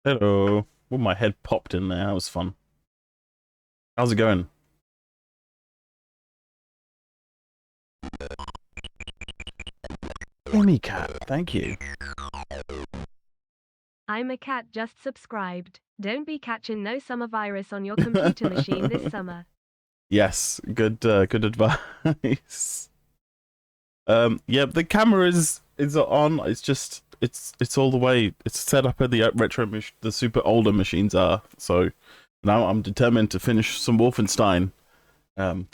Hello. Well, my head popped in there. That was fun. How's it going? Gimme cat. Thank you. I'm a cat just subscribed. Don't be catching no summer virus on your computer machine this summer. Yes, good advice. Yeah, the camera is on. It's just it's all the way. It's set up at the the super older machines are. So now I'm determined to finish some Wolfenstein. Um,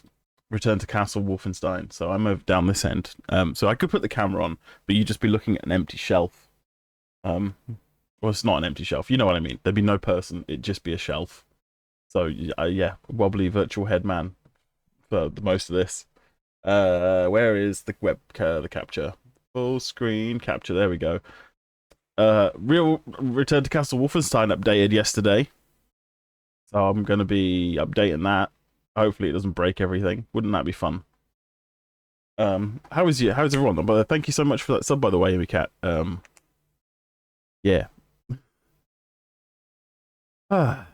return to Castle Wolfenstein. So I'm over down this end. So I could put the camera on, but you'd just be looking at an empty shelf. Um, well, it's not an empty shelf. You know what I mean? There'd be no person. It'd just be a shelf. So yeah, wobbly virtual head man for the most of this. Where is the the capture? Full screen capture. There we go. Real Return to Castle Wolfenstein updated yesterday, so I'm gonna be updating that. Hopefully, it doesn't break everything. Wouldn't that be fun? How's everyone? But thank you so much for that sub, by the way, Amy Cat. Yeah. Ah,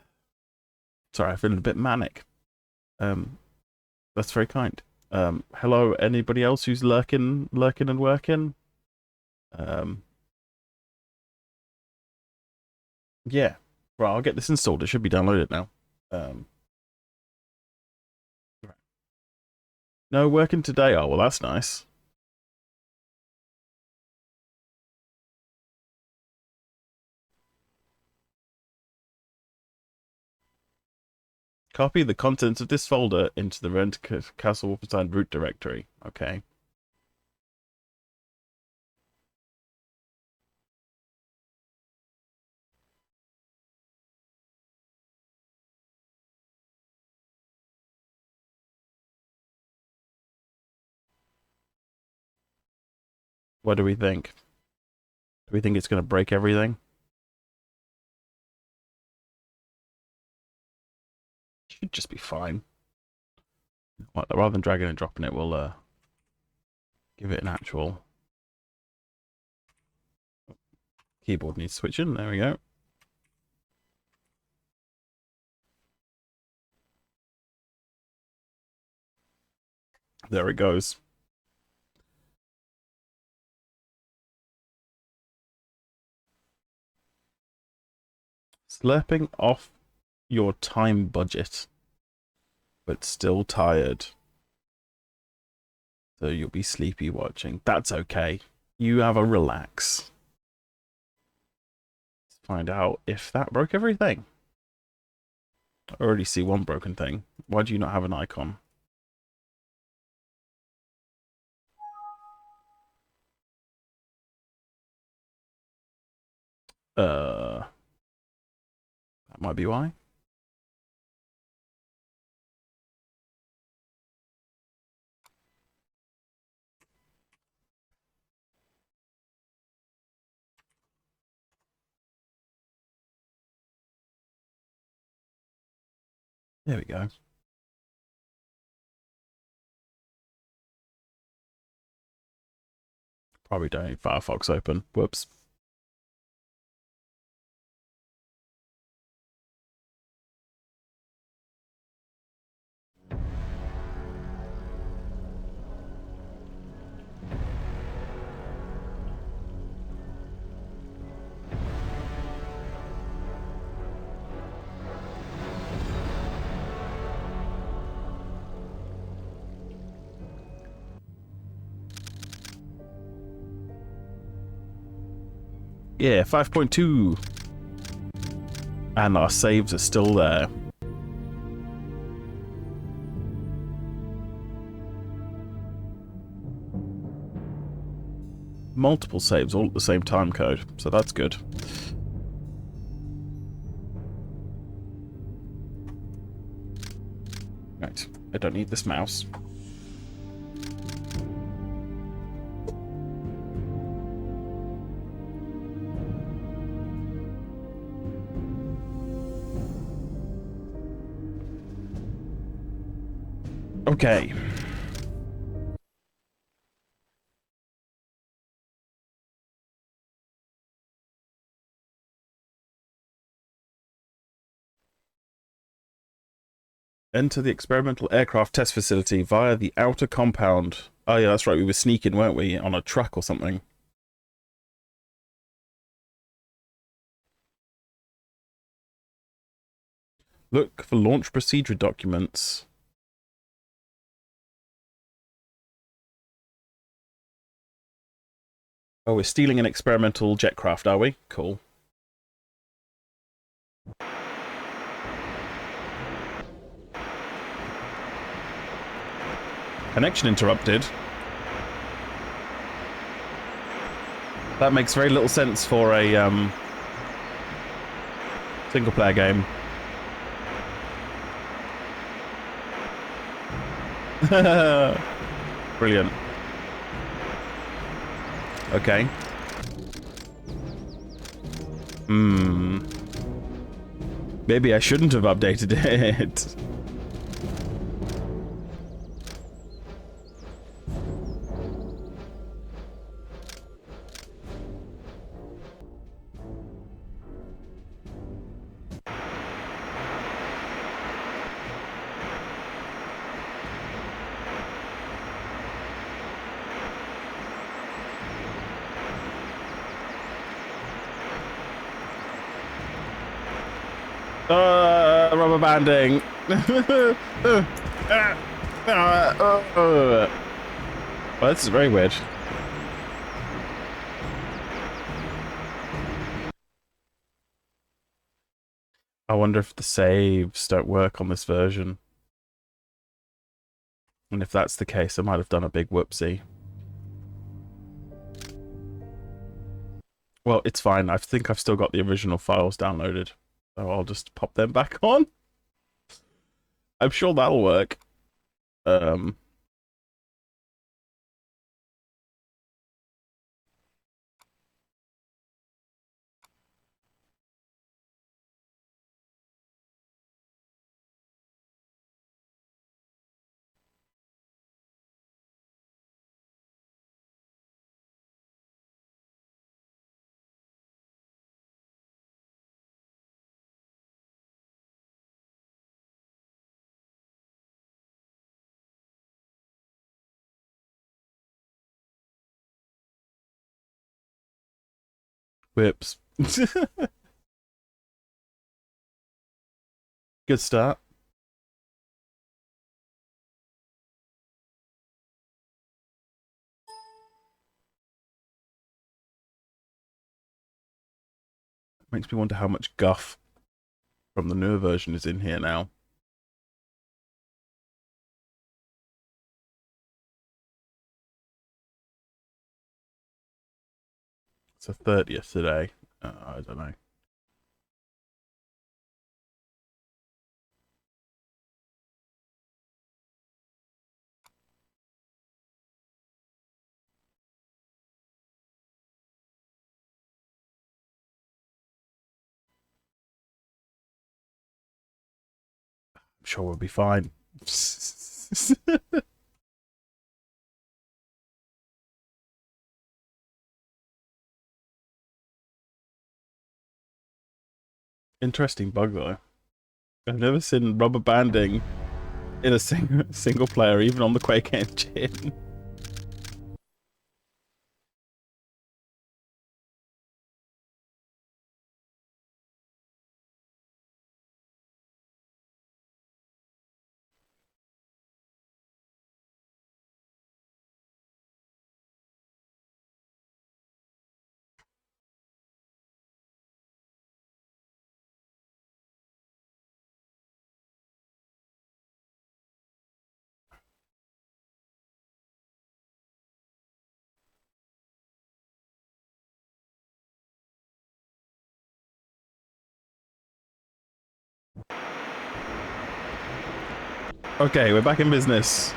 sorry, I feel a bit manic. Um, that's very kind. Hello, anybody else who's lurking and working? Um, yeah. Right, I'll get this installed. It should be downloaded now. Um, no working today. Oh, well, that's nice. Copy the contents of this folder into the Castle Wolfenstein root directory. Okay. What do we think? Do we think it's going to break everything? Should just be fine. Rather than dragging and dropping it, we'll give it an actual keyboard needs switching. There we go. There it goes. Slurping off your time budget, but still tired. So you'll be sleepy watching. That's okay. You have a relax. Let's find out if that broke everything. I already see one broken thing. Why do you not have an icon? That might be why. There we go. Probably don't need Firefox open. Whoops. Yeah, 5.2. And our saves are still there. Multiple saves all at the same time code, so that's good. Right, I don't need this mouse. Okay. Enter the experimental aircraft test facility via the outer compound. Oh yeah, that's right. We were sneaking, weren't we? On a truck or something. Look for launch procedure documents. Oh, we're stealing an experimental jetcraft, are we? Cool. Connection interrupted. That makes very little sense for a single-player game. Brilliant. Okay. Maybe I shouldn't have updated it. Rubber banding. Well, this is very weird. I wonder if the saves don't work on this version. And if that's the case, I might have done a big whoopsie. Well, it's fine. I think I've still got the original files downloaded. So I'll just pop them back on. I'm sure that'll work. Whips. Good start. Makes me wonder how much guff from the newer version is in here now. It's a 30th today. I don't know. I'm sure we'll be fine. Interesting bug though. I've never seen rubber banding in a single player, even on the Quake engine. Okay, we're back in business.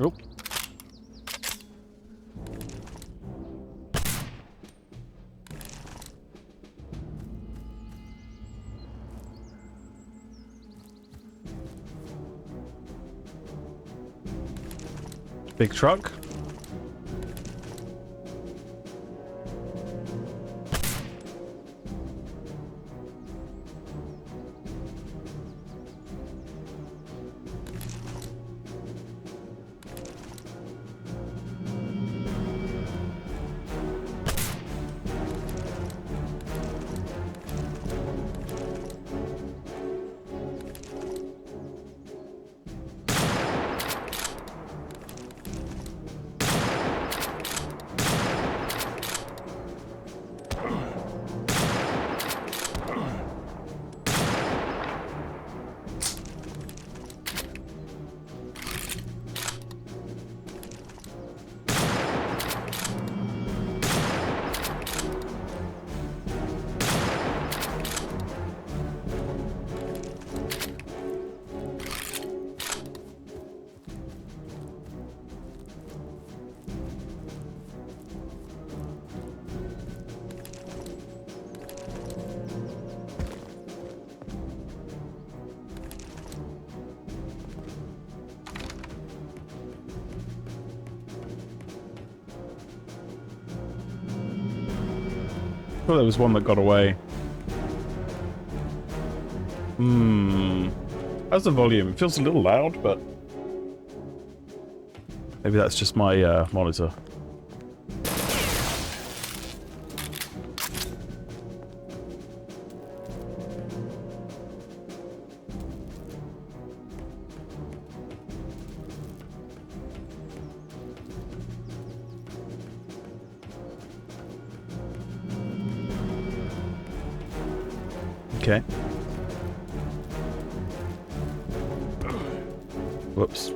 Oh. Big truck. I thought there was one that got away. How's the volume? It feels a little loud, but maybe that's just my monitor. Okay. Whoops.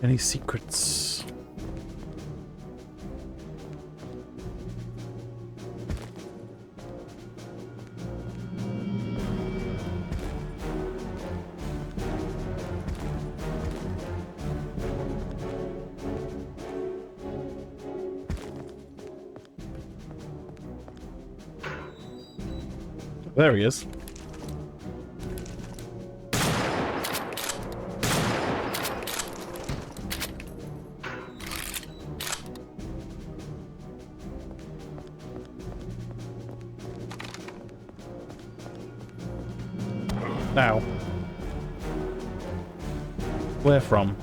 Any secrets? There he is. Now. Where from?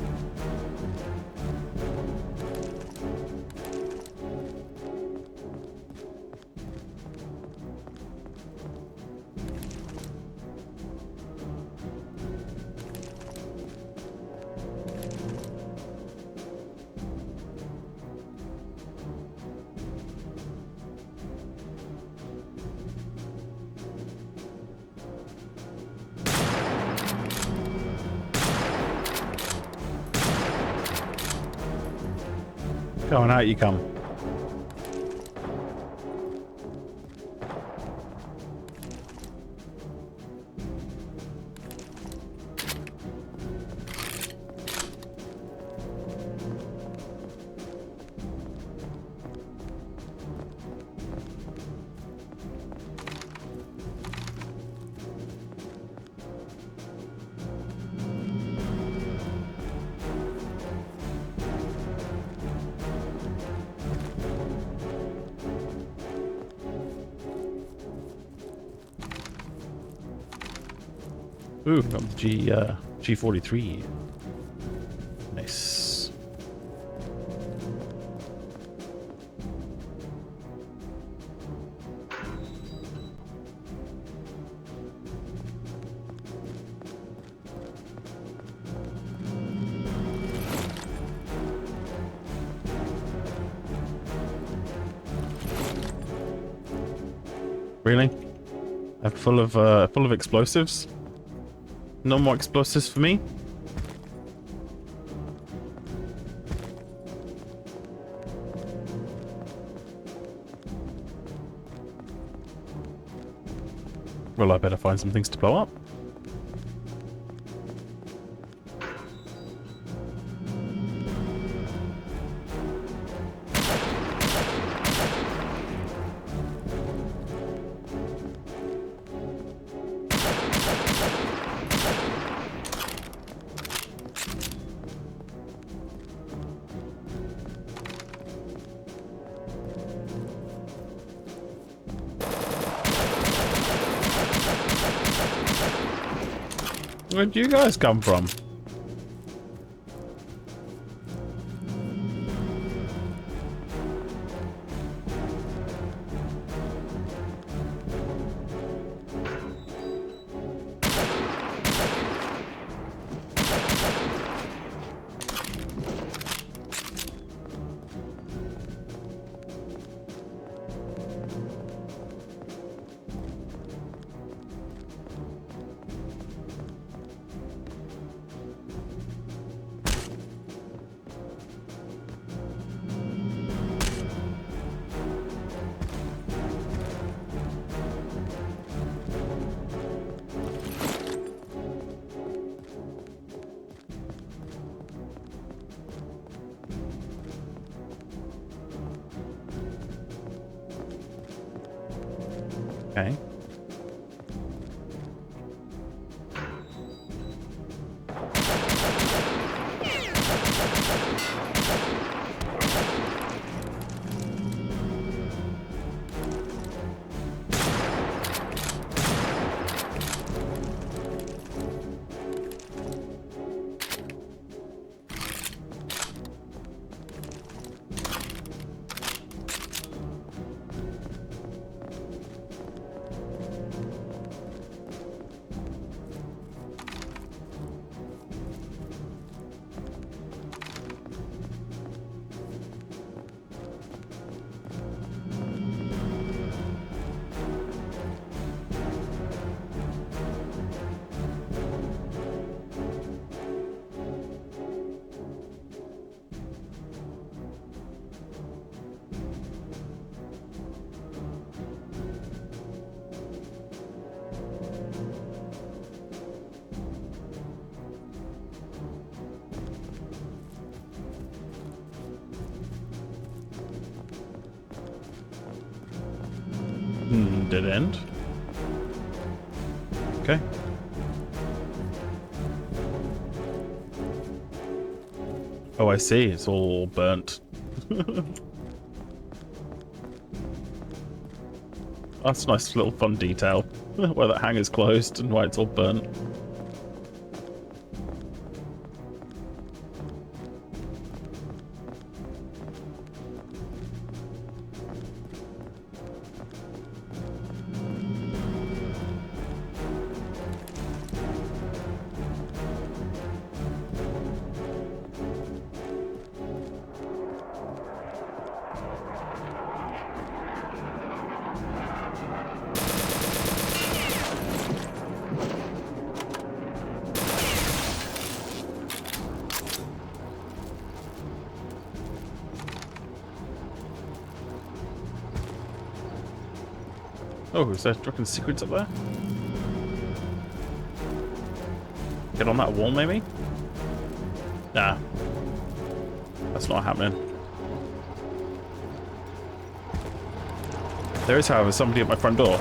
Go on, out you come. Ooh, got the G43. Nice. Really? I'm full of explosives? No more explosives for me? Well, I better find some things to blow up. Where'd you guys come from? Okay. Dead end. Okay. Oh, I see. It's all burnt. That's a nice little fun detail. Where that hanger's closed and why it's all burnt. Oh, is there fucking secrets up there? Get on that wall, maybe? Nah. That's not happening. There is, however, somebody at my front door.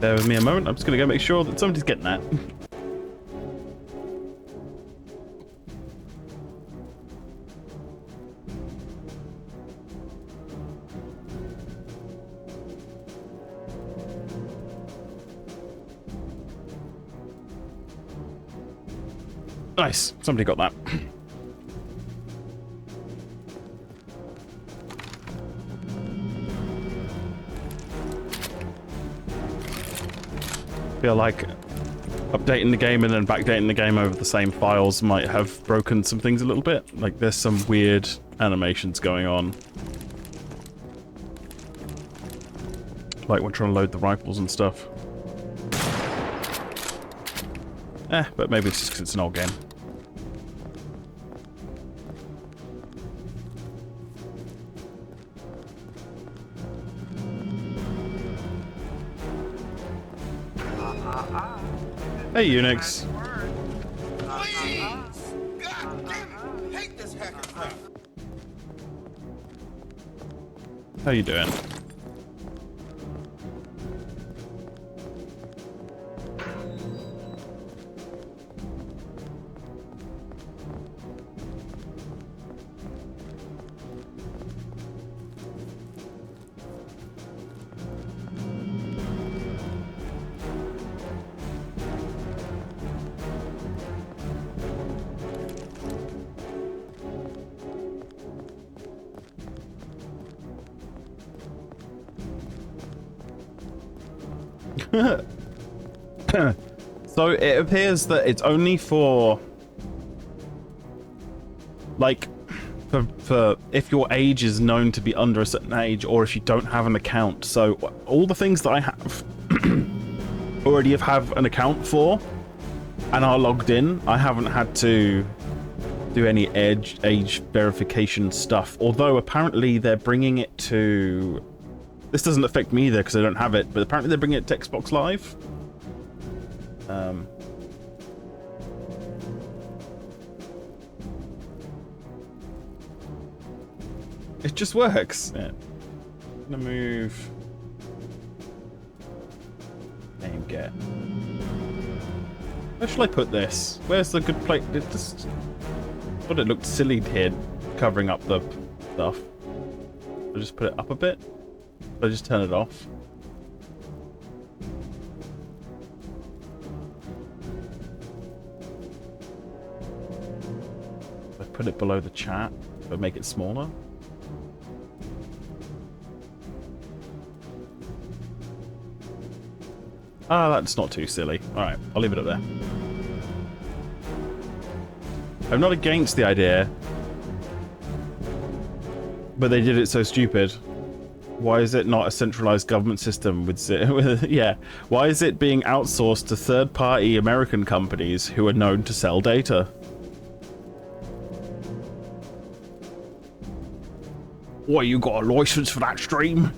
Bear with me a moment. I'm just going to go make sure that somebody's getting that. Nice. Somebody got that. Feel like updating the game and then backdating the game over the same files might have broken some things a little bit. Like there's some weird animations going on. Like when trying to load the rifles and stuff. But maybe it's just because it's an old game. Hey, Unix. Please! God damn it! Hate this hacker crap! How you doing? So it appears that it's only for like for if your age is known to be under a certain age or if you don't have an account. So all the things that I have already have an account for and are logged in, I haven't had to do any age verification stuff, although apparently they're bringing it to... This doesn't affect me either because I don't have it, but apparently they're bringing it to Xbox Live. It just works. Yeah. I'm gonna move. Aim get. Where should I put this? Where's the good place? It just... thought it looked silly here, covering up the stuff. I'll just put it up a bit. I'll just turn it off. I put it below the chat, but make it smaller. Ah, that's not too silly. Alright, I'll leave it up there. I'm not against the idea, but they did it so stupid. Why is it not a centralized government system with yeah, why is it being outsourced to third-party American companies who are known to sell data? What, you got a license for that stream?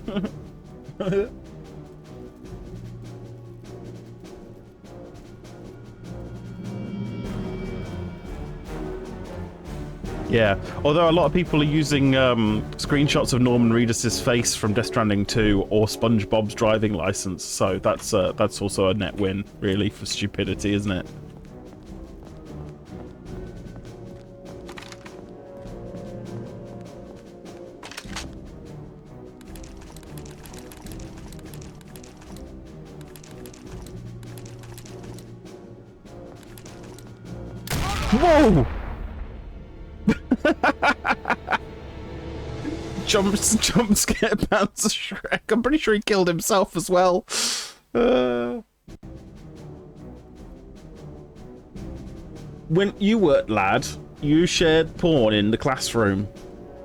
Yeah, although a lot of people are using screenshots of Norman Reedus' face from Death Stranding 2 or SpongeBob's driving license, so that's also a net win, really, for stupidity, isn't it? Whoa! Jump scare bounce Shrek. I'm pretty sure he killed himself as well. When you were lad, you shared porn in the classroom.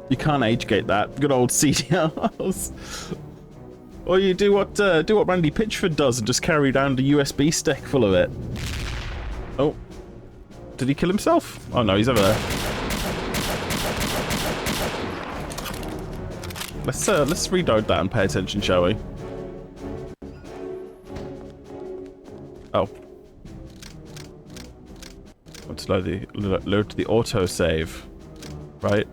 You can't age-gate that. Good old CDRs. Or you do what Randy Pitchford does and just carry down the USB stick full of it. Oh. Did he kill himself? Oh no, he's over there. Let's reload that and pay attention, shall we? Oh. Let's load the autosave. Right?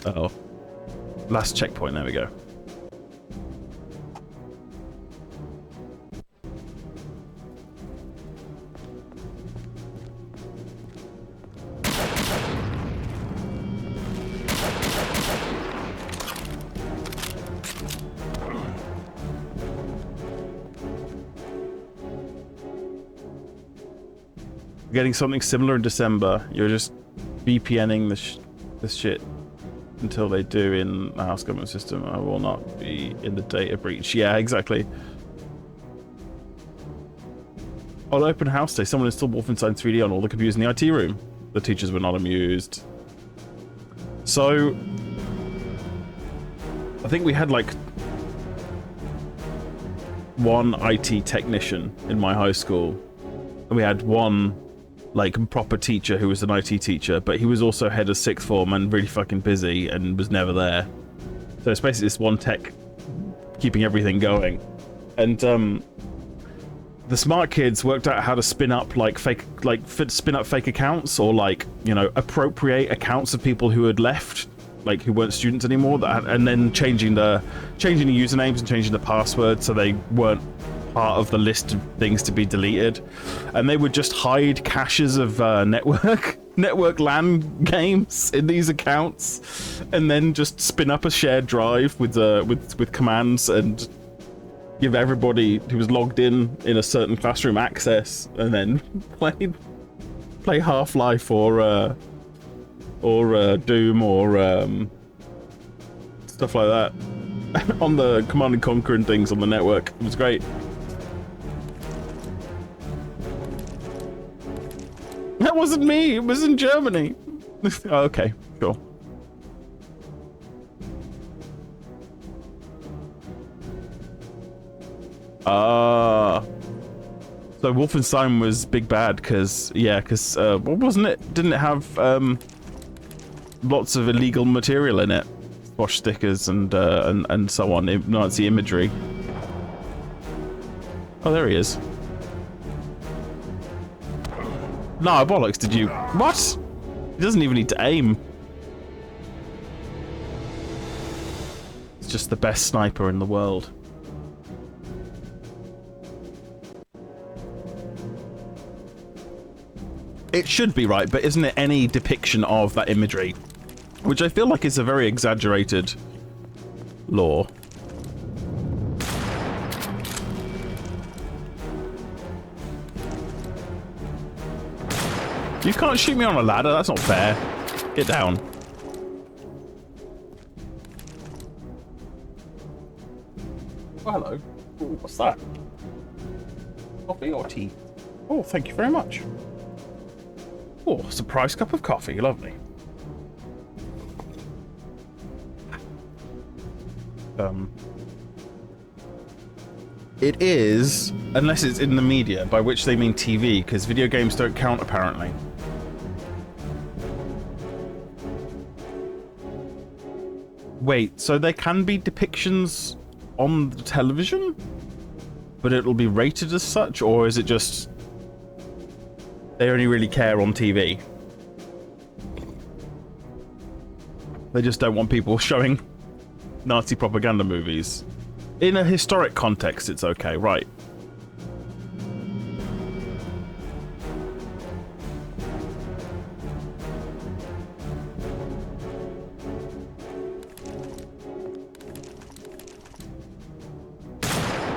Uh-oh. Last checkpoint, there we go. getting something similar in December. You're just VPNing this shit until they do in the house government system. I will not be in the data breach. Yeah, exactly. On open house day, someone installed Wolfenstein 3D on all the computers in the IT room. The teachers were not amused. So, I think we had like one IT technician in my high school. And we had one like proper teacher who was an IT teacher, but he was also head of sixth form and really fucking busy and was never there. So it's basically this one tech keeping everything going. And the smart kids worked out how to spin up spin up fake accounts, or like, you know, appropriate accounts of people who had left, like who weren't students anymore, and then changing the usernames and changing the passwords so they weren't part of the list of things to be deleted. And they would just hide caches of network LAN games in these accounts, and then just spin up a shared drive with commands and give everybody who was logged in a certain classroom access, and then play Half-Life or Doom or stuff like that on the Command and Conquer and things on the network. It was great. That wasn't me. It was in Germany. Oh, okay, cool. So Wolfenstein was big bad because what wasn't it? Didn't it have lots of illegal material in it? Wash stickers and so on, Nazi imagery. Oh, there he is. No, bollocks, did you? What? He doesn't even need to aim. He's just the best sniper in the world. It should be right, but isn't it any depiction of that imagery? Which I feel like is a very exaggerated lore. You can't shoot me on a ladder, that's not fair. Get down. Oh, hello. Ooh, what's that? Coffee or tea? Oh, thank you very much. Oh, surprise cup of coffee, lovely. It is, unless it's in the media, by which they mean TV, because video games don't count apparently. Wait, so there can be depictions on the television, but it'll be rated as such, or is it just they only really care on TV? They just don't want people showing Nazi propaganda movies. In a historic context, it's okay, right?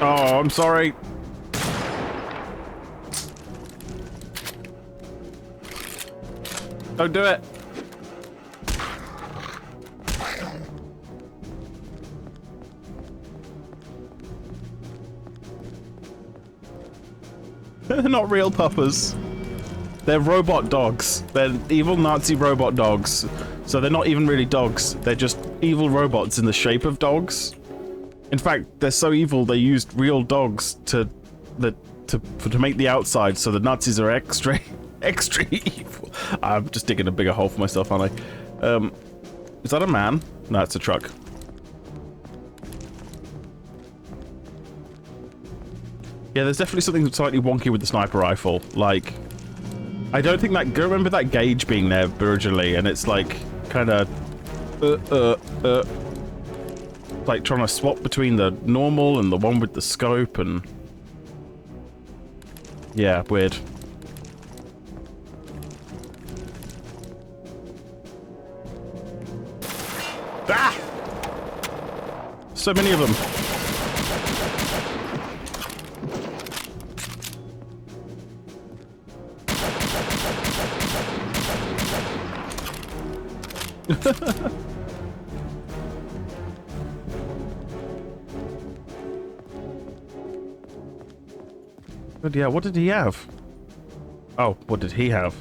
Oh, I'm sorry. Don't do it. They're not real puppers. They're robot dogs. They're evil Nazi robot dogs. So they're not even really dogs. They're just evil robots in the shape of dogs. In fact, they're so evil they used real dogs to make the outside, so the Nazis are extra evil. I'm just digging a bigger hole for myself, aren't I? Is that a man? No, it's a truck. Yeah, there's definitely something slightly wonky with the sniper rifle. Like, I don't think that... Remember that gauge being there originally, and it's like, kind of... like trying to swap between the normal and the one with the scope, and... Yeah, weird. Ah! So many of them. But yeah, what did he have? Oh, what did he have?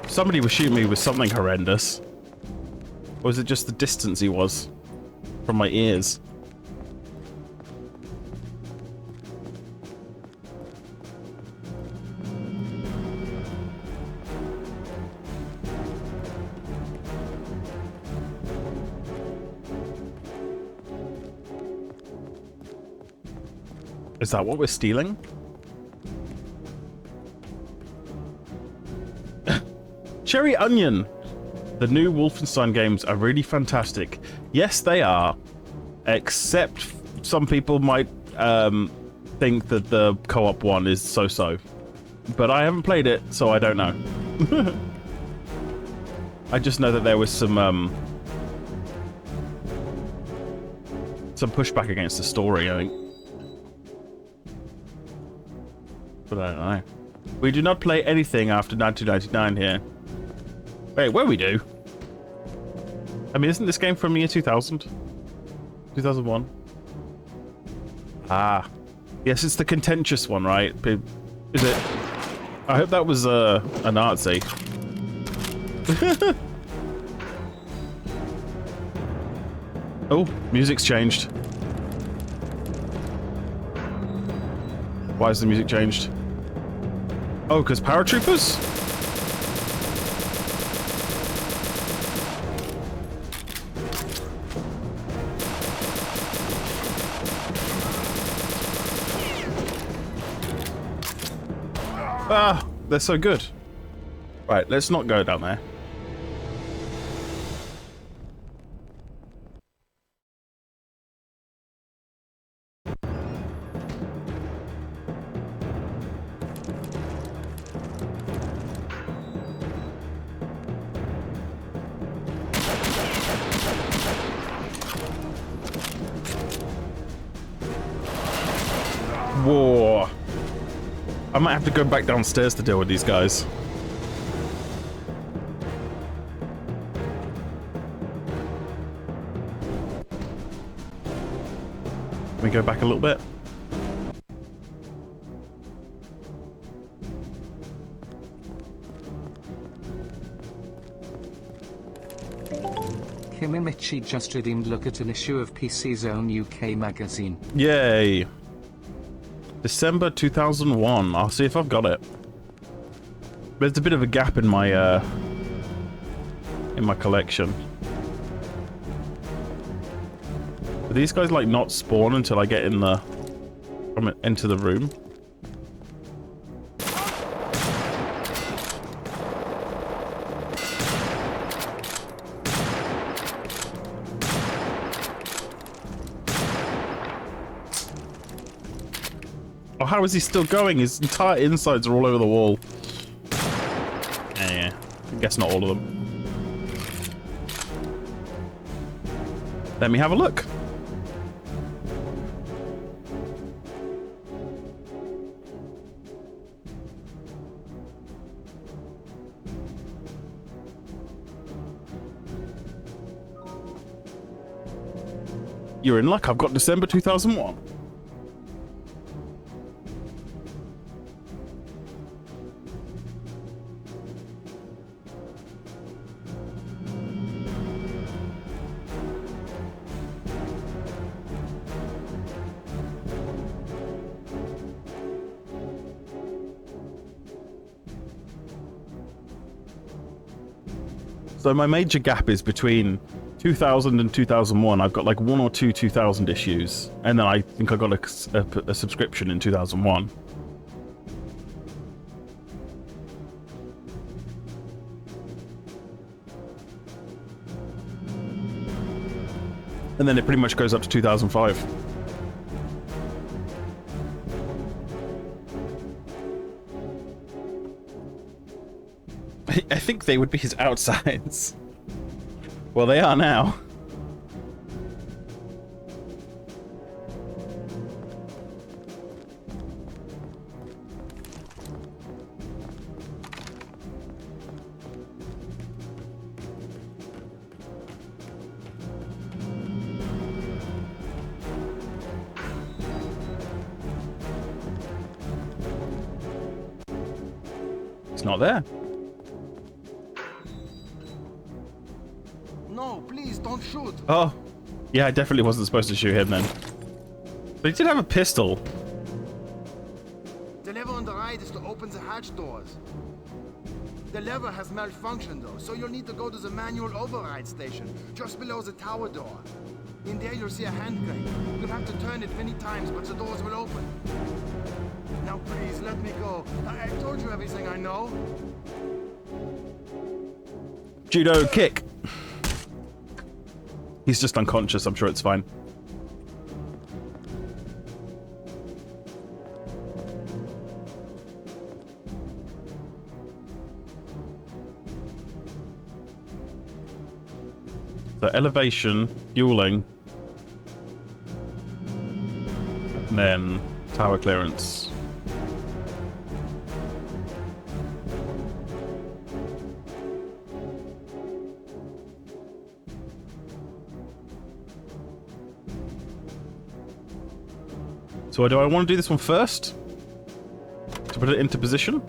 Somebody was shooting me with something horrendous. Or was it just the distance he was from my ears? Is that what we're stealing? Cherry Onion! The new Wolfenstein games are really fantastic. Yes, they are. Except some people might think that the co-op one is so-so. But I haven't played it, so I don't know. I just know that there was some pushback against the story, I think. But I don't know. We do not play anything after 1999 here. Wait, well we do. I mean, isn't this game from the year 2000? 2001? Ah. Yes, it's the contentious one, right? Is it? I hope that was a Nazi. Oh, music's changed. Why has the music changed? Oh, because paratroopers? Ah, they're so good. Right, let's not go down there. Whoa. I might have to go back downstairs to deal with these guys. Let me go back a little bit. Kim and Mitchie just redeemed look at an issue of PCZone UK magazine. Yay. December 2001. I'll see if I've got it. There's a bit of a gap in my collection. Do these guys like not spawn until I get in the into the room? Oh, how is he still going? His entire insides are all over the wall. Yeah, I guess not all of them. Let me have a look. You're in luck. I've got December 2001. So my major gap is between 2000 and 2001. I've got like one or two 2000 issues, and then I think I got a subscription in 2001. And then it pretty much goes up to 2005. I think they would be his outsides. Well, they are now. It's not there. No, please don't shoot. Oh. Yeah, I definitely wasn't supposed to shoot him then. But he did have a pistol. The lever on the right is to open the hatch doors. The lever has malfunctioned though, so you'll need to go to the manual override station, just below the tower door. In there you'll see a hand crank. You'll have to turn it many times, but the doors will open. Now please, let me go. I told you everything I know. Judo kick. He's just unconscious, I'm sure it's fine. So elevation, fueling, and then tower clearance. So do I want to do this one first? To put it into position?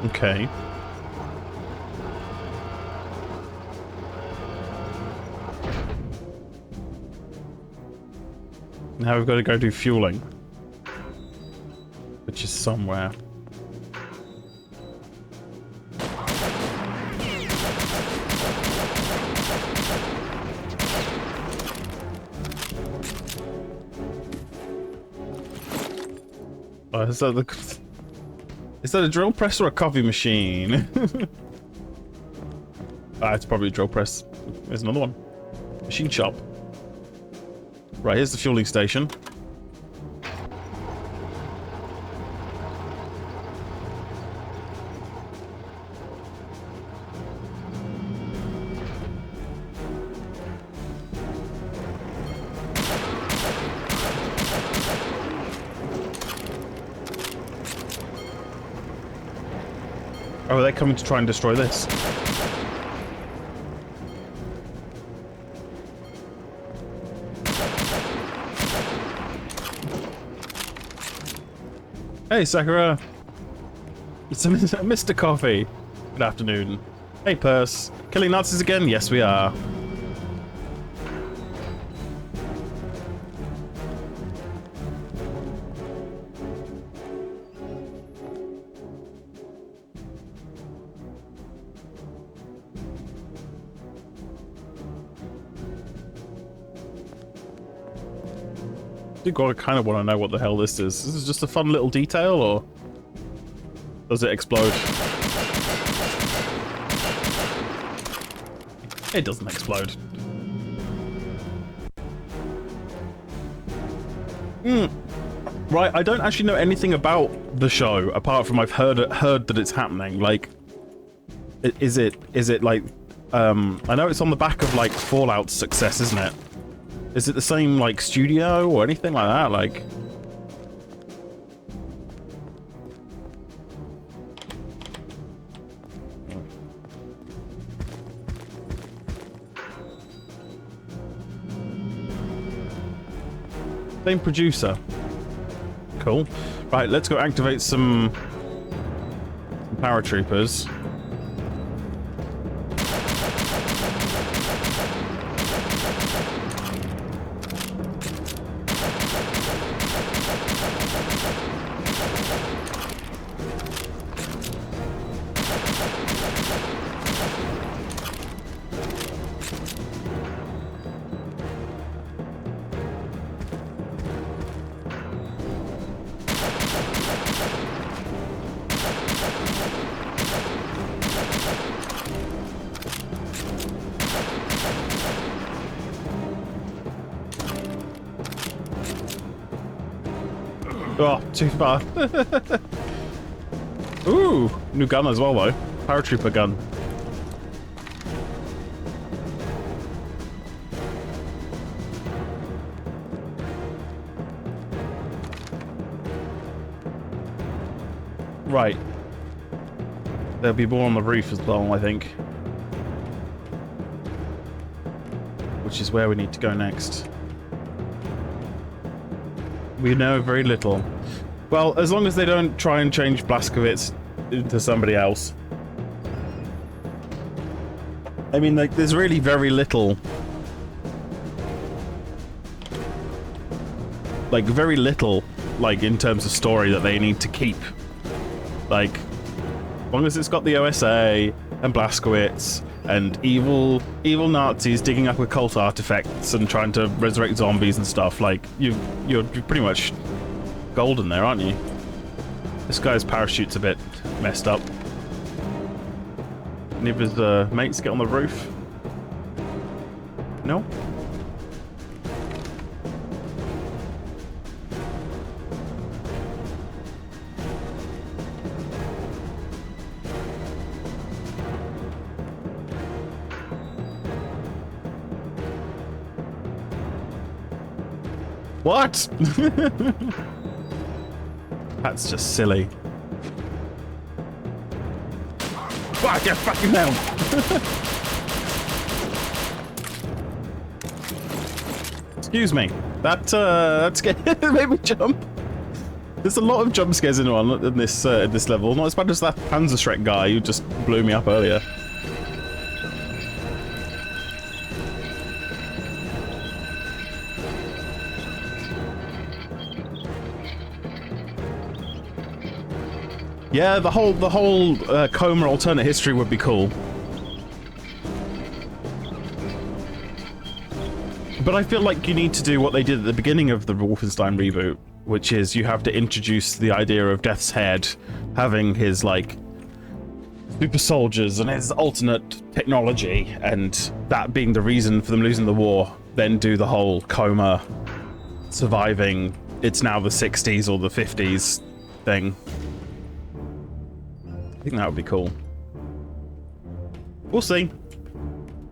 Okay. Now we've got to go do fueling. Which is somewhere. Oh, is that the... Is that a drill press or a coffee machine? Ah, it's probably a drill press. There's another one. Machine shop. Right, here's the fueling station. Oh, are they coming to try and destroy this? Hey, Sakura! It's Mr. Coffee. Good afternoon. Hey, Purse. Killing Nazis again? Yes, we are. I do kind of want to know what the hell this is. Is this just a fun little detail, or does it explode? It doesn't explode. Right, I don't actually know anything about the show apart from I've heard that it's happening. Like, is it like I know it's on the back of like Fallout's success, isn't it? Is it the same, like, studio or anything like that? Like... Same producer. Cool. Right, let's go activate some paratroopers. Oh, too far. Ooh, new gun as well, though. Paratrooper gun. Right. There'll be more on the roof as well, I think. Which is where we need to go next. We know very little. Well, as long as they don't try and change Blazkowicz into somebody else. I mean, like, there's really very little... Like, very little, like, in terms of story that they need to keep. Like, as long as it's got the OSA and Blazkowicz and evil Nazis digging up occult artifacts and trying to resurrect zombies and stuff, like, you're pretty much golden there, aren't you? This guy's parachute's a bit messed up. Any of his mates get on the roof? No? What? That's just silly. Fuck, get fucking down! Excuse me. That made me jump. There's a lot of jump scares in this level. Not as bad as that Panzerschreck guy who just blew me up earlier. Yeah, the whole Coma alternate history would be cool. But I feel like you need to do what they did at the beginning of the Wolfenstein reboot, which is you have to introduce the idea of Death's Head having his, like, super soldiers and his alternate technology, and that being the reason for them losing the war. Then do the whole Coma surviving, it's now the 60s or the 50s thing. I think that would be cool. We'll see.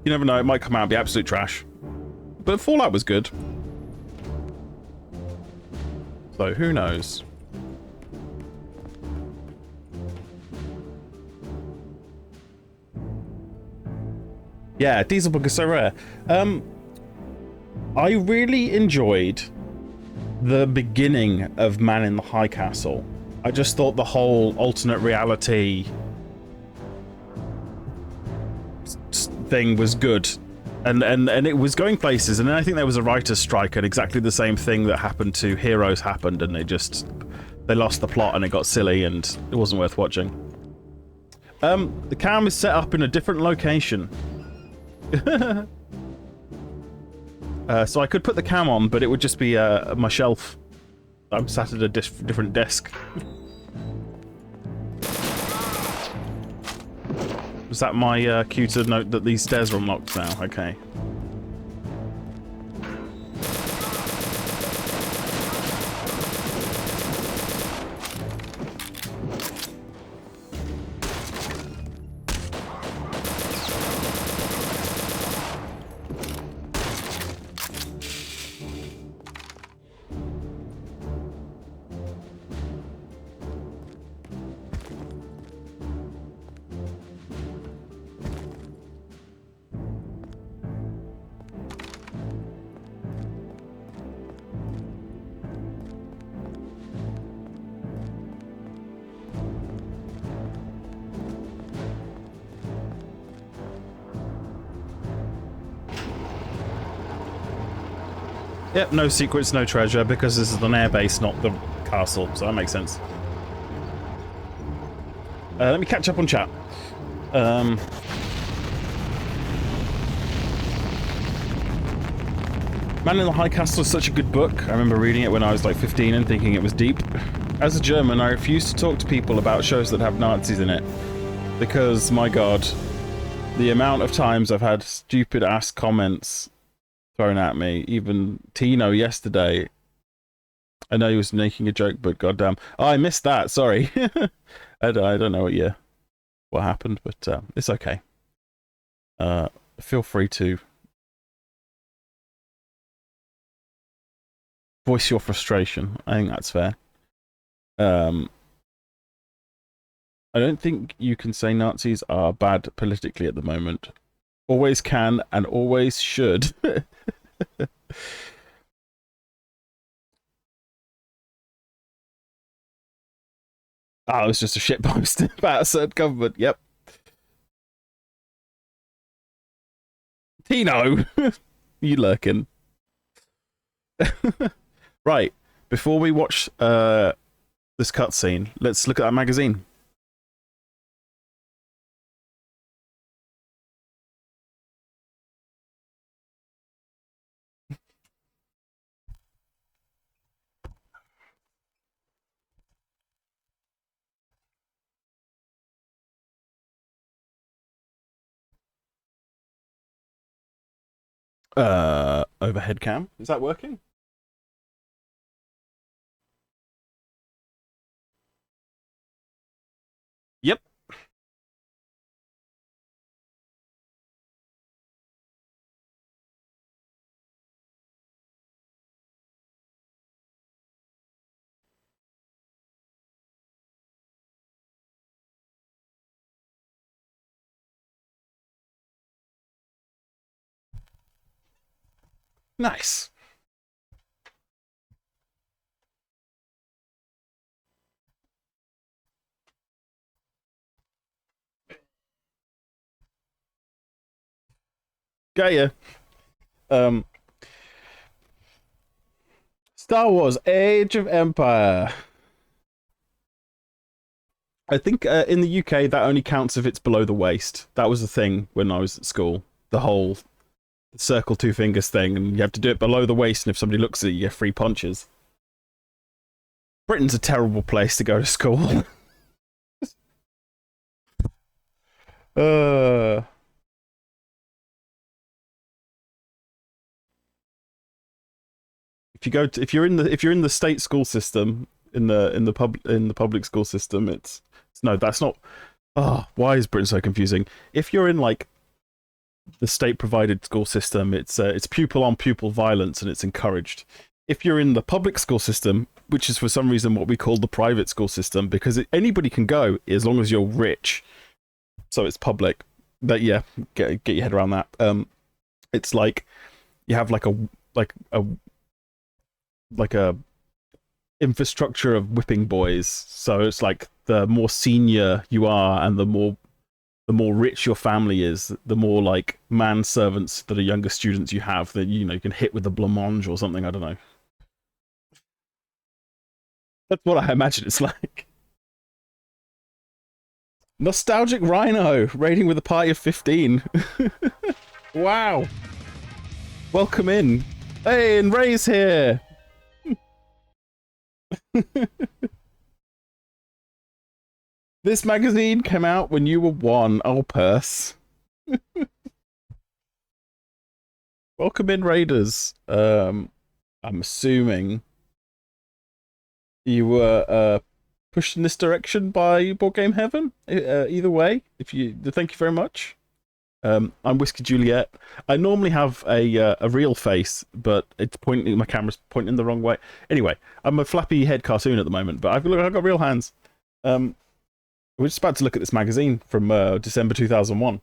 You never know, it might come out and be absolute trash. But Fallout was good. So, who knows? Yeah, Dieselbug is so rare. I really enjoyed the beginning of Man in the High Castle. I just thought the whole alternate reality thing was good, and it was going places. And then I think there was a writer's strike, and exactly the same thing that happened to Heroes happened, and they lost the plot, and it got silly, and it wasn't worth watching. The cam is set up in a different location, so I could put the cam on, but it would just be my shelf. I'm sat at a different desk. Was that my cue to note that these stairs are unlocked now? Okay. Yep, no secrets, no treasure, because this is an airbase, not the castle, so that makes sense. Let me catch up on chat. Man in the High Castle is such a good book. I remember reading it when I was like 15 and thinking it was deep. As a German, I refuse to talk to people about shows that have Nazis in it. Because, my god, the amount of times I've had stupid-ass comments thrown at me. Even Tino yesterday. I know he was making a joke, but goddamn. Oh, I missed that. Sorry. I don't know what happened, but it's okay. Feel free to voice your frustration. I think that's fair. I don't think you can say Nazis are bad politically at the moment. Always can and always should. Oh, it's just a shitpost about a certain government. Yep. Tino, you lurking. Right. Before we watch this cutscene, let's look at that magazine. Overhead cam. Is that working? Yep. Nice. Got ya. Star Wars: Age of Empire. I think in the UK that only counts if it's below the waist. That was the thing when I was at school. The whole circle two fingers thing, and you have to do it below the waist, and if somebody looks at you, you get free punches. Britain's a terrible place to go to school. If you're in the state school system, in the public school system, it's no, that's not. Oh, why is Britain so confusing? If you're in like the state provided school system, it's pupil on pupil violence, and it's encouraged. If you're in the public school system, which is for some reason what we call the private school system, because anybody can go as long as you're rich, so it's public. But yeah, get your head around that. It's like you have like a infrastructure of whipping boys. So it's like the more senior you are, and the more rich your family is, the more like manservants that are younger students you have that you can hit with a blancmange or something. I don't know. That's what I imagine it's like. Nostalgic Rhino raiding with a party of 15. Wow. Welcome in. Hey, and Ray's here. This magazine came out when you were 1. Oh, purse. Welcome in, Raiders. I'm assuming you were pushed in this direction by Board Game Heaven. Either way, thank you very much. I'm Whiskey Juliet. I normally have a real face, but it's pointing. My camera's pointing the wrong way. Anyway, I'm a flappy head cartoon at the moment, but I've got real hands. We're just about to look at this magazine from December 2001.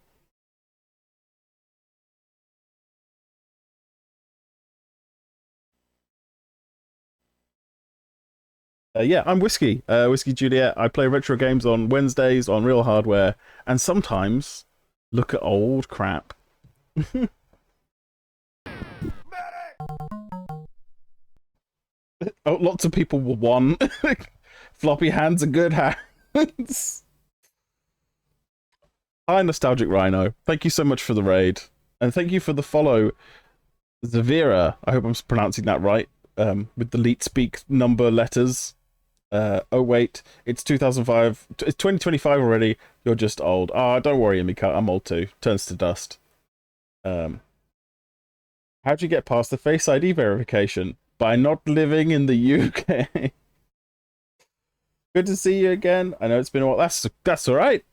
Yeah, I'm Whiskey. Whiskey Juliet. I play retro games on Wednesdays on Real Hardware, and sometimes look at old crap. Oh, lots of people were 1. Floppy hands are good hands. Hi, Nostalgic Rhino. Thank you so much for the raid. And thank you for the follow, Zavira. I hope I'm pronouncing that right. With the leet speak number letters. Oh wait, it's 2005. It's 2025 already. You're just old. Ah, don't worry, Emika. I'm old too. Turns to dust. How'd you get past the Face ID verification? By not living in the UK. Good to see you again. I know it's been a while. That's all right.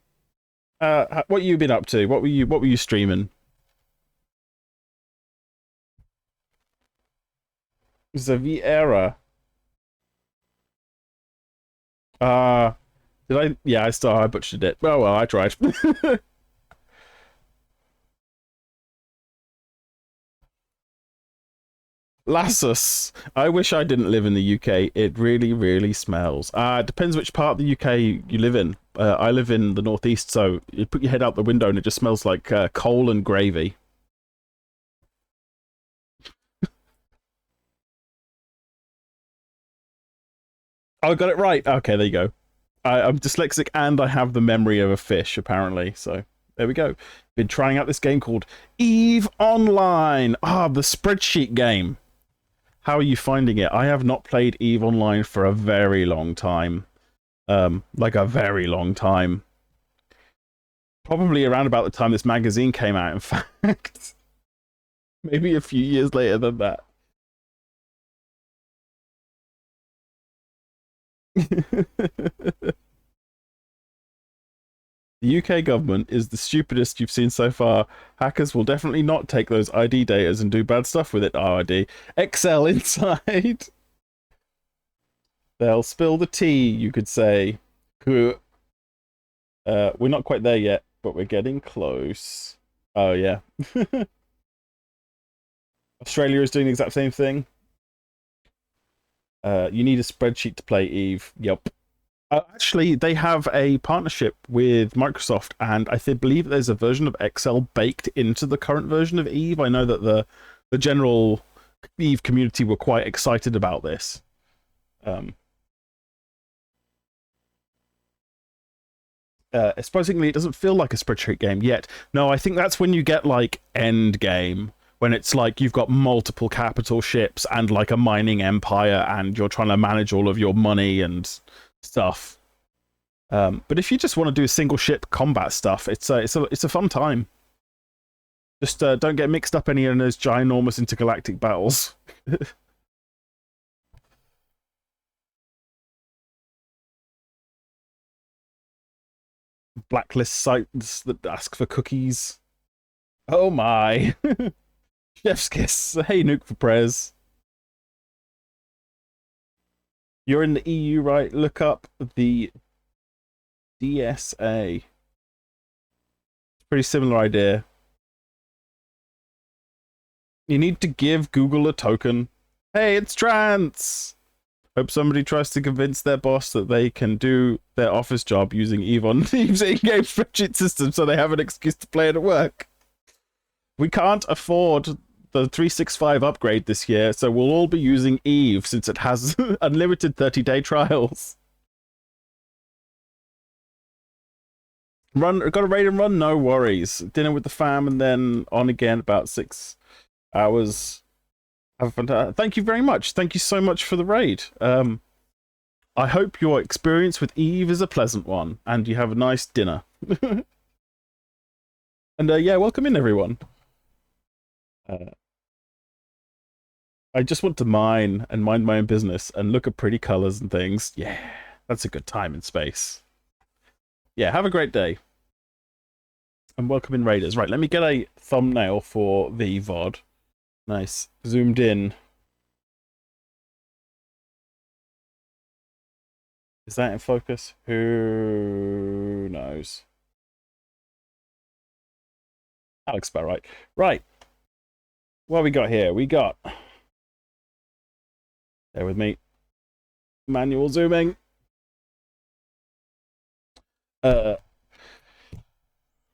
What you been up to? What were you streaming? Zavira. Did I? Yeah, I butchered it. Oh well, I tried. Lassus. I wish I didn't live in the UK. It really, really smells. It depends which part of the UK you live in. I live in the northeast, so you put your head out the window and it just smells like coal and gravy. Oh, I got it right. Okay, there you go. I'm dyslexic and I have the memory of a fish, apparently. So there we go. Been trying out this game called EVE Online. The spreadsheet game. How are you finding it? I have not played EVE Online for a very long time. Like a very long time. Probably around about the time this magazine came out, in fact. Maybe a few years later than that. The UK government is the stupidest you've seen so far. Hackers will definitely not take those ID data and do bad stuff with it, RID. Excel inside. They'll spill the tea, you could say. We're not quite there yet, but we're getting close. Oh, yeah. Australia is doing the exact same thing. You need a spreadsheet to play EVE. Yep. Actually, they have a partnership with Microsoft, and I believe there's a version of Excel baked into the current version of EVE. I know that the general EVE community were quite excited about this. Surprisingly, it doesn't feel like a spreadsheet game yet. No, I think that's when you get like end game, when it's like you've got multiple capital ships and like a mining empire, and you're trying to manage all of your money and stuff. But if you just want to do single ship combat stuff, it's a fun time. Just don't get mixed up any in those ginormous intergalactic battles. Blacklist sites that ask for cookies. Oh my. Chef's kiss. Hey, Nuke for Prez. You're in the EU, right? Look up the DSA. Pretty similar idea. You need to give Google a token. Hey, it's trans! Hope somebody tries to convince their boss that they can do their office job using EVE's in-game spreadsheet system so they have an excuse to play it at work. We can't afford the 365 upgrade this year, so we'll all be using EVE since it has unlimited 30-day trials. Got a raid and run? No worries. Dinner with the fam and then on again about 6 hours. Have a fantastic. Thank you very much. Thank you so much for the raid. I hope your experience with EVE is a pleasant one and you have a nice dinner. And yeah, welcome in everyone. I just want to mine and mind my own business and look at pretty colors and things. Yeah, that's a good time in space. Yeah, have a great day. And welcome in raiders. Right, let me get a thumbnail for the VOD. Nice. Zoomed in. Is that in focus? Who knows? That looks about right. Right. What we got here? We got... Bear with me. Manual zooming.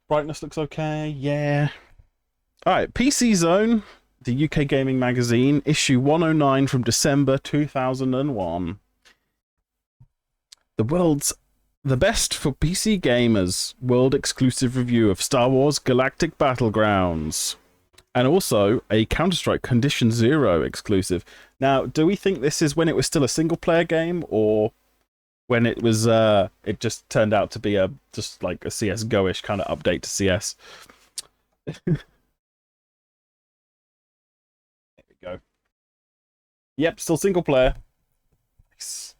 Brightness looks okay. Yeah. Alright, PCZone, the UK gaming magazine, issue 109 from December 2001. The best for PC gamers, world exclusive review of Star Wars Galactic Battlegrounds. And also a Counter-Strike Condition Zero exclusive. Now, do we think this is when it was still a single-player game, or when it was it just turned out to be just like a CS:GO-ish kind of update to CS? There we go. Yep, still single-player. Nice.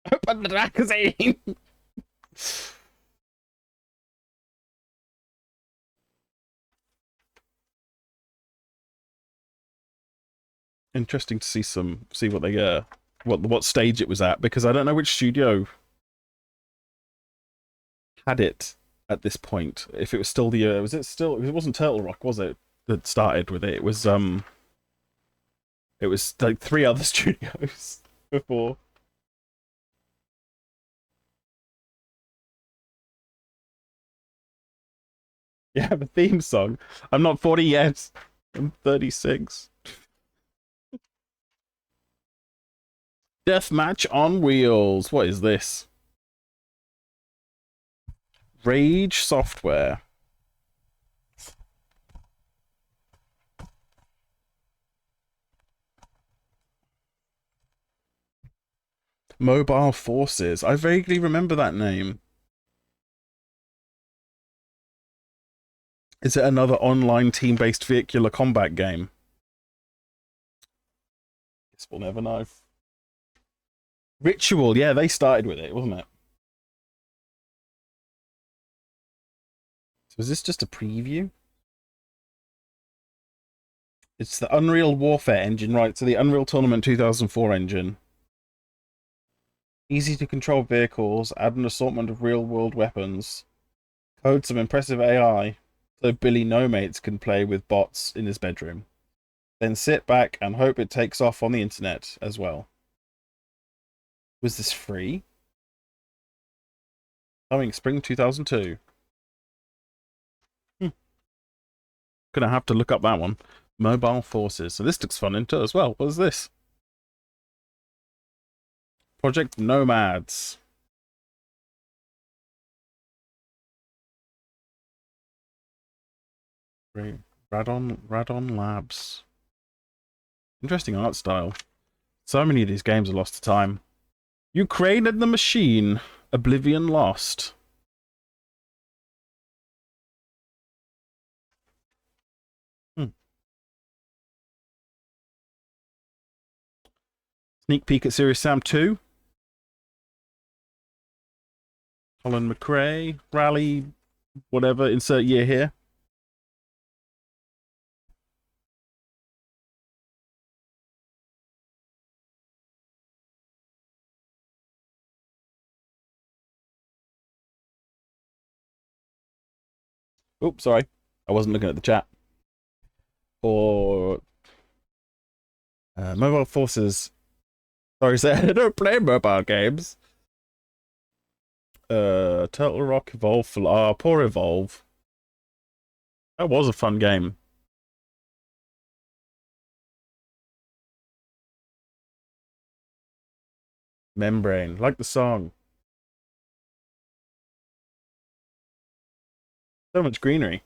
Open the magazine. Interesting to see what they what stage it was at, because I don't know which studio had it at this point. If it was still the was it still, it wasn't Turtle Rock, was it, that started with it? It was like 3 other studios before. Yeah, the theme song. I'm not 40 yet. I'm 36. Deathmatch on wheels. What is this? Rage Software. Mobile Forces. I vaguely remember that name. Is it another online team-based vehicular combat game? Guess we'll never know. Ritual, yeah, they started with it, wasn't it? So is this just a preview? It's the Unreal Warfare engine, right? So the Unreal Tournament 2004 engine. Easy to control vehicles, add an assortment of real-world weapons, code some impressive AI, so Billy No Mates can play with bots in his bedroom. Then sit back and hope it takes off on the internet as well. Was this free? Coming spring 2002. Gonna have to look up that one. Mobile Forces. So this looks fun into as well. What is this? Project Nomads. Radon Labs. Interesting art style. So many of these games are lost to time. Ukraine and the Machine. Oblivion Lost. Sneak peek at Serious Sam 2. Colin McRae. Rally. Whatever. Insert year here. Oops, sorry. I wasn't looking at the chat. Or Mobile Forces. Sorry, I don't play mobile games. Turtle Rock Evolve. Poor Evolve. That was a fun game. Membrane. Like the song. So much greenery.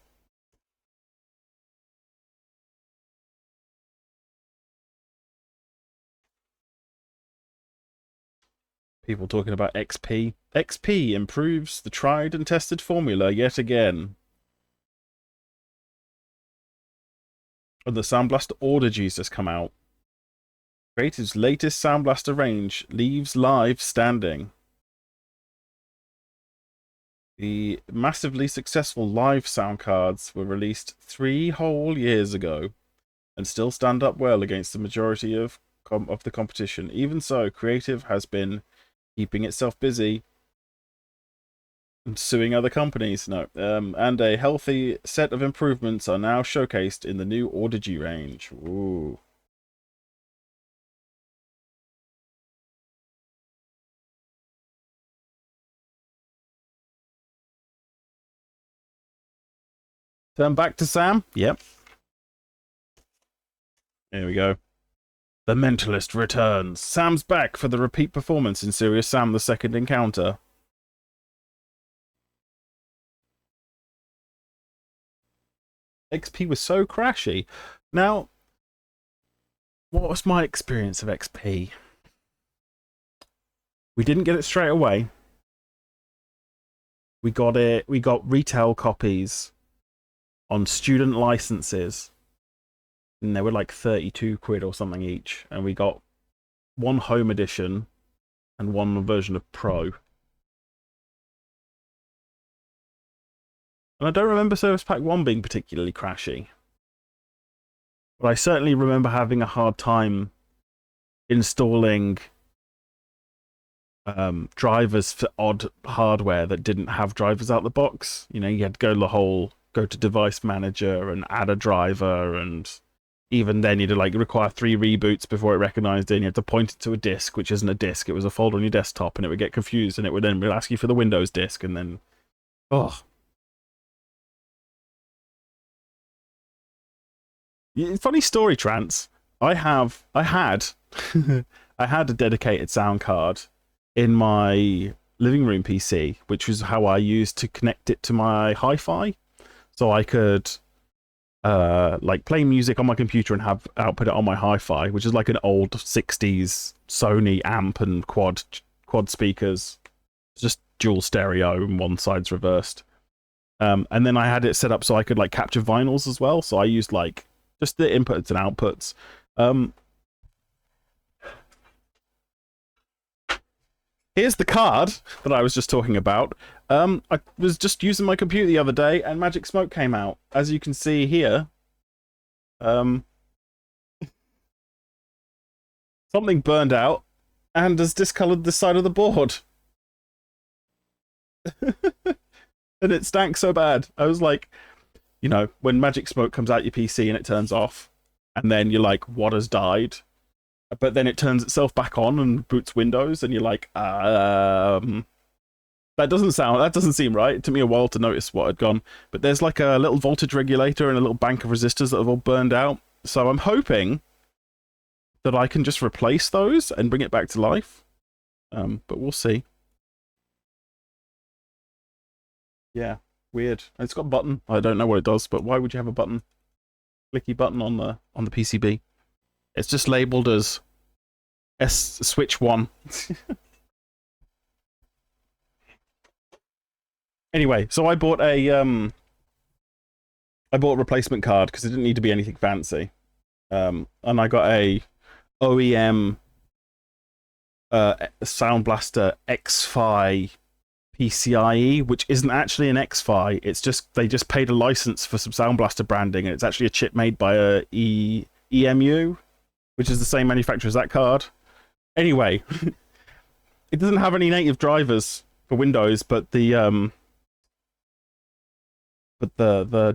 People talking about XP. XP improves the tried and tested formula yet again. And the Sound Blaster Audigies has come out. Creative's latest Sound Blaster range leaves live standing. The massively successful live sound cards were released 3 whole years ago and still stand up well against the majority of the competition. Even so, Creative has been keeping itself busy and suing other companies. And a healthy set of improvements are now showcased in the new Audigi range. Ooh. Turn back to Sam. Yep. Here we go. The Mentalist returns. Sam's back for the repeat performance in Serious Sam: The Second Encounter. XP was so crashy. Now, what was my experience of XP? We didn't get it straight away. We got retail copies on student licenses, and they were like 32 quid or something each, and we got one home edition and one version of Pro. And I don't remember Service Pack 1 being particularly crashy, but I certainly remember having a hard time installing drivers for odd hardware that didn't have drivers out the box. You know, you had to go to device manager and add a driver, and even then you'd like require 3 reboots before it recognized it, and you had to point it to a disk, which isn't a disk, it was a folder on your desktop, and it would get confused, and it would then ask you for the Windows disk, and then funny story, Trance. I had I had a dedicated sound card in my living room PC, which was how I used to connect it to my hi-fi, so I could like play music on my computer and have output it on my hi-fi, which is like an old 60s Sony amp and quad speakers, just dual stereo and one side's reversed. And then I had it set up so I could like capture vinyls as well, so I used like just the inputs and outputs. Here's the card that I was just talking about. I was just using my computer the other day, and Magic Smoke came out. As you can see here, something burned out and has discolored the side of the board. And it stank so bad. I was like, you know, when Magic Smoke comes out your PC and it turns off, and then you're like, what has died? But then it turns itself back on and boots Windows, and you're like, that doesn't seem right. It took me a while to notice what had gone. But there's like a little voltage regulator and a little bank of resistors that have all burned out. So I'm hoping that I can just replace those and bring it back to life. But we'll see. Yeah, weird. It's got a button. I don't know what it does, but why would you have a button? Clicky button on the PCB. It's just labeled as switch 1. Anyway, so I bought a replacement card because it didn't need to be anything fancy. And I got a OEM Sound Blaster X-Fi PCIe, which isn't actually an X-Fi. It's just they just paid a license for some Sound Blaster branding, and it's actually a chip made by a EMU, which is the same manufacturer as that card. Anyway, it doesn't have any native drivers for Windows, but the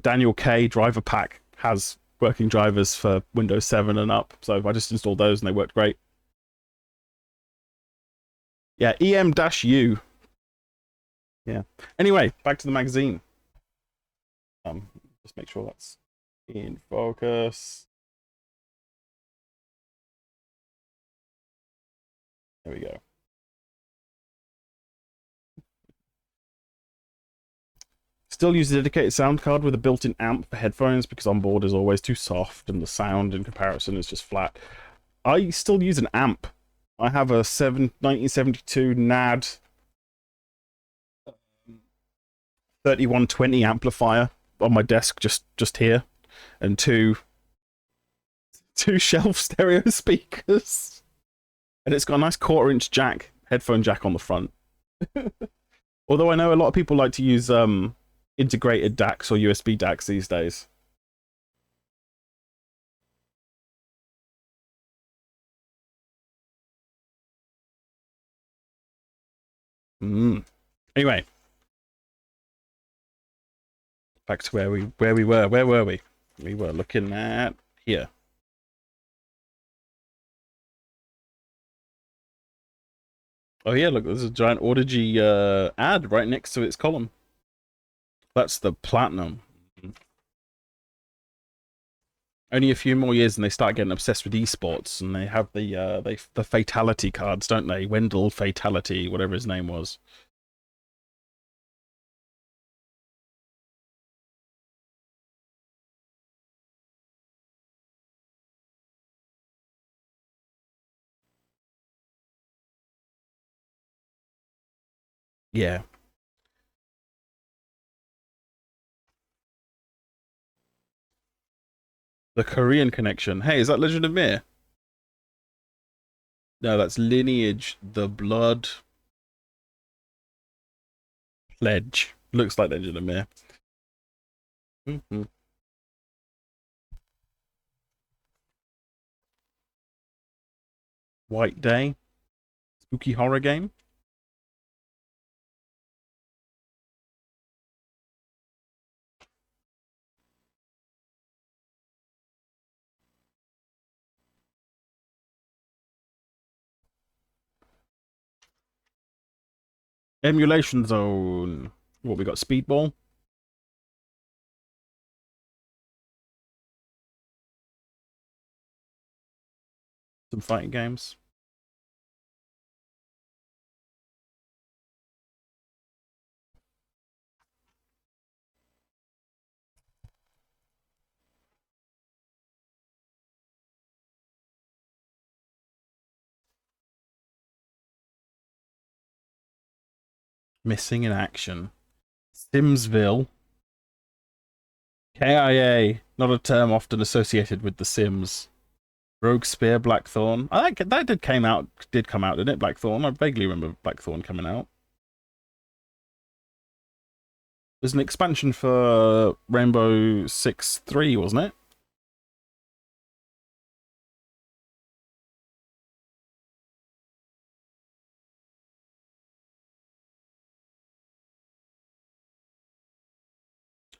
Daniel K driver pack has working drivers for Windows 7 and up. So I just installed those and they worked great. Yeah, EM-U. Yeah. Anyway, back to the magazine. Just make sure that's in focus. There we go. Still use a dedicated sound card with a built-in amp for headphones because onboard is always too soft and the sound in comparison is just flat. I still use an amp. I have a 1972 NAD 3120 amplifier on my desk just here, and two shelf stereo speakers, and it's got a nice 1/4-inch headphone jack on the front. Although I know a lot of people like to use integrated DACs or USB DACs these days. Anyway, back to where we were. Where were we? We were looking at here. Oh yeah, look, there's a giant Audigy ad right next to its column. That's the Platinum. Only a few more years and they start getting obsessed with esports, and they have the Fatality cards, don't they? Wendell Fatality, whatever his name was. Yeah. The Korean Connection. Hey, is that Legend of Mir? No, that's Lineage, the Blood Pledge. Looks like Legend of Mir. White Day. Spooky horror game. Emulation zone. What, we got Speedball? Some fighting games. Missing in action. Simsville. KIA. Not a term often associated with The Sims. Rogue Spear, Blackthorn. I think that did come out, didn't it? Blackthorn. I vaguely remember Blackthorn coming out. There's an expansion for Rainbow Six 3, wasn't it?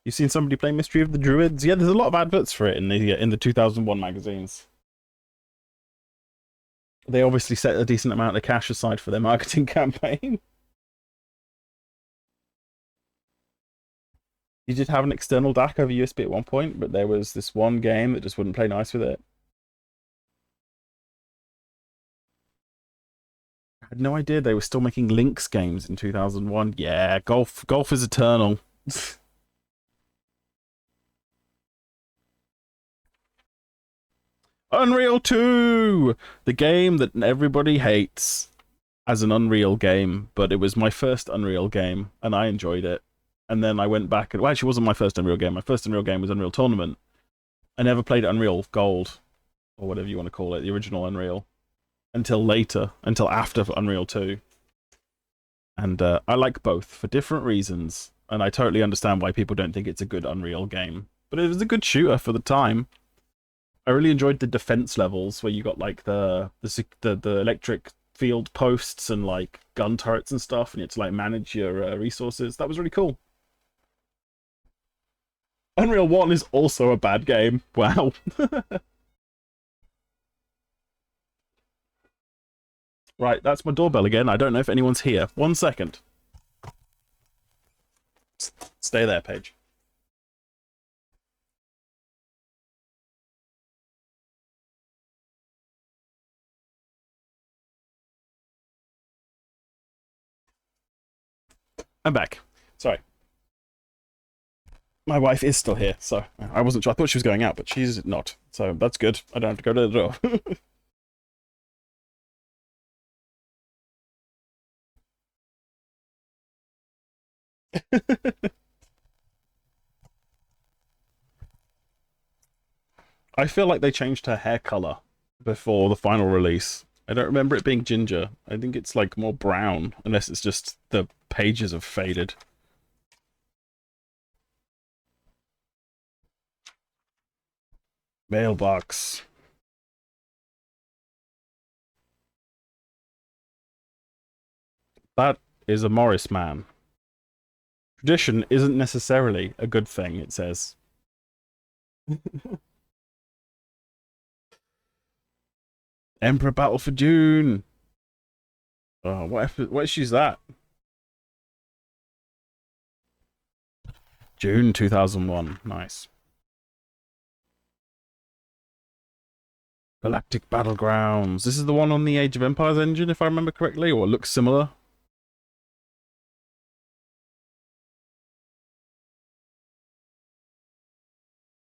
You seen somebody play Mystery of the Druids? Yeah, there's a lot of adverts for it in the 2001 magazines. They obviously set a decent amount of cash aside for their marketing campaign. You did have an external DAC over USB at one point, but there was this one game that just wouldn't play nice with it. I had no idea they were still making Lynx games in 2001. Yeah, golf is eternal. Unreal 2! The game that everybody hates as an Unreal game, but it was my first Unreal game, and I enjoyed it. And then I went back, and well, actually, it wasn't my first Unreal game. My first Unreal game was Unreal Tournament. I never played Unreal Gold, or whatever you want to call it, the original Unreal, until later, until after Unreal 2. And I like both for different reasons, and I totally understand why people don't think it's a good Unreal game. But it was a good shooter for the time. I really enjoyed the defense levels where you got like the electric field posts and like gun turrets and stuff, and you had to like manage your resources. That was really cool. Unreal 1 is also a bad game. Wow. Right, that's my doorbell again. I don't know if anyone's here. 1 second. Stay there, Paige. I'm back. Sorry. My wife is still here, so I wasn't sure. I thought she was going out, but she's not. So that's good. I don't have to go to the door. I feel like they changed her hair color before the final release. I don't remember it being ginger. I think it's like more brown, unless it's just the pages have faded. Mailbox. That is a Morris man. Tradition isn't necessarily a good thing, it says. Emperor Battle for June. Oh, what issue's that? June 2001. Nice. Galactic Battlegrounds. This is the one on the Age of Empires engine, if I remember correctly, or it looks similar.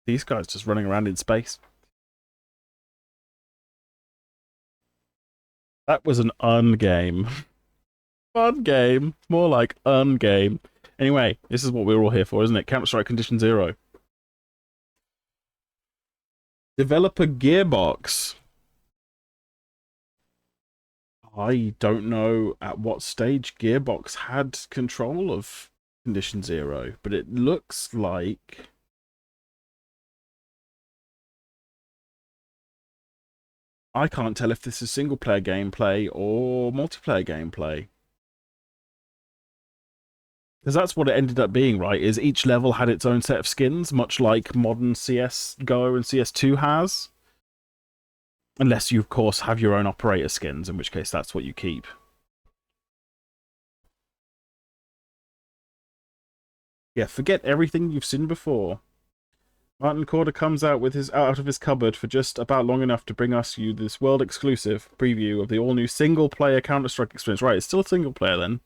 These guys just running around in space. That was an ungame. Fun game. More like ungame. Anyway, this is what we're all here for, isn't it? Counter-Strike Condition Zero. Developer Gearbox. I don't know at what stage Gearbox had control of Condition Zero, but it looks like... I can't tell if this is single-player gameplay or multiplayer gameplay. Because that's what it ended up being, right? Is each level had its own set of skins, much like modern CSGO and CS2 has. Unless you, of course, have your own operator skins, in which case that's what you keep. Yeah, forget everything you've seen before. Martin Corder comes out of his cupboard for just about long enough to bring you this world exclusive preview of the all new single player Counter-Strike experience. Right, it's still a single player then.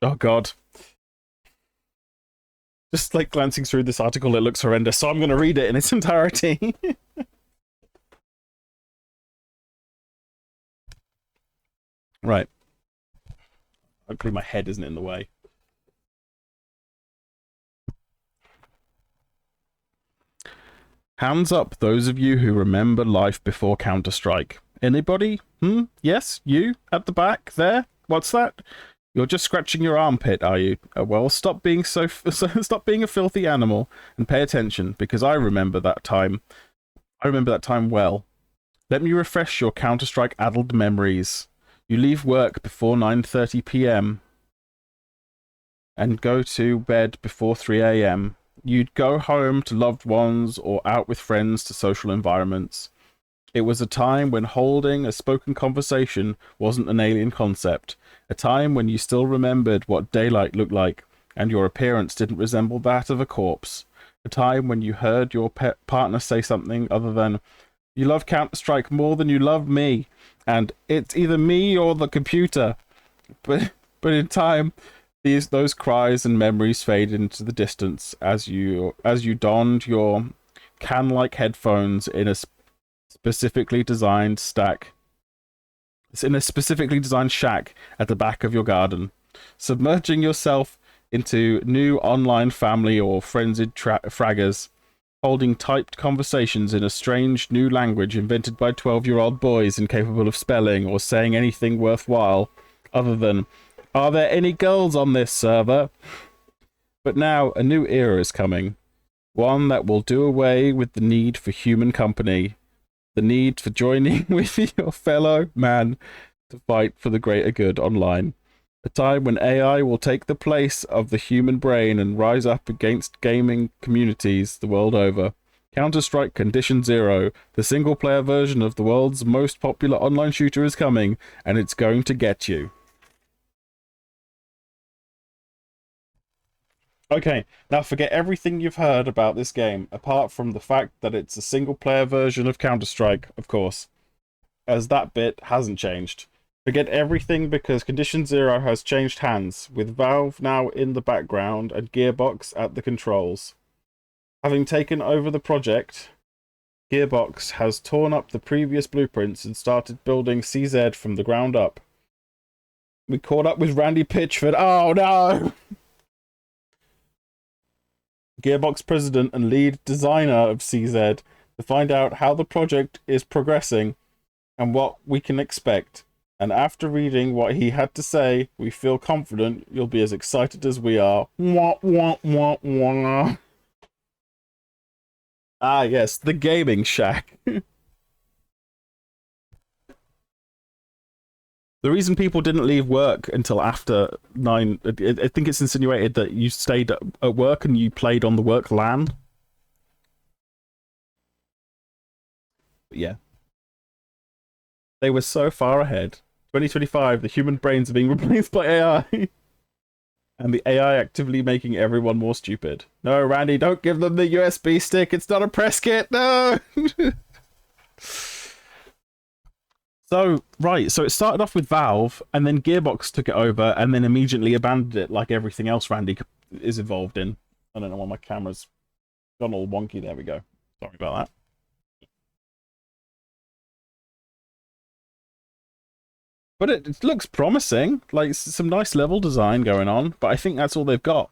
Oh god. Just like glancing through this article, it looks horrendous, so I'm going to read it in its entirety. Right. Hopefully my head isn't in the way. Hands up those of you who remember life before Counter-Strike. Anybody? Yes? You? At the back? There? What's that? You're just scratching your armpit, are you? Well, stop being stop being a filthy animal and pay attention, because I remember that time. I remember that time well. Let me refresh your Counter-Strike addled memories. You leave work before 9:30 p.m. and go to bed before 3 a.m. You'd go home to loved ones or out with friends to social environments. It was a time when holding a spoken conversation wasn't an alien concept. A time when you still remembered what daylight looked like, and your appearance didn't resemble that of a corpse. A time when you heard your partner say something other than, "You love Counter-Strike more than you love me," and "It's either me or the computer." But in time, those cries and memories faded into the distance as you donned your can-like headphones in a specifically designed shack at the back of your garden, submerging yourself into new online family or frenzied fraggers, holding typed conversations in a strange new language invented by 12-year-old boys incapable of spelling or saying anything worthwhile other than, "Are there any girls on this server?" But now a new era is coming, one that will do away with the need for human company, the need for joining with your fellow man to fight for the greater good online. A time when AI will take the place of the human brain and rise up against gaming communities the world over. Counter-Strike Condition Zero, the single-player version of the world's most popular online shooter, is coming, and it's going to get you. Okay, now forget everything you've heard about this game, apart from the fact that it's a single-player version of Counter-Strike, of course, as that bit hasn't changed. Forget everything because Condition Zero has changed hands, with Valve now in the background and Gearbox at the controls. Having taken over the project, Gearbox has torn up the previous blueprints and started building CZ from the ground up. We caught up with Randy Pitchford. Oh no! Gearbox president and lead designer of CZ, to find out how the project is progressing and what we can expect. And after reading what he had to say, we feel confident you'll be as excited as we are. Wah, wah, wah, wah. Ah, yes, the gaming shack. The reason people didn't leave work until after 9... I think it's insinuated that you stayed at work and you played on the work LAN. But yeah. They were so far ahead. 2025, the human brains are being replaced by AI. And the AI actively making everyone more stupid. No, Randy, don't give them the USB stick. It's not a press kit. No! So, right, so it started off with Valve, and then Gearbox took it over, and then immediately abandoned it like everything else Randy is involved in. I don't know why my camera's gone all wonky. There we go. Sorry about that. But it looks promising. Like, some nice level design going on, but I think that's all they've got.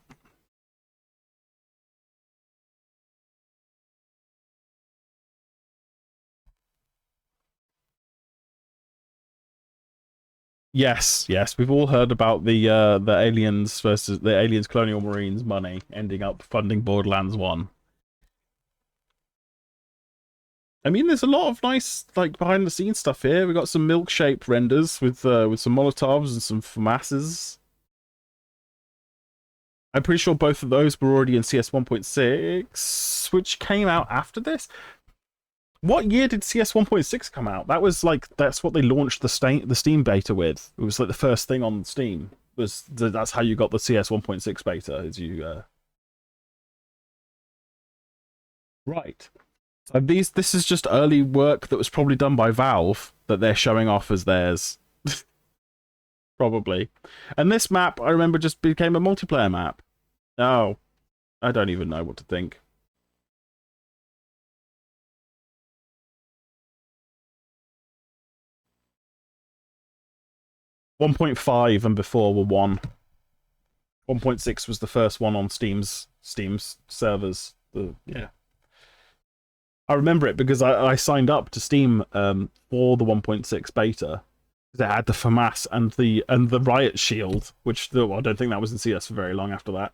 Yes, we've all heard about the aliens versus the aliens colonial marines money ending up funding Borderlands 1. I mean, there's a lot of nice like behind the scenes stuff here. We got some milk-shaped renders with some Molotovs and some FAMASs. I'm pretty sure both of those were already in CS 1.6, which came out after this. What year did CS 1.6 come out? That was like, that's what they launched the Steam beta with. It was like the first thing on Steam. That's how you got the CS 1.6 beta, is you right. So this is just early work that was probably done by Valve that they're showing off as theirs. Probably. And this map, I remember, just became a multiplayer map. Oh, I don't even know what to think. .5 and before were 1. 1.6 was the first one on Steam's servers. Yeah. I remember it because I signed up to Steam for the 1.6 beta. It had the FAMAS and the Riot Shield, which I don't think that was in CS for very long after that.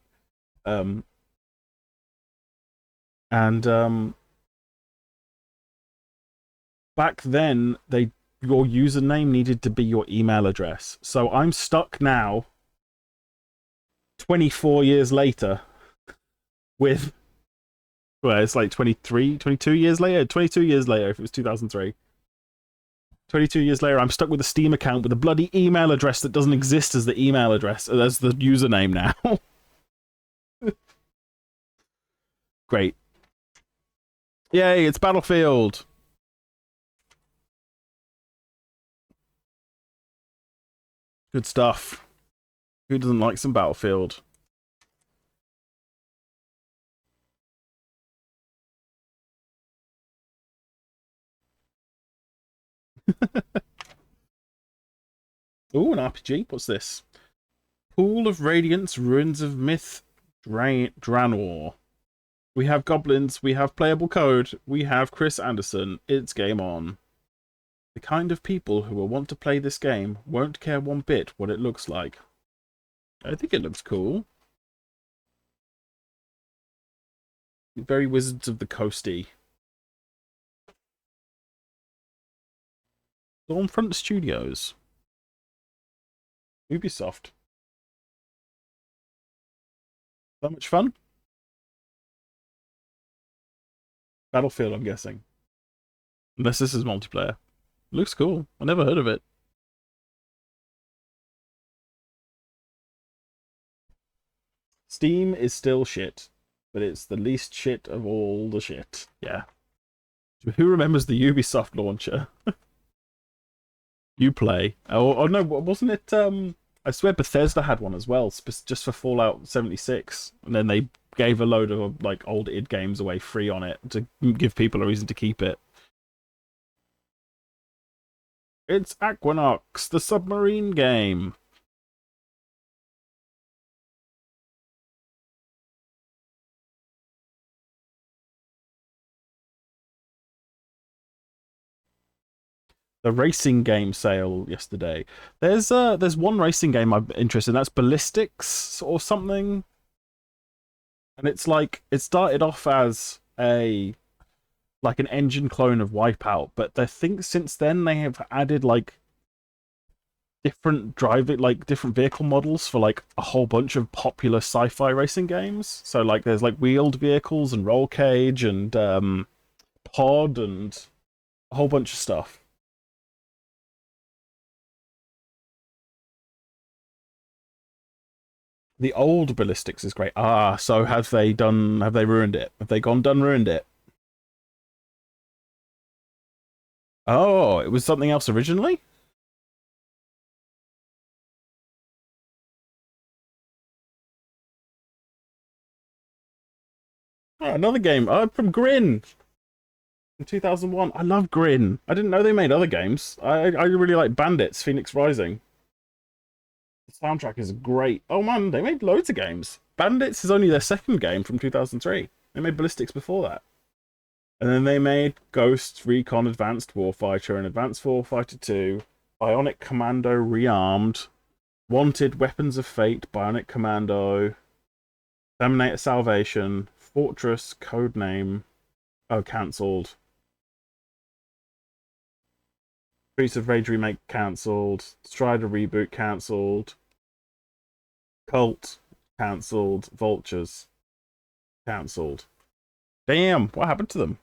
Back then, your username needed to be your email address. So I'm stuck now, 24 years later, with, well, it's like 22 years later? 22 years later, if it was 2003. 22 years later, I'm stuck with a Steam account with a bloody email address that doesn't exist as the email address, as the username now. Great. Yay, it's Battlefield! Good stuff. Who doesn't like some Battlefield? Ooh, an RPG. What's this? Pool of Radiance, Ruins of Myth, Draenor. We have goblins, we have playable code, we have Chris Anderson. It's game on. The kind of people who will want to play this game won't care one bit what it looks like. I think it looks cool. Very Wizards of the Coasty. Stormfront Studios. Ubisoft. So much fun. Battlefield, I'm guessing. Unless this is multiplayer. Looks cool. I never heard of it. Steam is still shit, but it's the least shit of all the shit. Yeah. Who remembers the Ubisoft launcher? Uplay. Oh no, wasn't it? I swear Bethesda had one as well, just for Fallout 76, and then they gave a load of like old id games away free on it to give people a reason to keep it. It's Aquanox, the submarine game. The racing game sale yesterday. There's one racing game I'm interested in. That's Ballistics or something. And it's like, it started off as an engine clone of Wipeout, but I think since then they have added like different different vehicle models for like a whole bunch of popular sci-fi racing games. So like there's like wheeled vehicles and roll cage and pod and a whole bunch of stuff. The old Ballistics is great. Ah, so have they ruined it? Have they ruined it? Oh, it was something else originally? Oh, another game. Oh, from Grin. In 2001. I love Grin. I didn't know they made other games. I really like Bandits, Phoenix Rising. The soundtrack is great. Oh man, they made loads of games. Bandits is only their second game from 2003. They made Ballistics before that. And then they made Ghost Recon Advanced Warfighter and Advanced Warfighter 2, Bionic Commando Rearmed, Wanted Weapons of Fate, Bionic Commando, Terminator Salvation, Fortress, Codename, oh, cancelled. Streets of Rage remake cancelled. Strider reboot cancelled. Cult Cancelled. Vultures. Cancelled. Damn, what happened to them?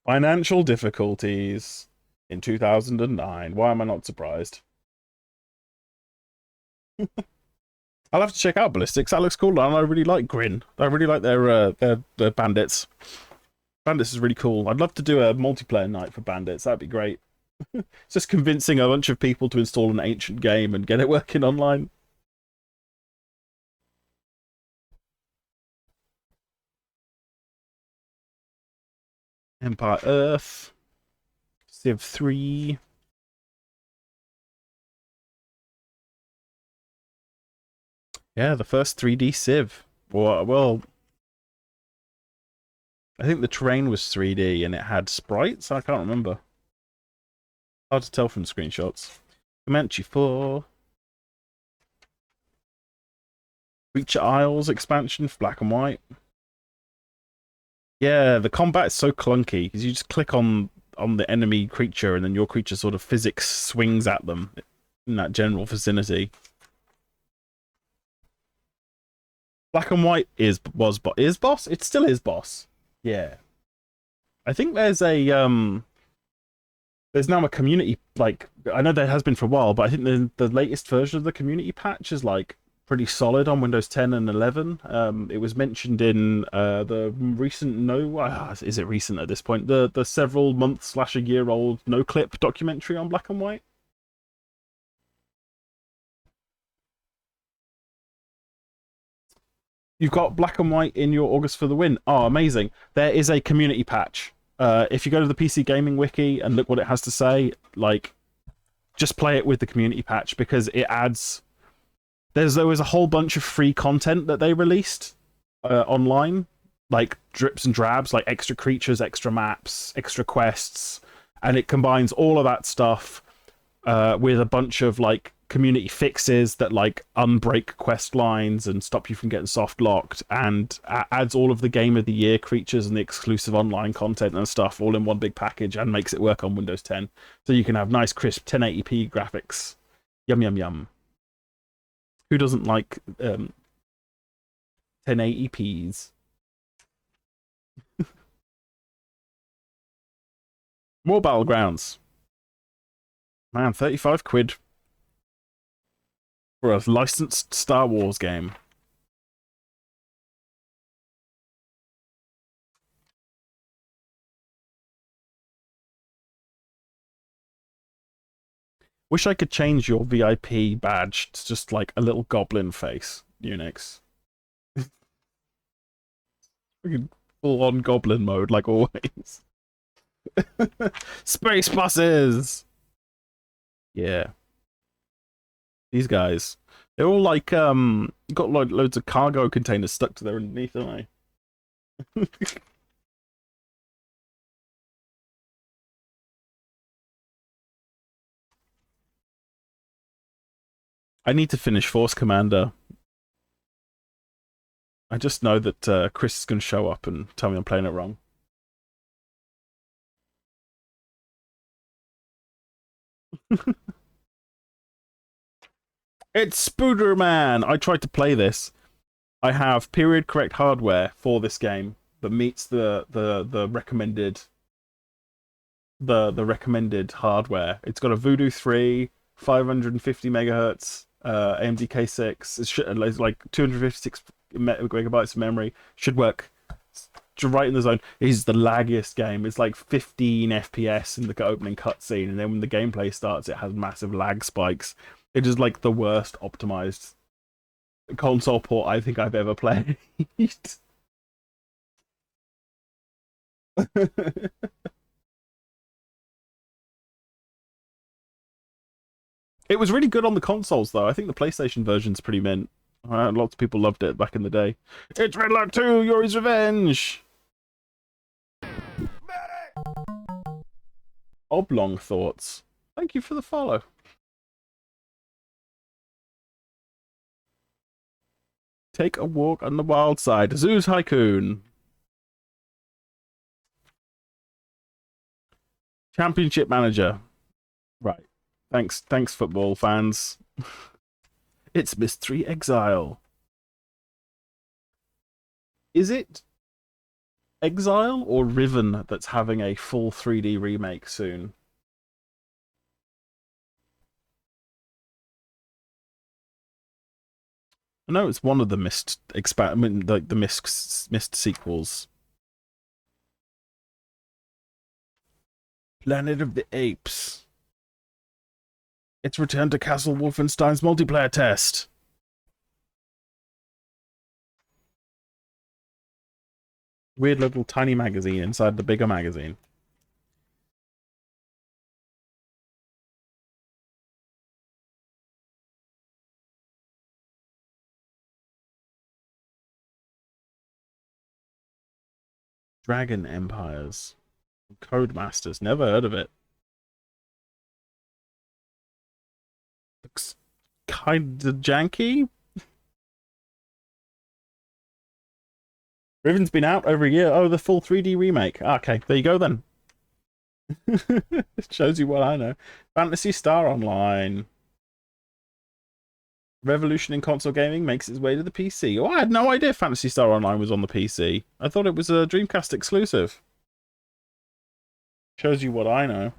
Financial difficulties in 2009. Why am I not surprised? I'll have to check out Ballistics. That looks cool, and I really like Grin. I really like their bandits. Bandits is really cool. I'd love to do a multiplayer night for Bandits. That'd be great. It's just convincing a bunch of people to install an ancient game and get it working online. Empire Earth. Civ 3. Yeah, the first 3D Civ. Well, I think the terrain was 3D and it had sprites. I can't remember. Hard to tell from the screenshots. Comanche 4. Creature Isles expansion for black and white. Yeah, the combat is so clunky because you just click on the enemy creature and then your creature sort of physics swings at them in that general vicinity. Black and white is boss. It still is boss. Yeah. I think there's a there's now a community, like, I know there has been for a while, but I think the latest version of the community patch is like pretty solid on Windows 10 and 11. It was mentioned in the recent is it recent at this point? The several months / a year old No Clip documentary on black and white. You've got black and white in your August for the win. Oh, amazing. There is a community patch. If you go to the PC Gaming Wiki and look what it has to say, like, just play it with the community patch because it adds... There was a whole bunch of free content that they released online, like drips and drabs, like extra creatures, extra maps, extra quests, and it combines all of that stuff with a bunch of, like, community fixes that like unbreak quest lines and stop you from getting soft locked, and adds all of the game of the year creatures and the exclusive online content and stuff all in one big package, and makes it work on Windows 10 so you can have nice crisp 1080p graphics. Yum yum yum. Who doesn't like 1080p's? More Battlegrounds. Man, 35 quid for a licensed Star Wars game. Wish I could change your VIP badge to just like a little goblin face, Unix. Full on goblin mode, like always. Space buses! Yeah. These guys, they're all like got like loads of cargo containers stuck to their underneath, don't they? I need to finish Force Commander. I just know that Chris is going to show up and tell me I'm playing it wrong. It's Spooderman! I tried to play this. I have period correct hardware for this game that meets the recommended the recommended hardware. It's got a Voodoo 3, 550 megahertz, AMD K6. It's like 256 megabytes of memory. Should work right in the zone. It is the laggiest game. It's like 15 FPS in the opening cutscene, and then when the gameplay starts, it has massive lag spikes. It is like the worst optimized console port I think I've ever played. It was really good on the consoles, though. I think the PlayStation version's pretty mint. Lots of people loved it back in the day. It's Red Alert 2, Yuri's Revenge! Oblong Thoughts. Thank you for the follow. Take a walk on the wild side. Zeus Haikun. Championship Manager. Right. Thanks, football fans. It's Mystery Exile. Is it Exile or Riven that's having a full 3D remake soon? I know it's one of the like the Mist sequels. Planet of the Apes. It's returned to Castle Wolfenstein's multiplayer test. Weird little tiny magazine inside the bigger magazine. Dragon Empires. Codemasters. Never heard of it. Looks kind of janky. Riven's been out over a year. Oh, the full 3D remake. Okay, there you go then. It shows you what I know. Phantasy Star Online. Revolution in console gaming makes its way to the PC. Oh, I had no idea Phantasy Star Online was on the PC. I thought it was a Dreamcast exclusive. Shows you what I know.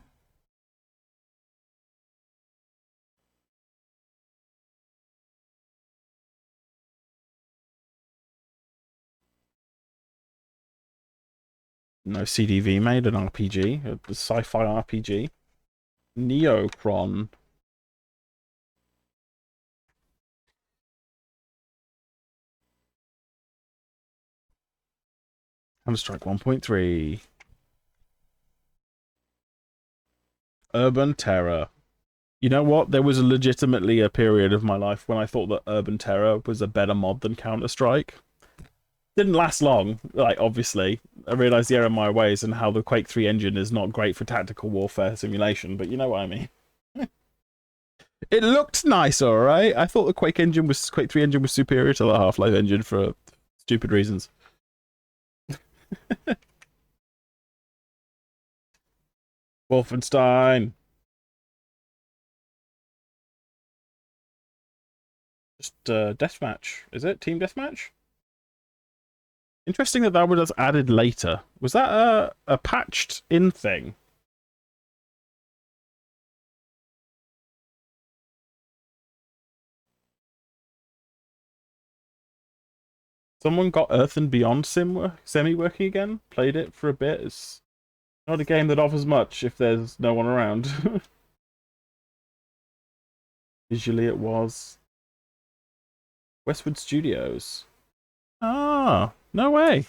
No CDV made an RPG, a sci-fi RPG. Neocron. Counter-Strike 1.3. Urban Terror. You know what? There was legitimately a period of my life when I thought that Urban Terror was a better mod than Counter-Strike. Didn't last long, like, obviously. I realised the error of my ways and how the Quake 3 engine is not great for tactical warfare simulation, but you know what I mean. It looked nice, alright? I thought the Quake 3 engine was superior to the Half-Life engine for stupid reasons. Wolfenstein. Just deathmatch, is it? Team deathmatch? Interesting that that was added later. Was that a patched in thing? Someone got Earth and Beyond semi working again. Played it for a bit. It's not a game that offers much if there's no one around. Visually, it was Westwood Studios. Ah, no way.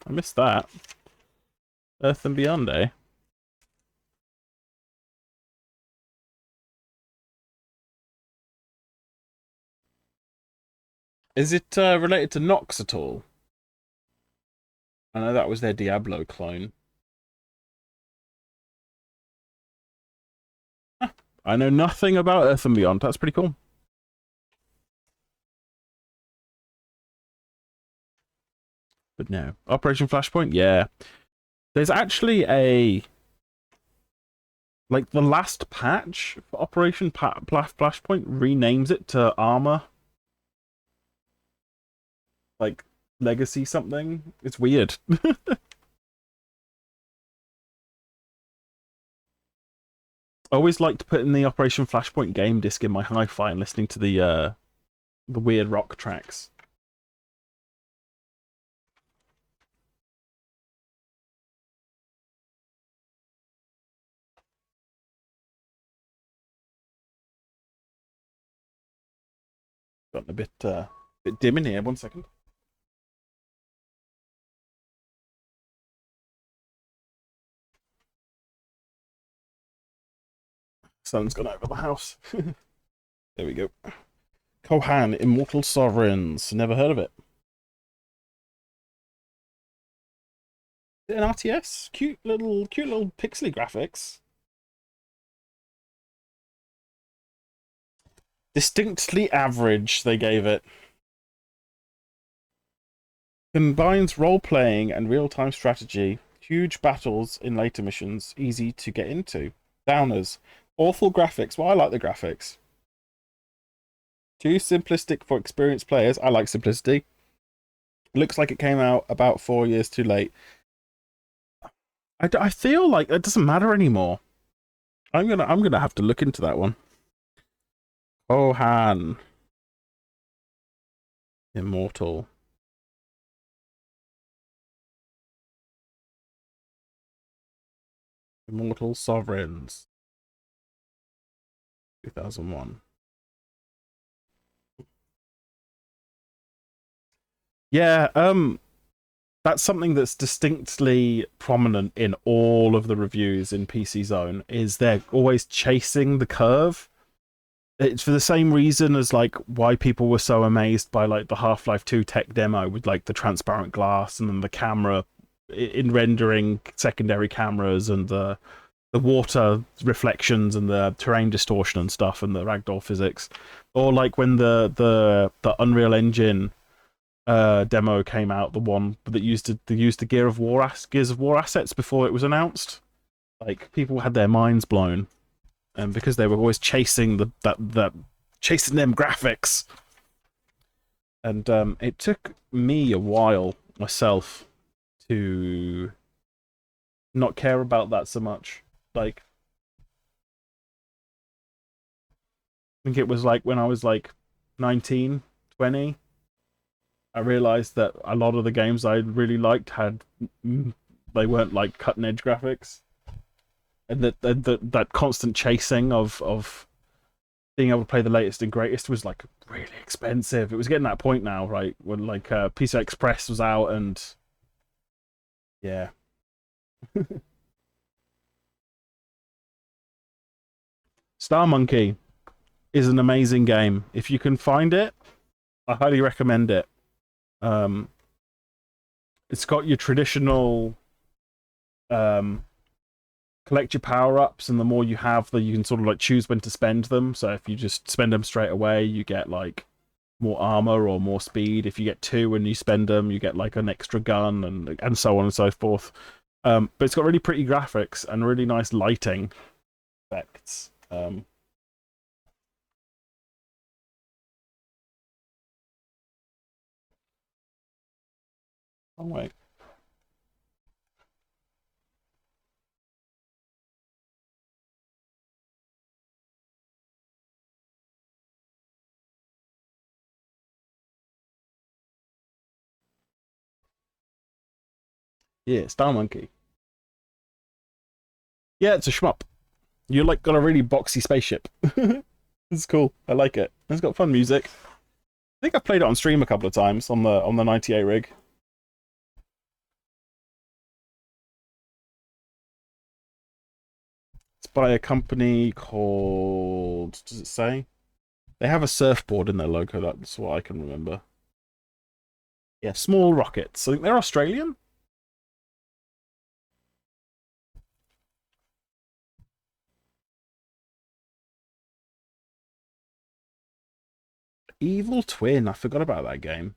I missed that. Earth and Beyond, eh? Is it related to Nox at all? I know that was their Diablo clone. Huh. I know nothing about Earth and Beyond. That's pretty cool. But no. Operation Flashpoint? Yeah. There's actually a... Like, the last patch for Operation Flashpoint renames it to Armor. Like, Legacy something. It's weird. I always liked putting the Operation Flashpoint game disc in my hi-fi and listening to the weird rock tracks. Gotten a bit dim in here. 1 second. Sun's gone over the house. There we go. Kohan, Immortal Sovereigns. Never heard of it. Is it an RTS? Cute little pixely graphics. Distinctly average, they gave it. Combines role-playing and real-time strategy. Huge battles in later missions, easy to get into. Downers. Awful graphics. Well, I like the graphics. Too simplistic for experienced players. I like simplicity. Looks like it came out about 4 years too late. I feel like it doesn't matter anymore. I'm gonna have to look into that one. Kohan. Immortal. Immortal Sovereigns. 2001. Yeah, that's something that's distinctly prominent in all of the reviews in PCZone, is they're always chasing the curve. It's for the same reason as like why people were so amazed by like the Half-Life 2 tech demo with like the transparent glass and then the camera in rendering secondary cameras and the water reflections and the terrain distortion and stuff and the ragdoll physics, or like when the Unreal Engine demo came out, the one that used the Gears of War assets before it was announced. Like, people had their minds blown, and because they were always chasing chasing them graphics. And it took me a while myself to not care about that so much. Like, I think it was like when I was like 19, 20, I realized that a lot of the games I really liked they weren't like cutting edge graphics, and that constant chasing of being able to play the latest and greatest was like really expensive. It was getting that point now, right, when like PCI Express was out, and yeah. Star Monkey is an amazing game. If you can find it, I highly recommend it. It's got your traditional collect your power-ups, and the more you have, you can sort of like choose when to spend them. So if you just spend them straight away, you get like more armor or more speed. If you get 2 and you spend them, you get like an extra gun, and so on and so forth. But it's got really pretty graphics and really nice lighting effects. Oh wait. Yeah, Star Monkey. Yeah, it's a shmup. You like got a really boxy spaceship. It's cool. I like it. It's got fun music. I think I've played it on stream a couple of times on the 98 rig. It's by a company called, does it say? They have a surfboard in their logo, that's what I can remember. Yeah, Small Rockets. I think they're Australian? Evil Twin. I forgot about that game.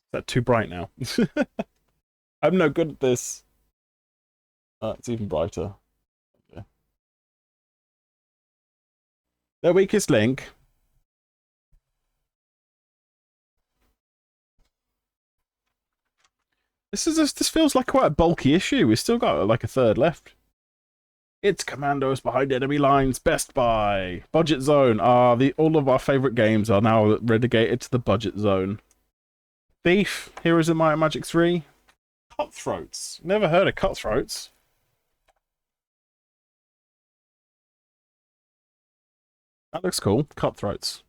Is that too bright now? I'm no good at this. It's even brighter. Okay. Their weakest link. This feels like quite a bulky issue. We've still got like a third left. It's Commandos Behind Enemy Lines, Best Buy, Budget Zone. All of our favorite games are now relegated to the Budget Zone. Thief, Heroes of Might and Magic 3, Cutthroats. Never heard of Cutthroats. That looks cool. Cutthroats.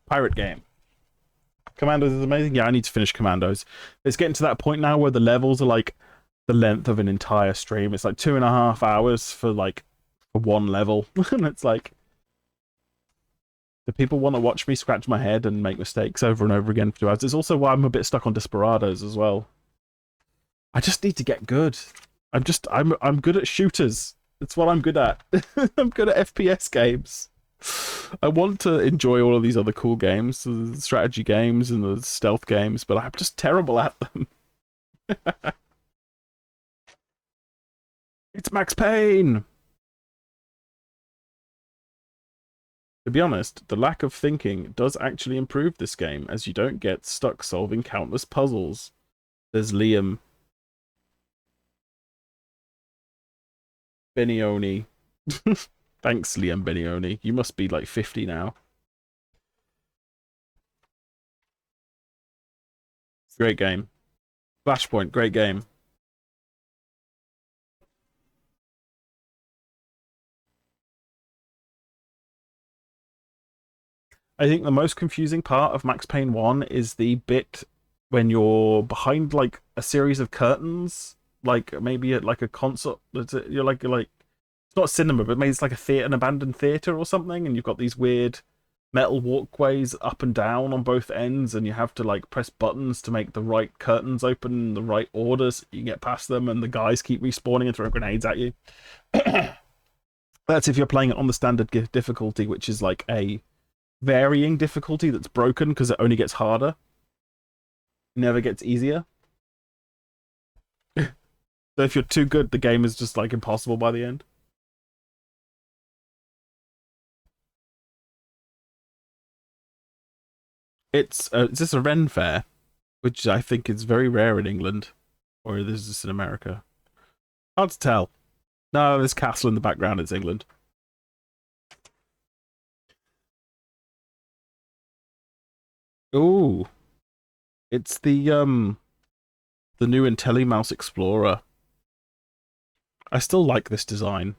Pirate game. Commandos is amazing. Yeah, I need to finish Commandos. It's getting to that point now where the levels are like the length of an entire stream. It's like 2.5 hours for one level. And it's like, Do people want to watch me scratch my head and make mistakes over and over again for 2 hours? It's also why I'm a bit stuck on Desperados as well. I just need to get good. I'm good at shooters. That's what I'm good at. I'm good at FPS games. I want to enjoy all of these other cool games, the strategy games and the stealth games, but I'm just terrible at them. It's Max Payne! To be honest, the lack of thinking does actually improve this game, as you don't get stuck solving countless puzzles. There's Liam. Benioni. Thanks, Liam Benioni. You must be like 50 now. Great game. Flashpoint, great game. I think the most confusing part of Max Payne 1 is the bit when you're behind like a series of curtains, like maybe at like a concert. You're like it's not a cinema, but maybe it's like an abandoned theater or something, and you've got these weird metal walkways up and down on both ends, and you have to like press buttons to make the right curtains open in the right order so you can get past them, and the guys keep respawning and throwing grenades at you. That's if you're playing it on the standard difficulty, which is like a varying difficulty that's broken because it only gets harder. It never gets easier. So if you're too good, the game is just like impossible by the end. It's this a Ren Fair, which I think is very rare in England, or is this in America? Hard to tell. No, there's Castle in the background. It's England. Ooh, it's the new IntelliMouse Explorer. I still like this design.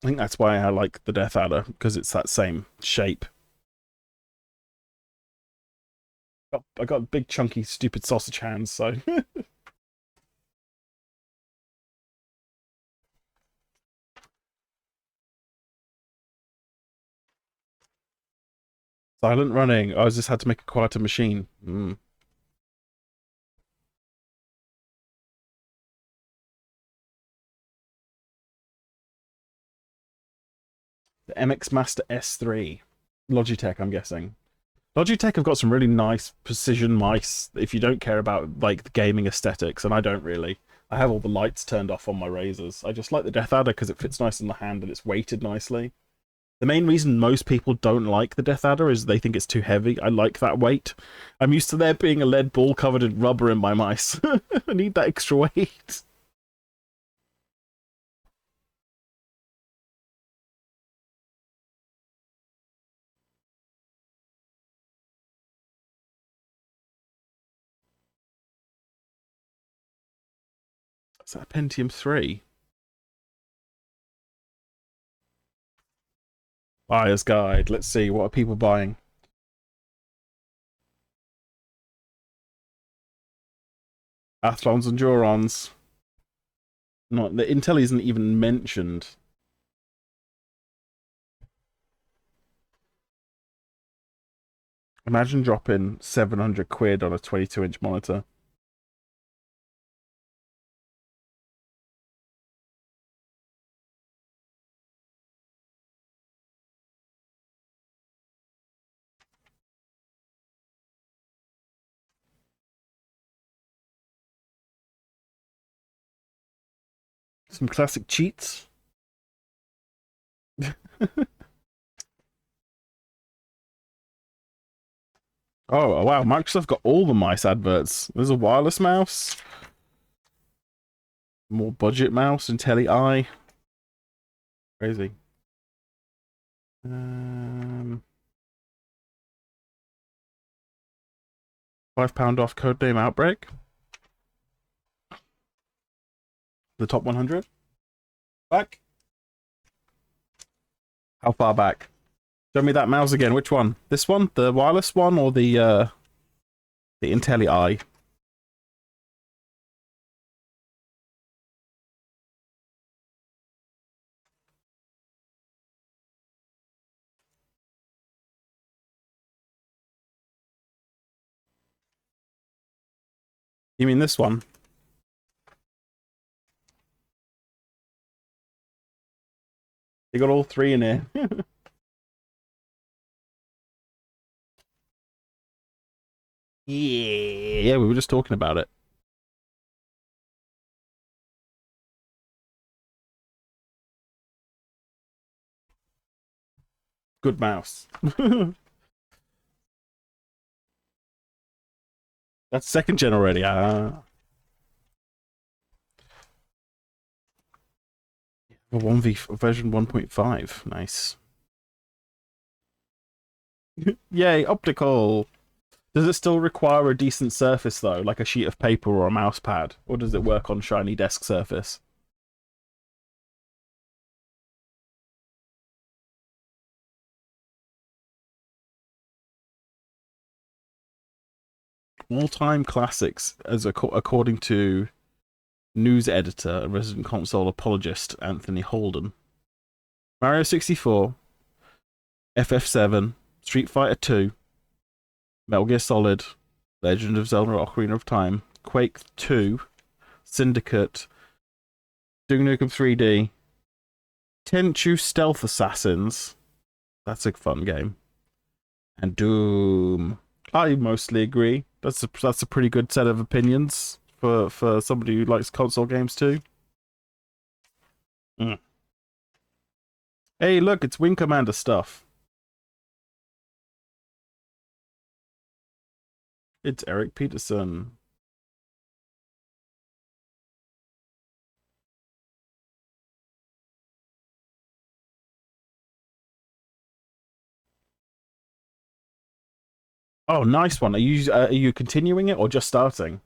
I think that's why I like the Death Adder, because it's that same shape. I got big, chunky, stupid sausage hands, so... Silent running. I just had to make a quieter machine. Mm. The MX Master S3. Logitech, I'm guessing. Logitech have got some really nice precision mice if you don't care about like the gaming aesthetics, and I don't really. I have all the lights turned off on my razors. I just like the Death Adder because it fits nice in the hand and it's weighted nicely. The main reason most people don't like the Death Adder is they think it's too heavy. I like that weight. I'm used to there being a lead ball covered in rubber in my mice. I need that extra weight. Is that a Pentium 3? Buyer's guide. Let's see, what are people buying? Athlons and Durons. Not the Intel isn't even mentioned. Imagine dropping 700 quid on a 22-inch monitor. Some classic cheats. Oh, wow. Microsoft got all the mice adverts. There's a wireless mouse. More budget mouse, IntelliEye. Crazy. £5 off Codename Outbreak. The top 100. Back. How far back? Show me that mouse again. Which one? This one? The wireless one or the IntelliEye? You mean this one? They got all three in here. Yeah, we were just talking about it. Good mouse. That's second gen already. A 1v version 1.5. Nice. Yay, optical. Does it still require a decent surface though, like a sheet of paper or a mouse pad, or does it work on shiny desk surface? All-time classics, as according to news editor and resident console apologist Anthony Holden: Mario 64, FF7, Street Fighter 2, Metal Gear Solid, Legend of Zelda: Ocarina of Time, Quake 2, Syndicate, Duke Nukem 3D, Tenchu Stealth Assassins. That's a fun game. And Doom. I mostly agree. That's a pretty good set of opinions for somebody who likes console games too. Hey, look, it's Wing Commander stuff. It's Eric Peterson. Oh, nice one. Are you continuing it or just starting?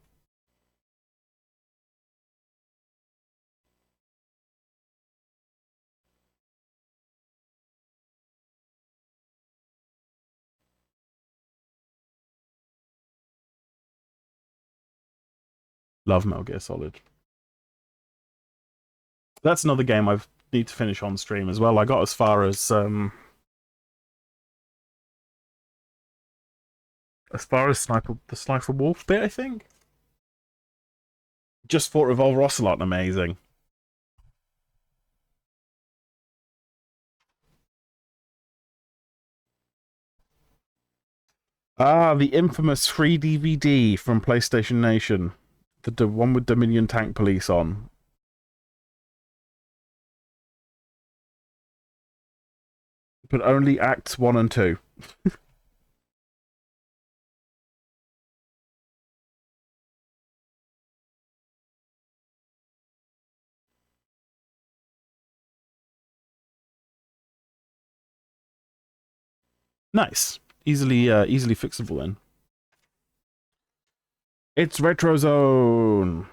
Love Metal Gear Solid. That's another game I need to finish on stream as well. I got as far as Sniper the Sniper Wolf bit, I think. Just fought Revolver Ocelot, amazing. Ah, the infamous free DVD from PlayStation Nation. The one with Dominion Tank Police on. But only acts 1 and 2. Nice. Easily fixable then. It's Retro Zone.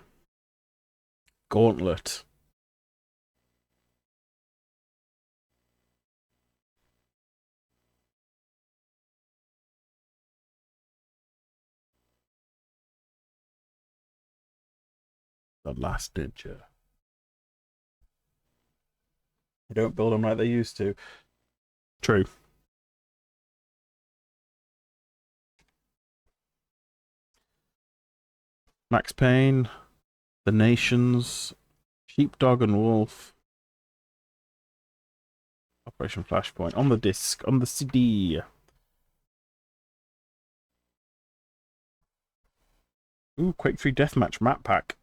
Gauntlet. The Last Ninja. They don't build them like they used to. True. Max Payne, The Nations, Sheepdog and Wolf, Operation Flashpoint on the disc, on the CD. Ooh, Quake 3 Deathmatch map pack.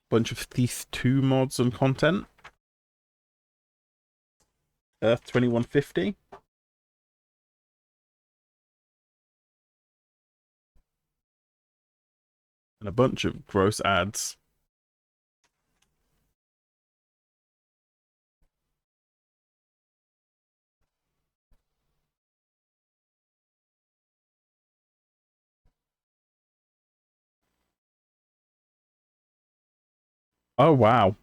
Bunch of Thief 2 mods and content. Earth 2150. And a bunch of gross ads. Oh, wow.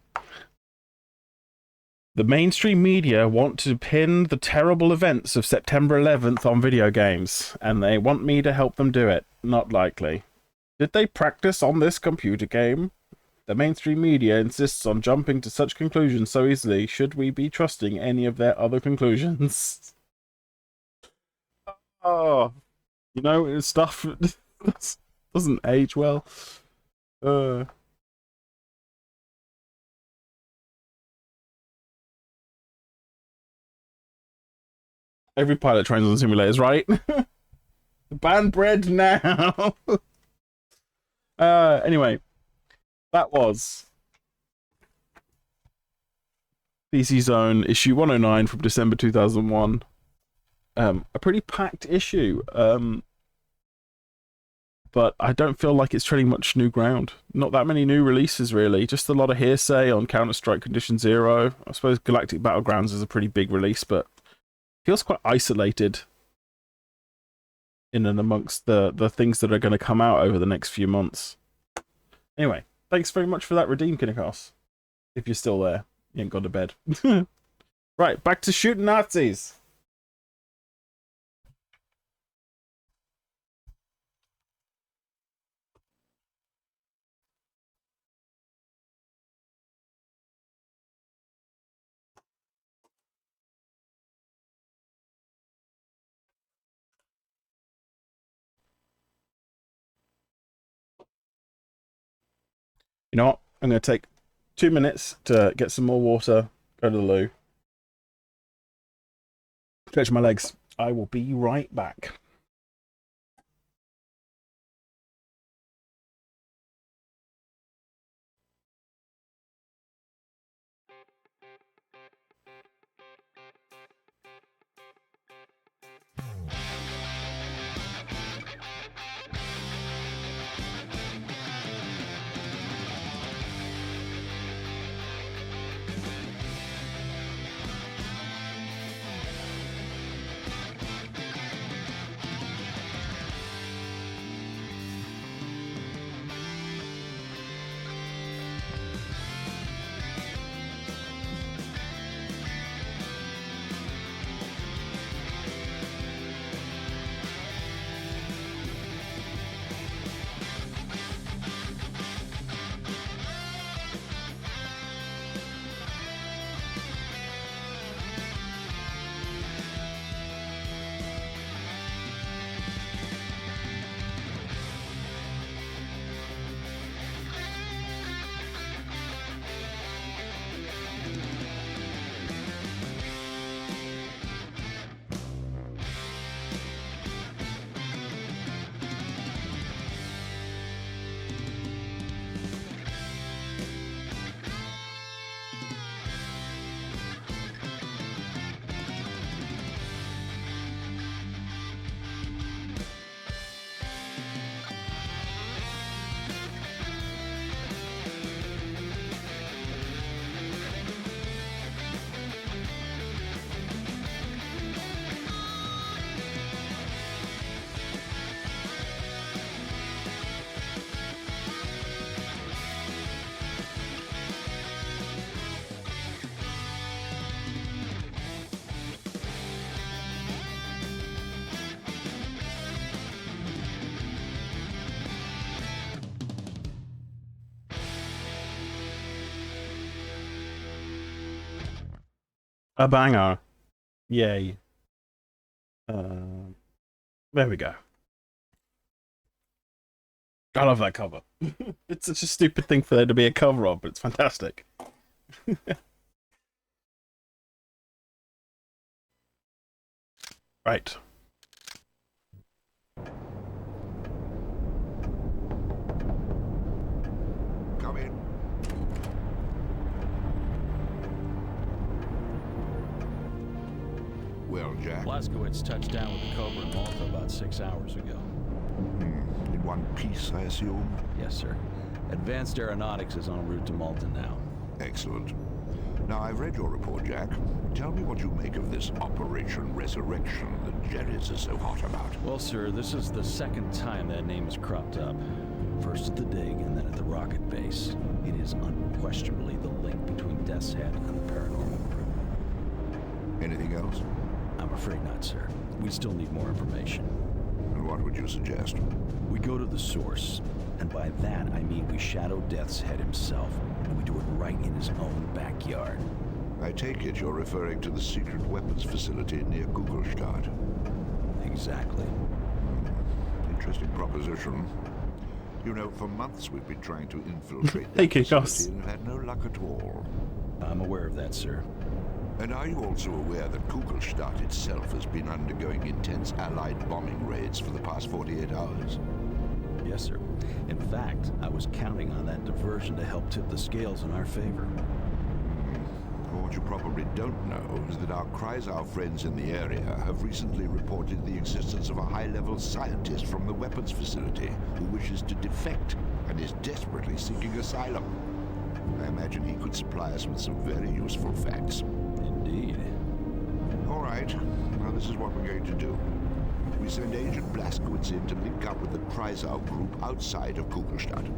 The mainstream media want to pin the terrible events of September 11th on video games, and they want me to help them do it. Not likely. Did they practice on this computer game? The mainstream media insists on jumping to such conclusions so easily. Should we be trusting any of their other conclusions? Oh, you know, stuff doesn't age well. Every pilot trains on simulators, right? Ban bread now. Anyway, that was PCZone issue 109 from December 2001. A pretty packed issue. But I don't feel like it's treading much new ground. Not that many new releases, really. Just a lot of hearsay on Counter-Strike Condition Zero. I suppose Galactic Battlegrounds is a pretty big release, but feels quite isolated in and amongst the things that are going to come out over the next few months. Anyway, thanks very much for that redeem, Kinnikos. If you're still there. You ain't gone to bed. Right, back to shooting Nazis. You know what? I'm going to take 2 minutes to get some more water, go to the loo, stretch my legs. I will be right back. A banger. Yay. There we go. I love that cover. It's such a stupid thing for there to be a cover of, but it's fantastic. Right. Come in. Well, Jack. Blaskowitz touched down with the Cobra in Malta about 6 hours ago. In one piece, I assume? Yes, sir. Advanced Aeronautics is en route to Malta now. Excellent. Now, I've read your report, Jack. Tell me what you make of this Operation Resurrection that Jerry's is so hot about. Well, sir, this is the second time that name has cropped up. First at the dig and then at the rocket base. It is unquestionably the link between Death's Head and the paranormal group. Anything else? I'm afraid not, sir. We still need more information. And what would you suggest? We go to the source, And by that, I mean we shadow Death's Head himself, and we do it right in his own backyard. I take it you're referring to the secret weapons facility near Kugelstadt. Exactly. Interesting proposition. You know, for months we've been trying to infiltrate Hey, that Kikos. facility and had no luck at all. I'm aware of that, sir. And are you also aware that Kugelstadt itself has been undergoing intense Allied bombing raids for the past 48 hours? Yes, sir. In fact, I was counting on that diversion to help tip the scales in our favor. What you probably don't know is that our Kreisau friends in the area have recently reported the existence of a high-level scientist from the weapons facility who wishes to defect and is desperately seeking asylum. I imagine he could supply us with some very useful facts. Indeed. All right, now this is what we're going to do. We send Agent Blazkowicz in to link up with the Kreisau group outside of Kugelstadt.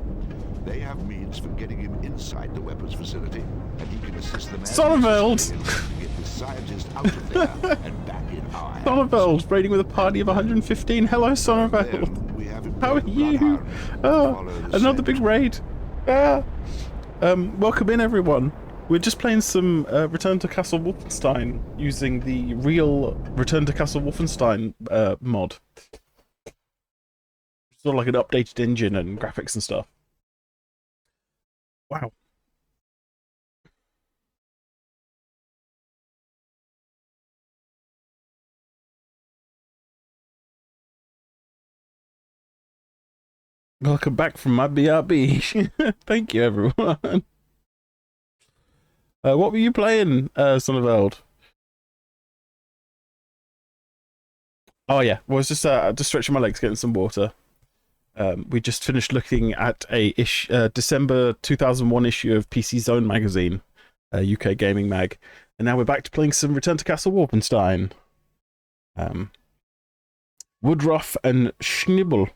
They have means for getting him inside the weapons facility, and he can assist them Sonnenfeld! to get the scientist out of there and back in our hands. Sonnenfeld, raiding with a party of 115. Hello, Sonnenfeld. Then we have How are you? Oh, another big raid. Ah. Welcome in, everyone. We're just playing some Return to Castle Wolfenstein using the real Return to Castle Wolfenstein mod. Sort of like an updated engine and graphics and stuff. Wow. Welcome back from my BRB. Thank you, everyone. What were you playing, Sonneveld? Oh yeah, well, I was just stretching my legs, getting some water. We just finished looking at a December 2001 issue of PCZone magazine, UK gaming mag, and now we're back to playing some Return to Castle Wolfenstein. Woodruff and Schnibble.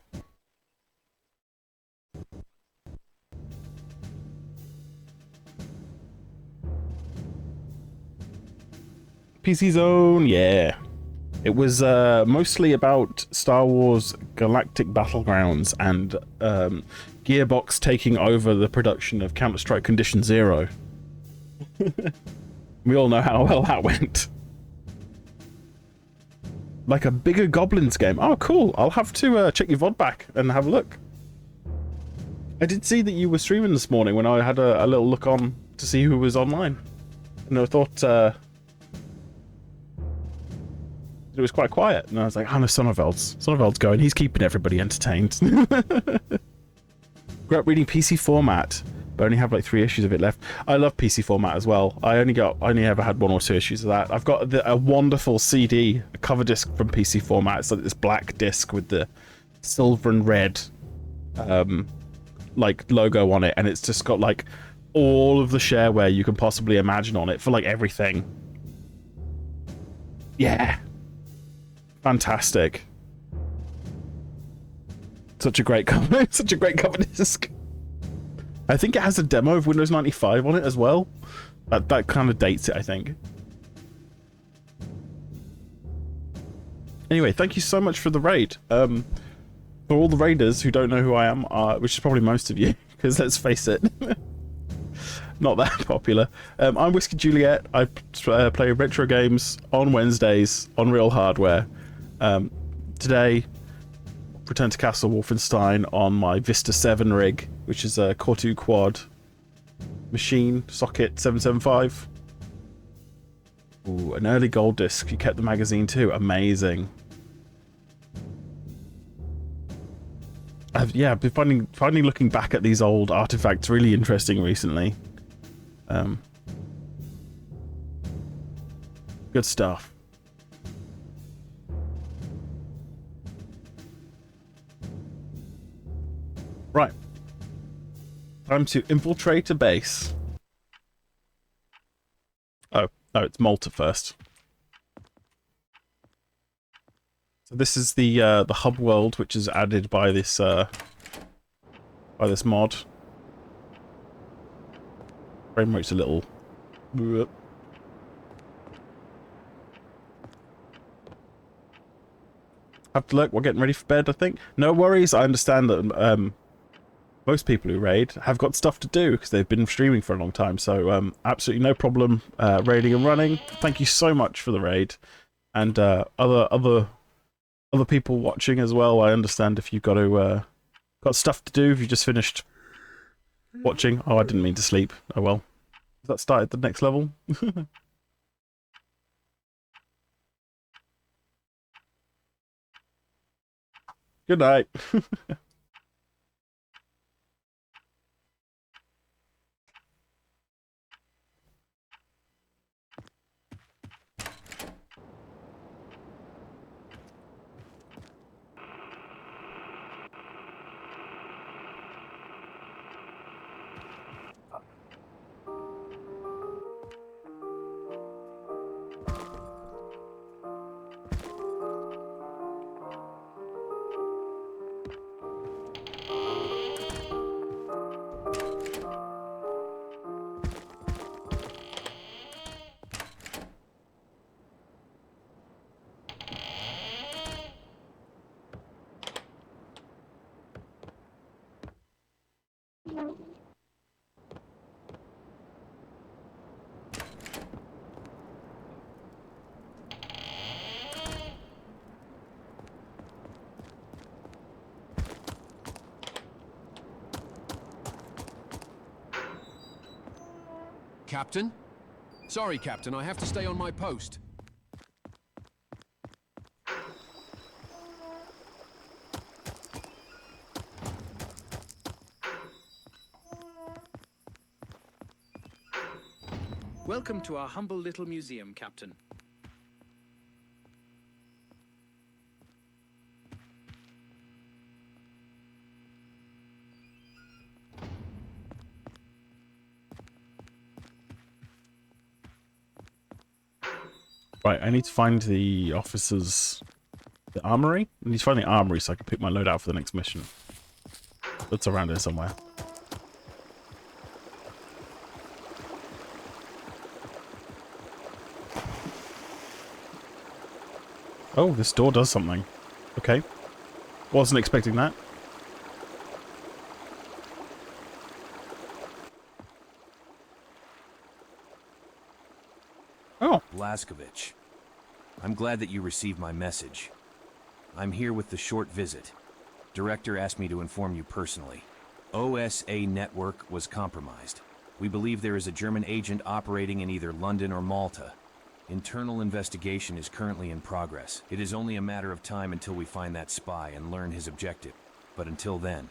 PCZone, yeah. It was mostly about Star Wars Galactic Battlegrounds and Gearbox taking over the production of Counter-Strike Condition Zero. We all know how well that went. Like a bigger Goblins game. Oh, cool. I'll have to check your VOD back and have a look. I did see that you were streaming this morning when I had a little look on to see who was online. And I thought... it was quite quiet, and I was like, oh no, Sonneveld's going, he's keeping everybody entertained. Grew up reading PC Format, but only have like 3 issues of it left. I love PC Format as well. I only ever had 1 or 2 issues of that. I've got a wonderful CD, a cover disc from PC Format. It's like this black disc with the silver and red like logo on it, and it's just got like all of the shareware you can possibly imagine on it for like everything. Yeah. Fantastic. Such a great cover, such a great cover disc. I think it has a demo of Windows 95 on it as well. That kind of dates it, I think. Anyway, thank you so much for the raid. For all the raiders who don't know who I am, which is probably most of you, because let's face it, not that popular. I'm Whiskey Juliet. I play retro games on Wednesdays on Real Hardware. Today, Return to Castle Wolfenstein on my Vista 7 rig, which is a Core 2 quad machine, socket 775. Ooh, an early gold disc. You kept the magazine too. Amazing. I've been finding looking back at these old artifacts really interesting recently. Good stuff. Right. Time to infiltrate a base. Oh, it's Malta first. So this is the hub world, which is added by this mod. Frame rate's a little. Have to look. We're getting ready for bed, I think. No worries. I understand that most people who raid have got stuff to do because they've been streaming for a long time. So absolutely no problem raiding and running. Thank you so much for the raid, and other people watching as well. I understand if you've got stuff to do, if you just finished watching. Oh, I didn't mean to sleep. Oh well. Does that start at the next level? Good night. Captain? Sorry, Captain, I have to stay on my post. Welcome to our humble little museum, Captain. Right, I need to find the officers... The armory? I need to find the armory so I can pick my load out for the next mission. It's around here somewhere. Oh, this door does something. Okay. Wasn't expecting that. Oh. Blaskovich, I'm glad that you received my message. I'm here with the short visit. Director asked me to inform you personally. OSA network was compromised. We believe there is a German agent operating in either London or Malta. Internal investigation is currently in progress. It is only a matter of time until we find that spy and learn his objective. But until then,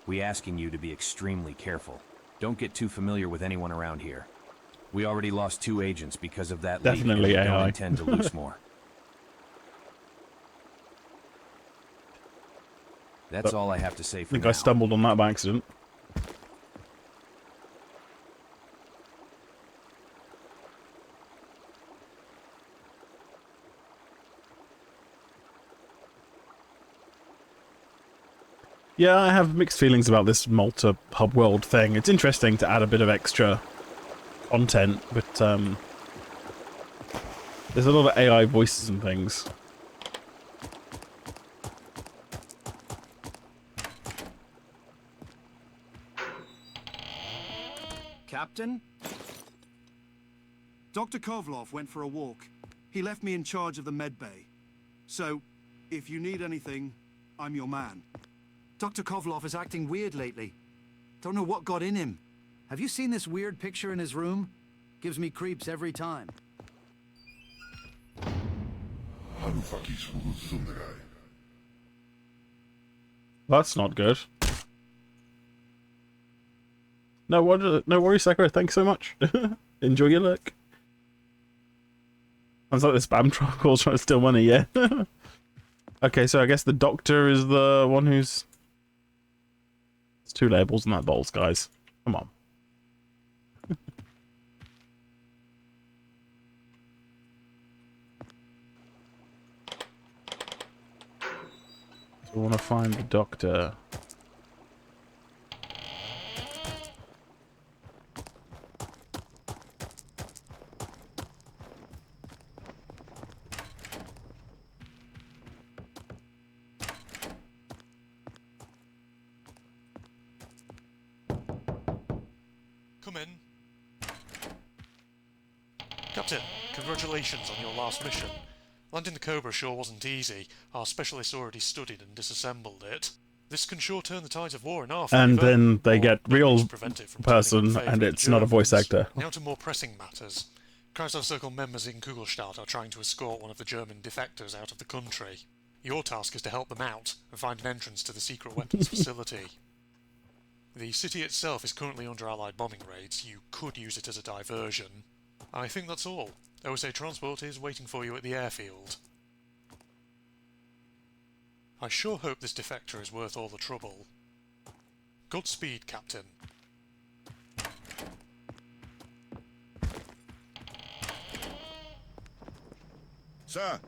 we're asking you to be extremely careful. Don't get too familiar with anyone around here. We already lost 2 agents because of that leak, Definitely and we don't AI. intend to lose more. That's all I have to say I for think now. I stumbled on that by accident. Yeah, I have mixed feelings about this Malta hub world thing. It's interesting to add a bit of extra content, but there's a lot of AI voices and things. Captain? Dr. Kovlov went for a walk. He left me in charge of the med bay. So, if you need anything, I'm your man. Dr. Kovlov is acting weird lately. Don't know what got in him. Have you seen this weird picture in his room? Gives me creeps every time. That's not good. No worries, Sakura. Thanks so much. Enjoy your look. Sounds like the spam calls trying to steal money, yeah. Okay, so I guess the doctor is the one who's... There's 2 labels in that bowl, guys. Come on. So I want to find the doctor. coming. Captain, congratulations on your last mission. Landing the Cobra sure wasn't easy. Our specialists already studied and disassembled it. This can sure turn the tides of war in our favour. And then they get or at real least prevent it from turning in person, favour and of it's the not a voice Germans. actor. Now to more pressing matters. Kreisau Circle members in Kugelstadt are trying to escort one of the German defectors out of the country. Your task is to help them out and find an entrance to the secret weapons facility. The city itself is currently under Allied bombing raids. You could use it as a diversion. I think that's all. OSA transport is waiting for you at the airfield. I sure hope this defector is worth all the trouble. Godspeed, Captain. Sir!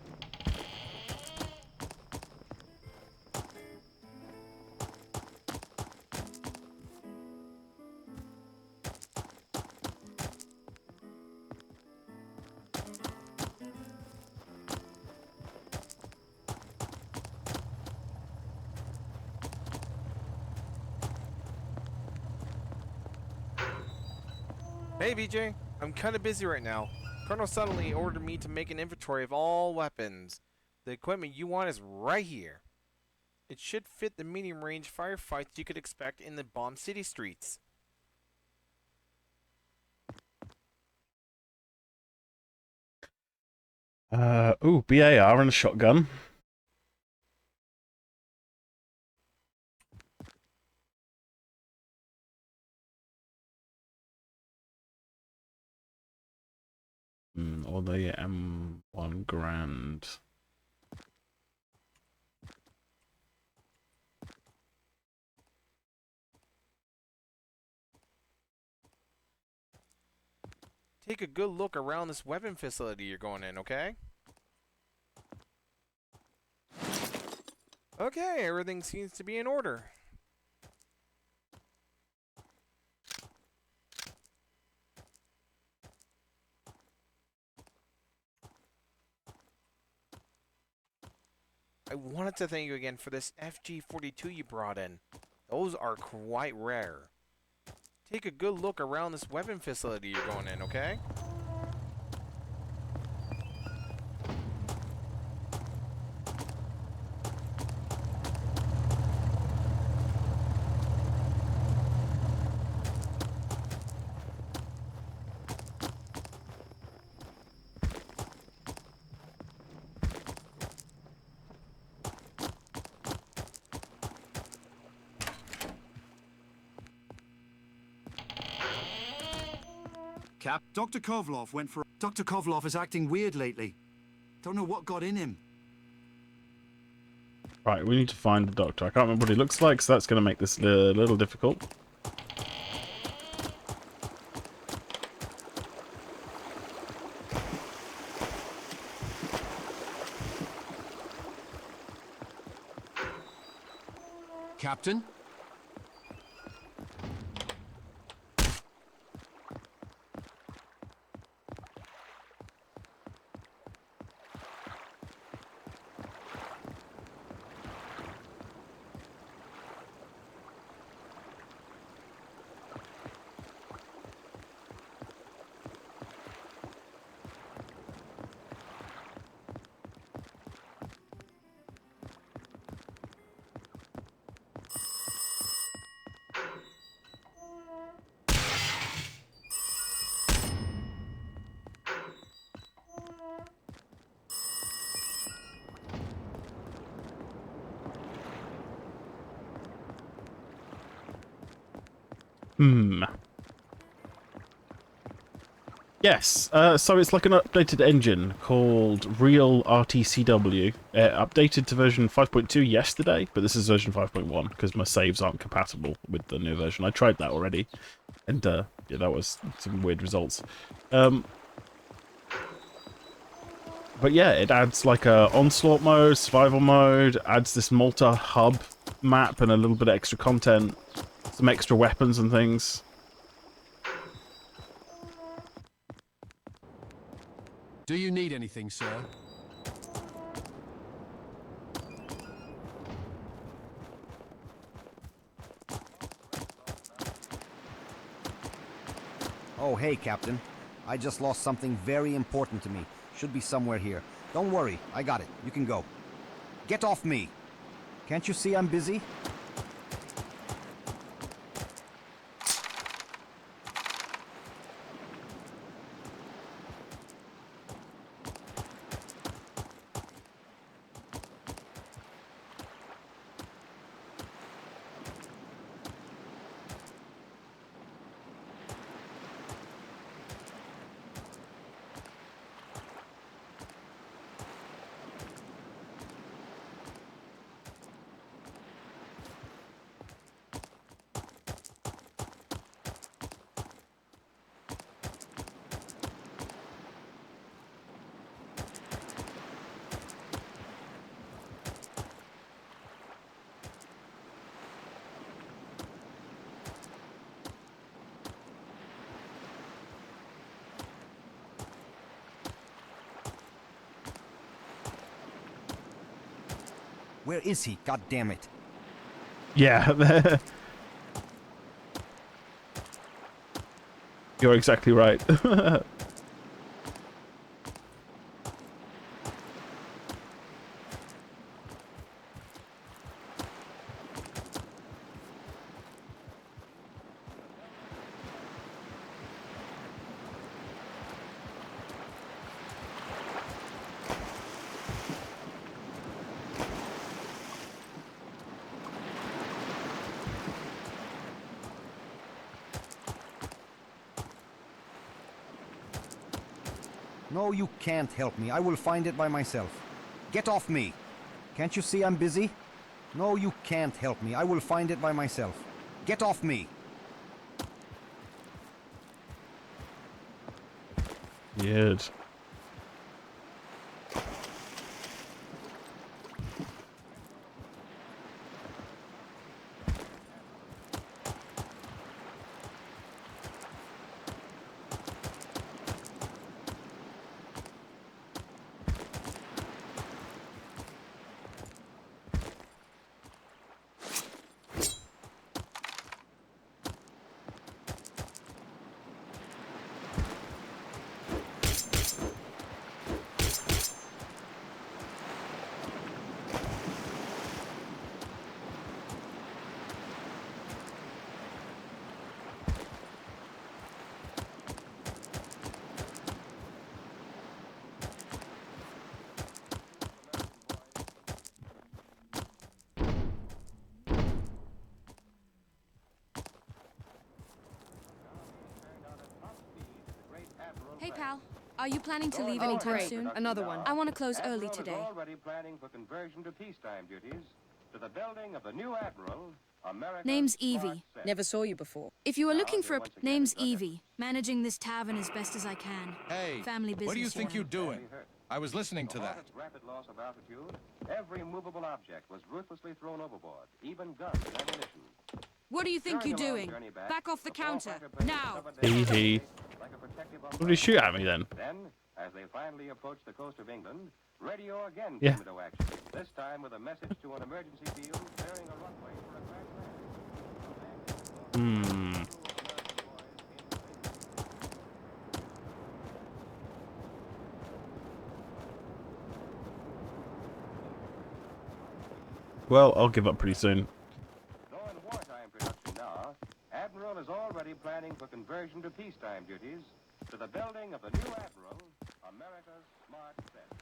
Hey BJ, I'm kinda busy right now. Colonel suddenly ordered me to make an inventory of all weapons. The equipment you want is right here. It should fit the medium range firefights you could expect in the bomb city streets. Ooh, BAR and a shotgun. Or the M1 Grand. Take a good look around this weapon facility you're going in, okay? Okay, everything seems to be in order. I wanted to thank you again for this FG-42 you brought in. Those are quite rare. Take a good look around this weapon facility you're going in, okay? Cap, Dr. Kovlov went for... Dr. Kovlov is acting weird lately. Don't know what got in him. Right, we need to find the doctor. I can't remember what he looks like, so that's going to make this a little difficult. Captain? Yes, so it's like an updated engine called RealRTCW. Updated to version 5.2 yesterday, but this is version 5.1 because my saves aren't compatible with the new version. I tried that already, and yeah, that was some weird results. But yeah, it adds like a onslaught mode, survival mode, adds this Malta hub map and a little bit of extra content, some extra weapons and things. Do you need anything, sir? Oh, hey, Captain. I just lost something very important to me. Should be somewhere here. Don't worry, I got it. You can go. Get off me! Can't you see I'm busy? Where is he? God damn it. Yeah. You're exactly right. No, you can't help me. I will find it by myself. Get off me! Can't you see I'm busy? No, you can't help me. I will find it by myself. Get off me! Weird. Hey, pal. Are you planning to leave anytime soon? Another one. I want to close early today. Already planning for conversion to peacetime duties to the building of the new admiral. Name's Evie. Never saw you before. If you were looking for a... Name's Evie. Managing this tavern as best as I can. Hey, Family business. what do you think here. you're doing? I was listening to that. Rapid loss of altitude. Every movable object was ruthlessly thrown overboard, even guns and ammunition. What do you think you're doing? Back off the counter. Now! Hee. What did he shoot at me then? Then, as they finally approached the coast of England, radio again Yeah. came into action. This time with a message to an emergency field clearing a runway for a crash land. Well, I'll give up pretty soon. Though in wartime production now, Admiral is already planning for conversion to peacetime duties to the building of the new Admiral, America's Smart Set.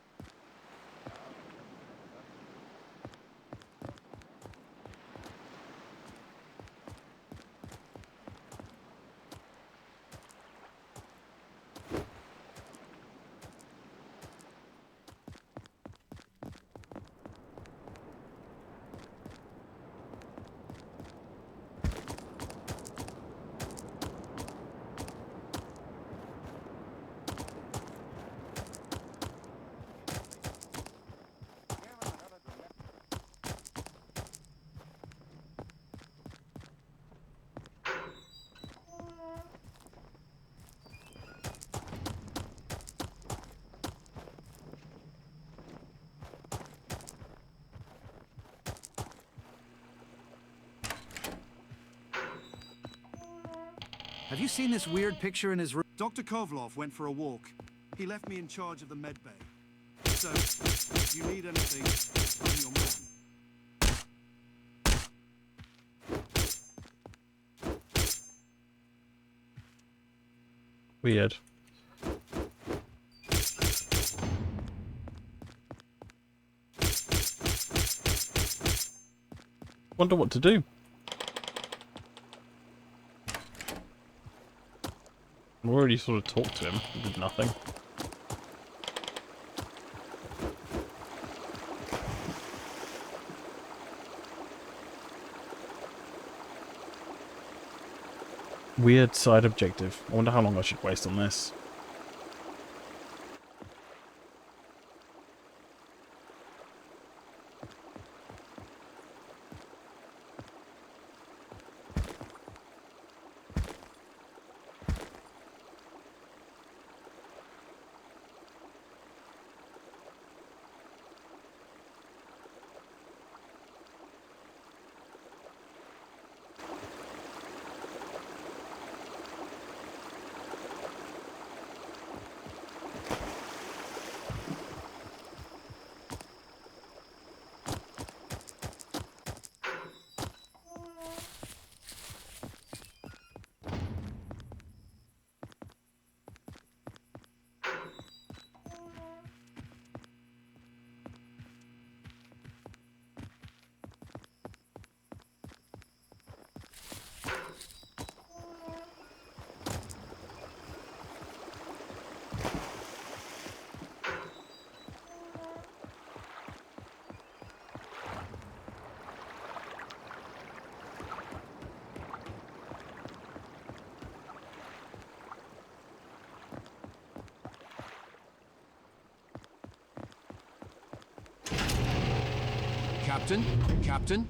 Have you seen this weird picture in his room? Dr. Kovlov went for a walk. He left me in charge of the med bay. So, if you need anything, I'm your man. Weird. Wonder what to do. I already sort of talked to him. He did nothing. Weird side objective. I wonder how long I should waste on this. Captain? Captain?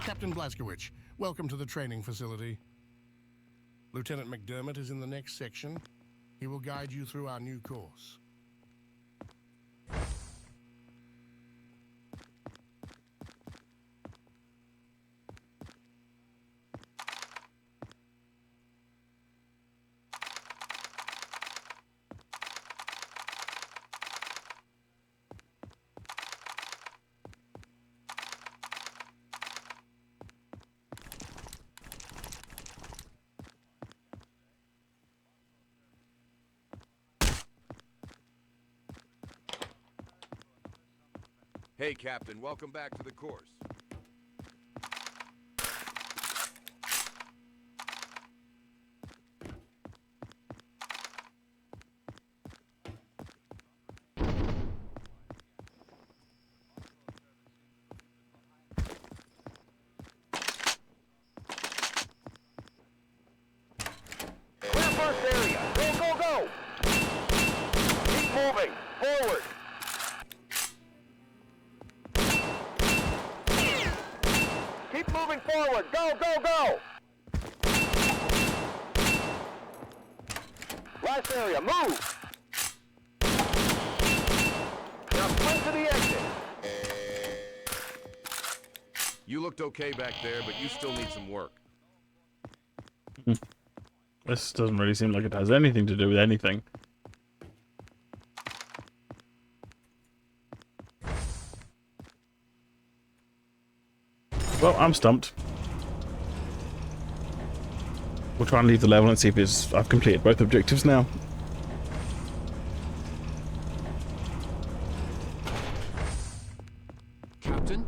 Captain Blaskowicz, welcome to the training facility. Lieutenant McDermott is in the next section. He will guide you through our new course. Hey, Captain, welcome back to the course. Clear first area. Go, go, go! Keep moving. Forward. Keep moving forward. Go, go, go! Last area. Move! Now sprint to the exit. You looked okay back there, but you still need some work. This doesn't really seem like it has anything to do with anything. Well, I'm stumped. We'll try and leave the level and see if I've completed both objectives now. Captain?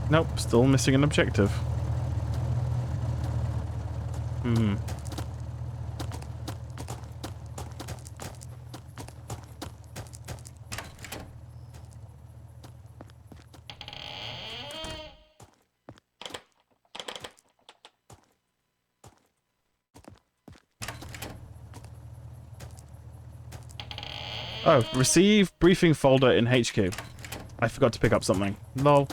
Nope, still missing an objective. Hmm. Oh, receive briefing folder in HQ. I forgot to pick up something. Lol.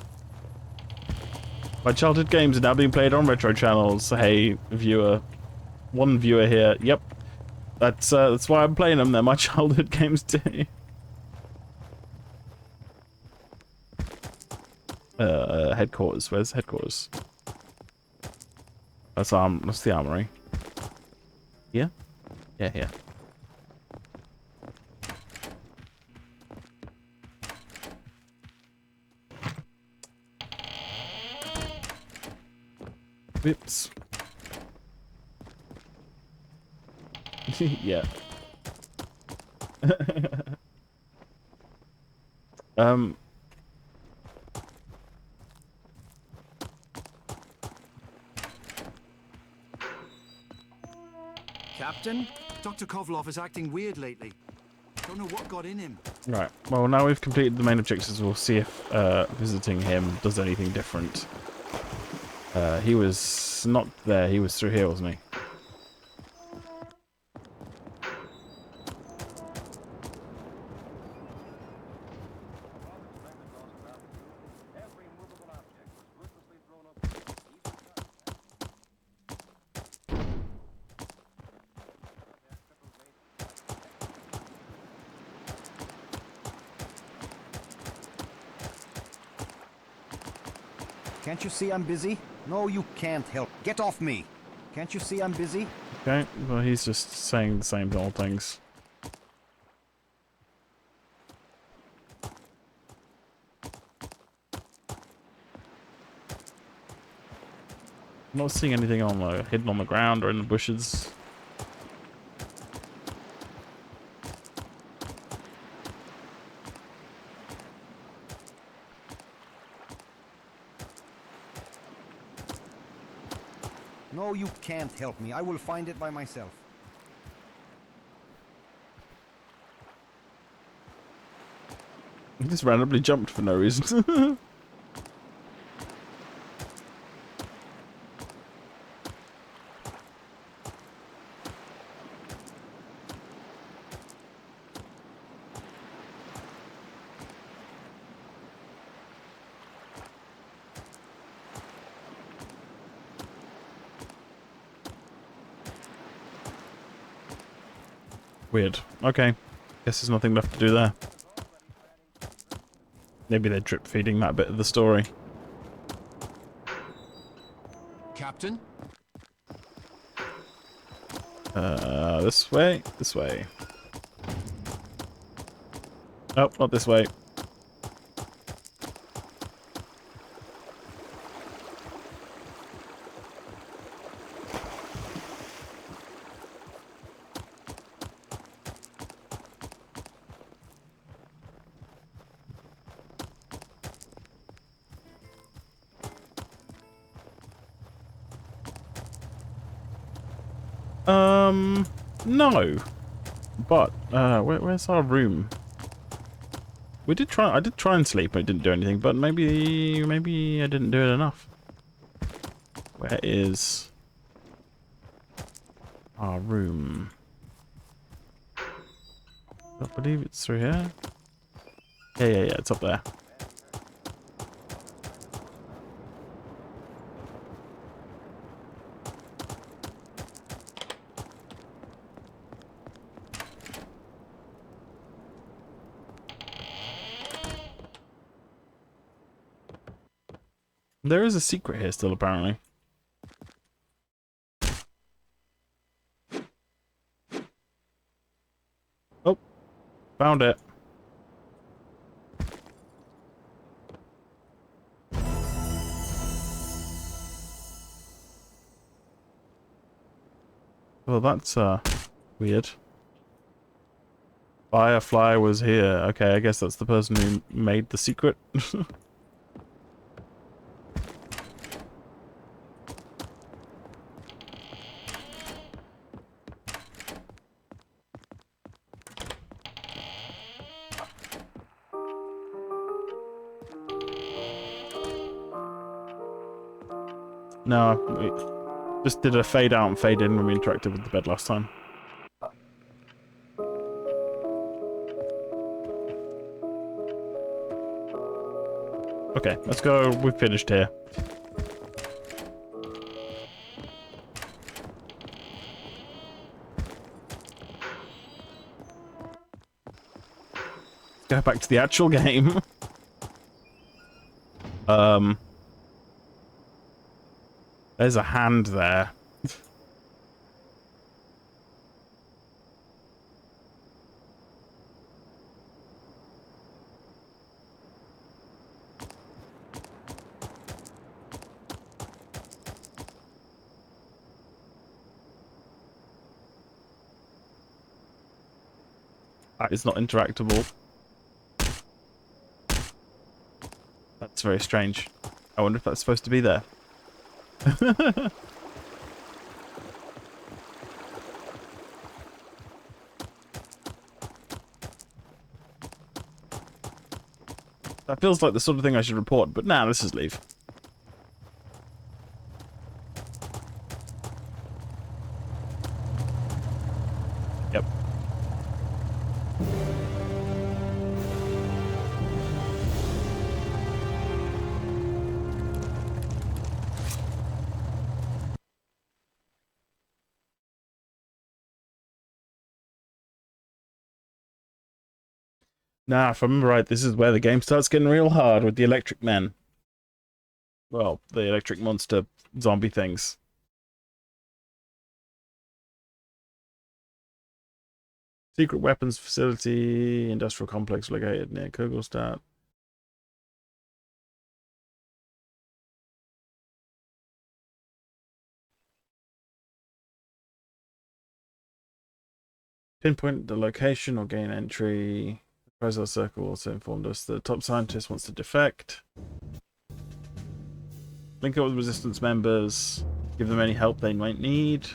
My childhood games are now being played on retro channels. Hey, viewer. One viewer here. Yep. That's why I'm playing them. They're my childhood games too. Headquarters. Where's headquarters? That's the armory. Here? Yeah, here. Whoops. Yeah. Captain? Dr. Kovlov is acting weird lately. Don't know what got in him. Right. Well, now we've completed the main objectives, we'll see if visiting him does anything different. He was not there. He was through here, wasn't he? Can't you see I'm busy? No, you can't help. Get off me! Can't you see I'm busy? Okay, well, he's just saying the same old things. I'm not seeing anything on the hidden on the ground or in the bushes. No, you can't help me. I will find it by myself. He just randomly jumped for no reason. Weird. Okay. Guess there's nothing left to do there. Maybe they're drip feeding that bit of the story. Captain? This way? This way. Oh, not this way. No. But, where's our room? I did try and sleep, but it didn't do anything, but maybe I didn't do it enough. Where is our room? I believe it's through here. Yeah, it's up there. There is a secret here still, apparently. Oh, found it. Well, that's weird. Firefly was here. Okay, I guess that's the person who made the secret. No, we just did a fade out and fade in when we interacted with the bed last time. Okay, let's go. We've finished here. Let's go back to the actual game. There's a hand there. That is not interactable. That's very strange. I wonder if that's supposed to be there. That feels like the sort of thing I should report, but nah, let's just leave. Yep. Nah, if I remember right, this is where the game starts getting real hard with the electric men. Well, the electric monster zombie things. Secret weapons facility, industrial complex located near Kugelstadt. Pinpoint the location or gain entry. The Castle Circle also informed us that the top scientist wants to defect. Link up with resistance members. Give them any help they might need.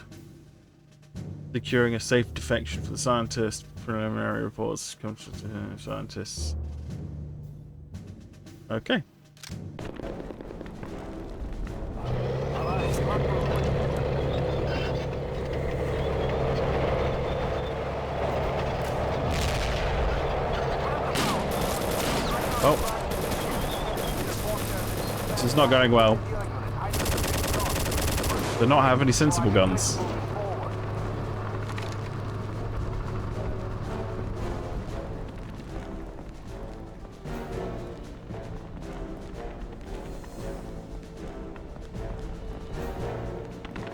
Securing a safe defection for the scientist. Preliminary reports come to scientists. Okay. Oh. This is not going well. They not have any sensible guns.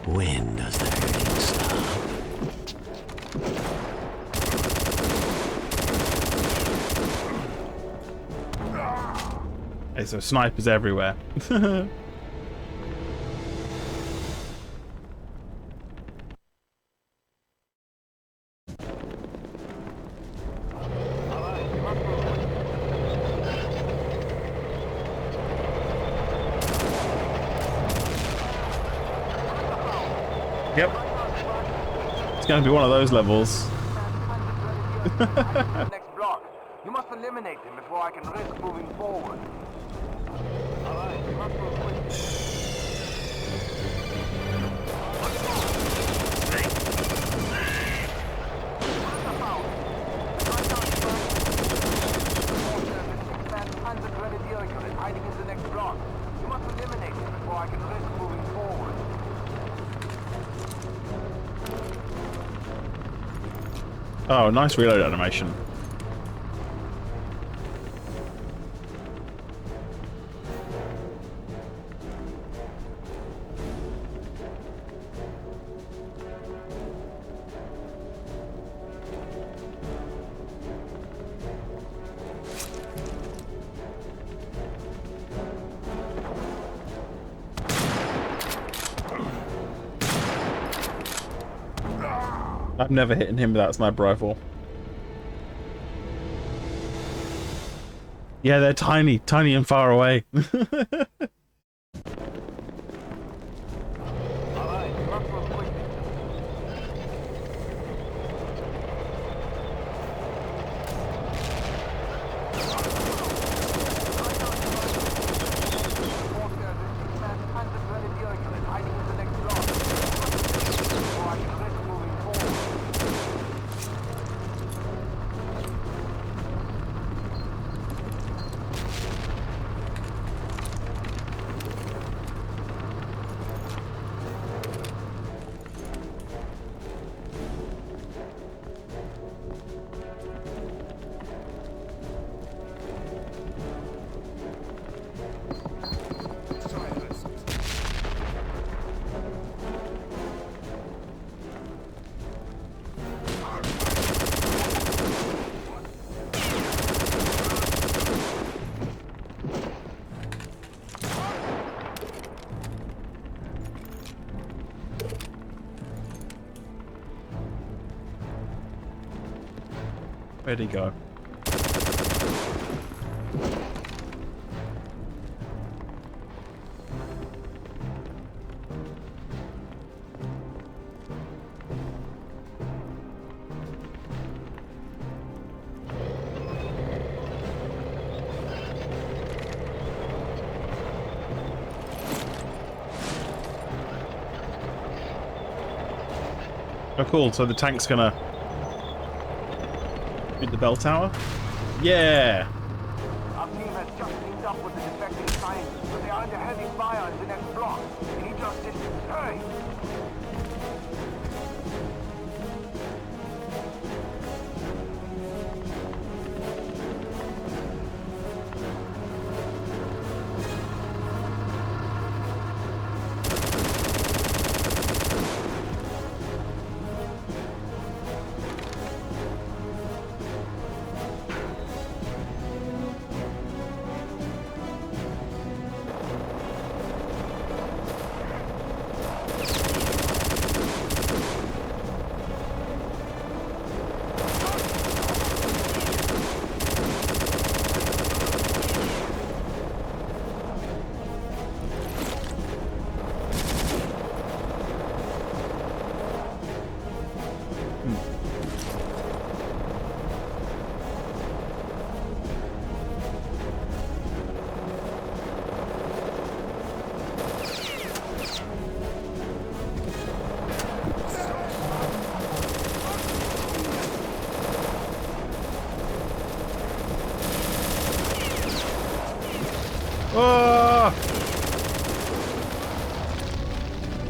When does the hurting stop? Okay, so snipers everywhere. Yep. It's going to be one of those levels. Next block. You must eliminate them before I can risk moving forward. Hiding in the next block. You must eliminate them before I can risk moving forward. Oh, nice reload animation. I've never hit him with that sniper rifle. Yeah, they're tiny, tiny and far away. Where'd he go? Oh cool, so the tank's gonna beat the bell tower? Yeah! Our team has just linked up with the defecting scientists, but they are under heavy fire in the next block. We need your assistance. Hurry!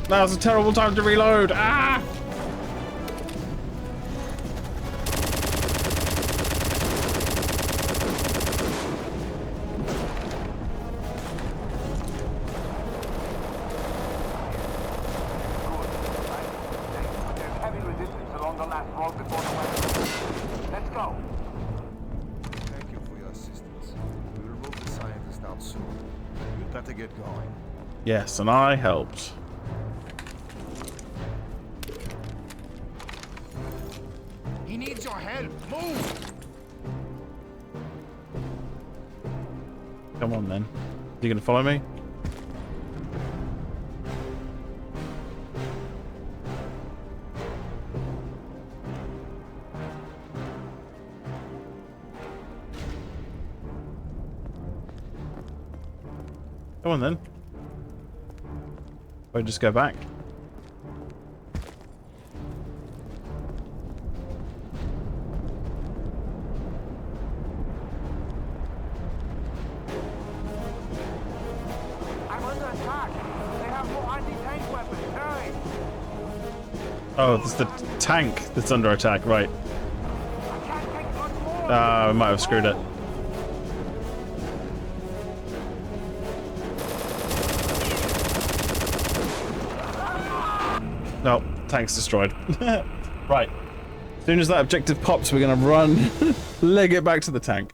Now's a terrible time to reload. Ah! There's heavy resistance along the last road before the weapon. Let's go. Thank you for your assistance. We will move the scientist out soon. You'd better get going. Yes, and I helped. He needs your help. Move! Come on then. You gonna follow me? Come on then. Or just go back. I'm under attack. They have more anti-tank weapons. Hurry! Oh, it's the tank that's under attack, right. I might have screwed it. No, tank's destroyed. Right. As soon as that objective pops, we're gonna run, leg it back to the tank.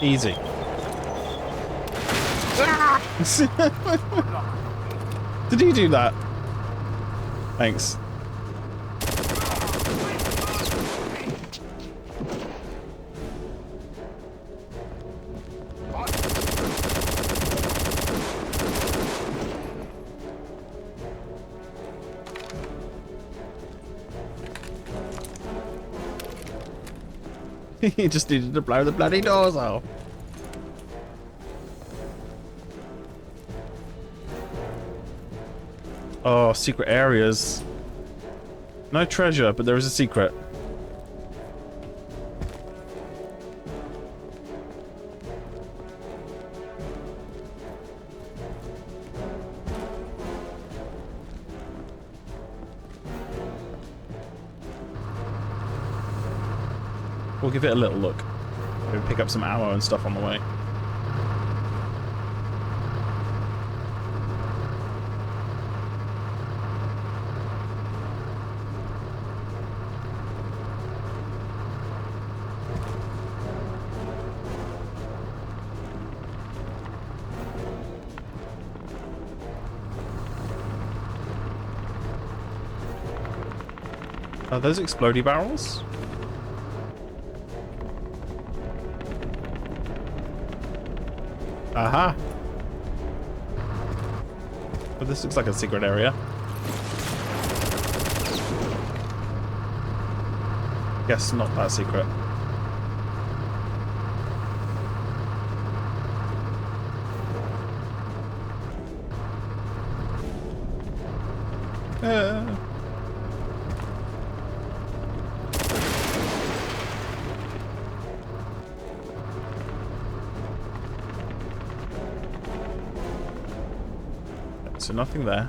Easy. Did he do that? Thanks. He just needed to blow the bloody doors off. Oh, secret areas. No treasure, but there is a secret. We'll give it a little look. Maybe pick up some ammo and stuff on the way. Are those explodey barrels? Aha! But this looks like a secret area. Guess not that secret. So nothing there.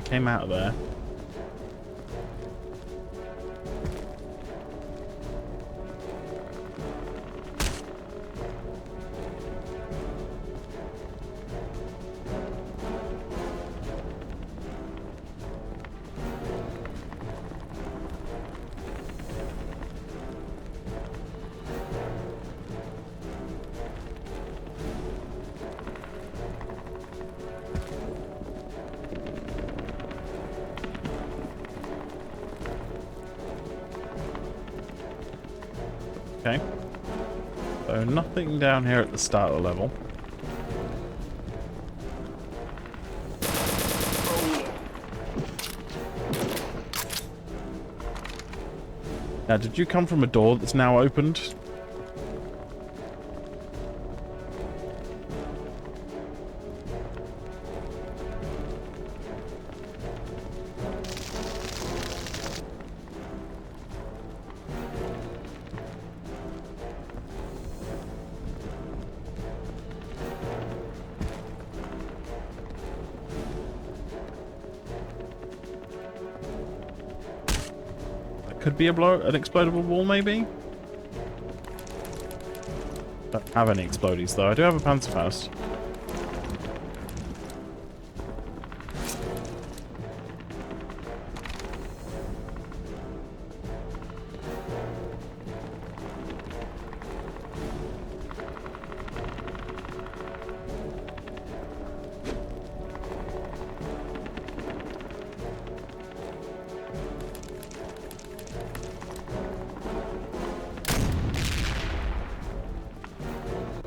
Came out of there. Okay. So nothing down here at the start of the level. Now, did you come from a door that's now opened? Could be an explodable wall, maybe? Don't have any explodies, though. I do have a Panzerfaust.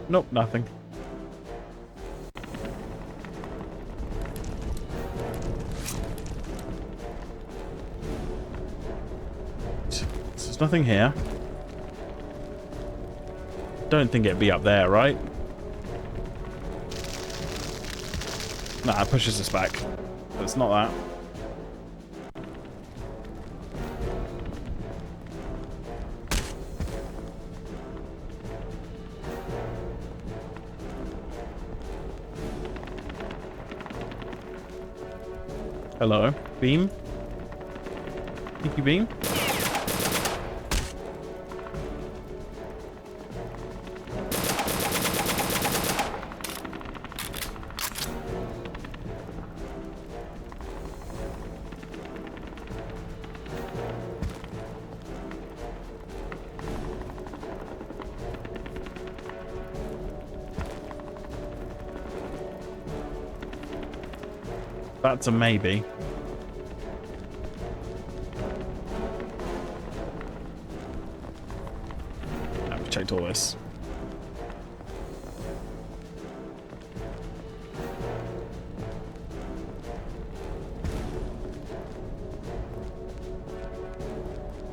Nope, nothing. There's nothing here. Don't think it'd be up there, right? Nah, it pushes us back. But it's not that. Hello. Beam? Thank you, Beam. That's a maybe. I've checked all this.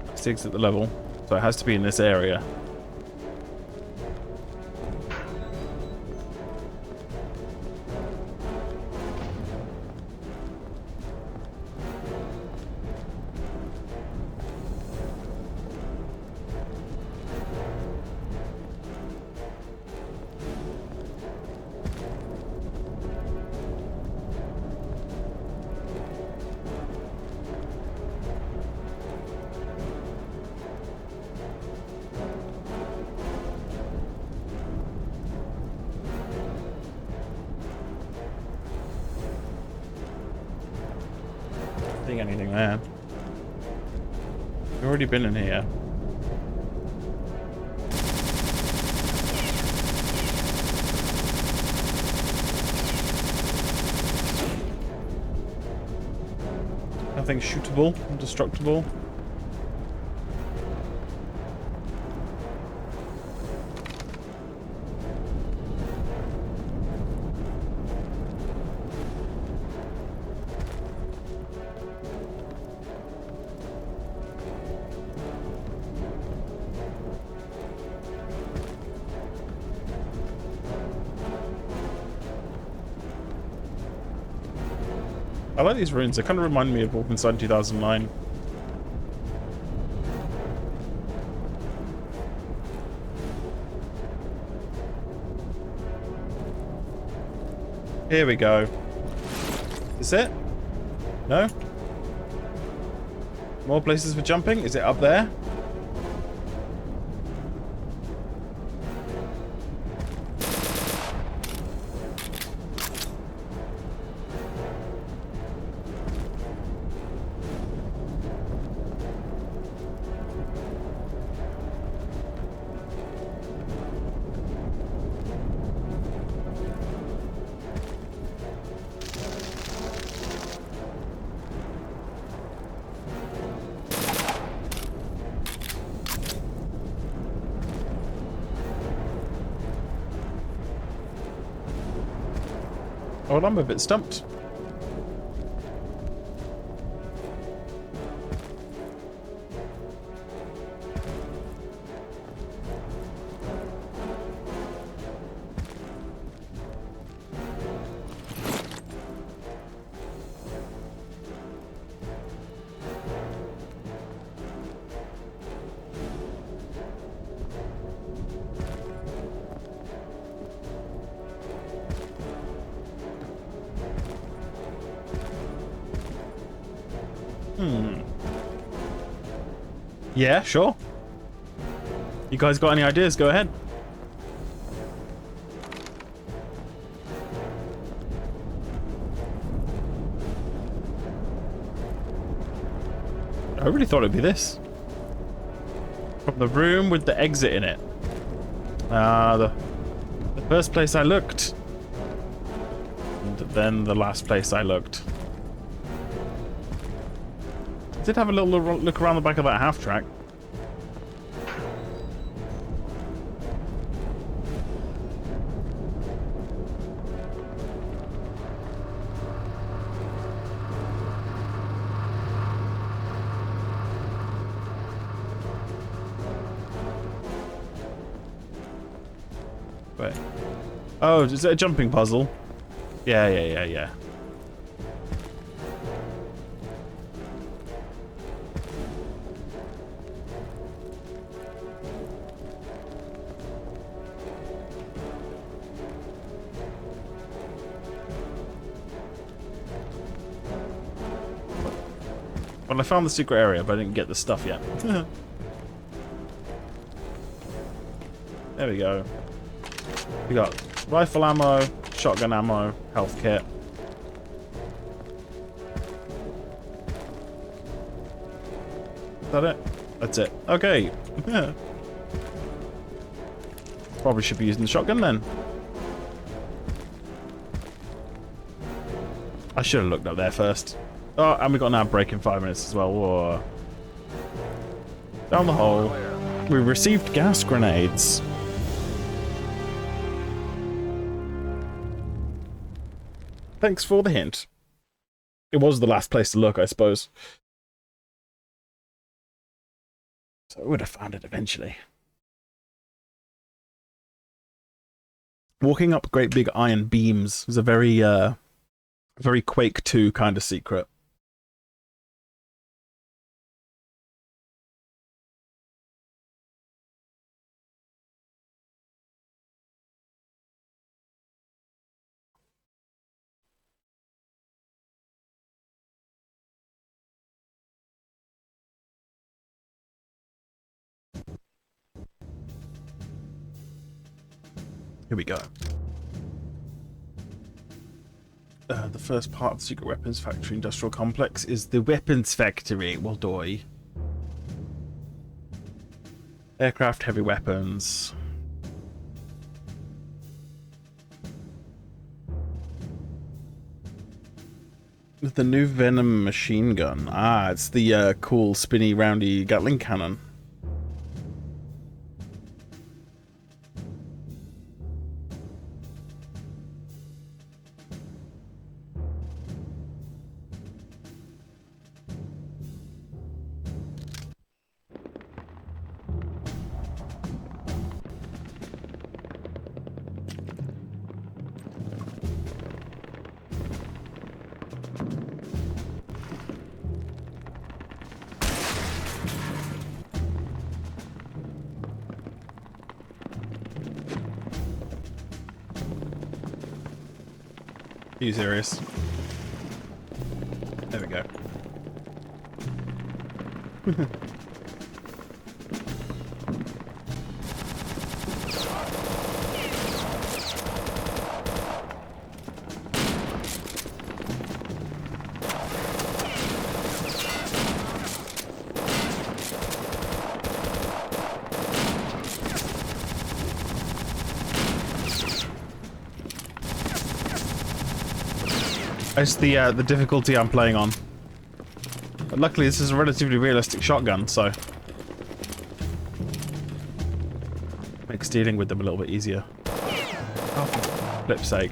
Let's exit the level. So it has to be in this area. Seeing anything there? We've already been in here. Nothing shootable, indestructible. I like these runes. They kind of remind me of Wolfenstein 2009. Here we go. Is it? No? More places for jumping? Is it up there? Oh, I'm a bit stumped. Yeah, sure. You guys got any ideas? Go ahead. I really thought it'd be this. From the room with the exit in it. The first place I looked. And then the last place I looked. I did have a little look around the back of that half track. Wait. Oh, is it a jumping puzzle? Yeah. Well, I found the secret area, but I didn't get the stuff yet. There we go. We got rifle ammo, shotgun ammo, health kit. Is that it? That's it. Okay. Probably should be using the shotgun then. I should have looked up there first. Oh, and we got an ad break in 5 minutes as well. Whoa. Down the hole. We received gas grenades. Thanks for the hint. It was the last place to look, I suppose. So I would have found it eventually. Walking up great big iron beams was a very Quake 2 kind of secret. Here we go. The first part of the secret weapons factory industrial complex is the weapons factory. Well, doy. Aircraft, heavy weapons. The new Venom machine gun. Ah, it's the cool spinny roundy Gatling cannon. Are you serious? There we go. It's the difficulty I'm playing on. But luckily, this is a relatively realistic shotgun, so makes dealing with them a little bit easier. Oh, for flip's sake.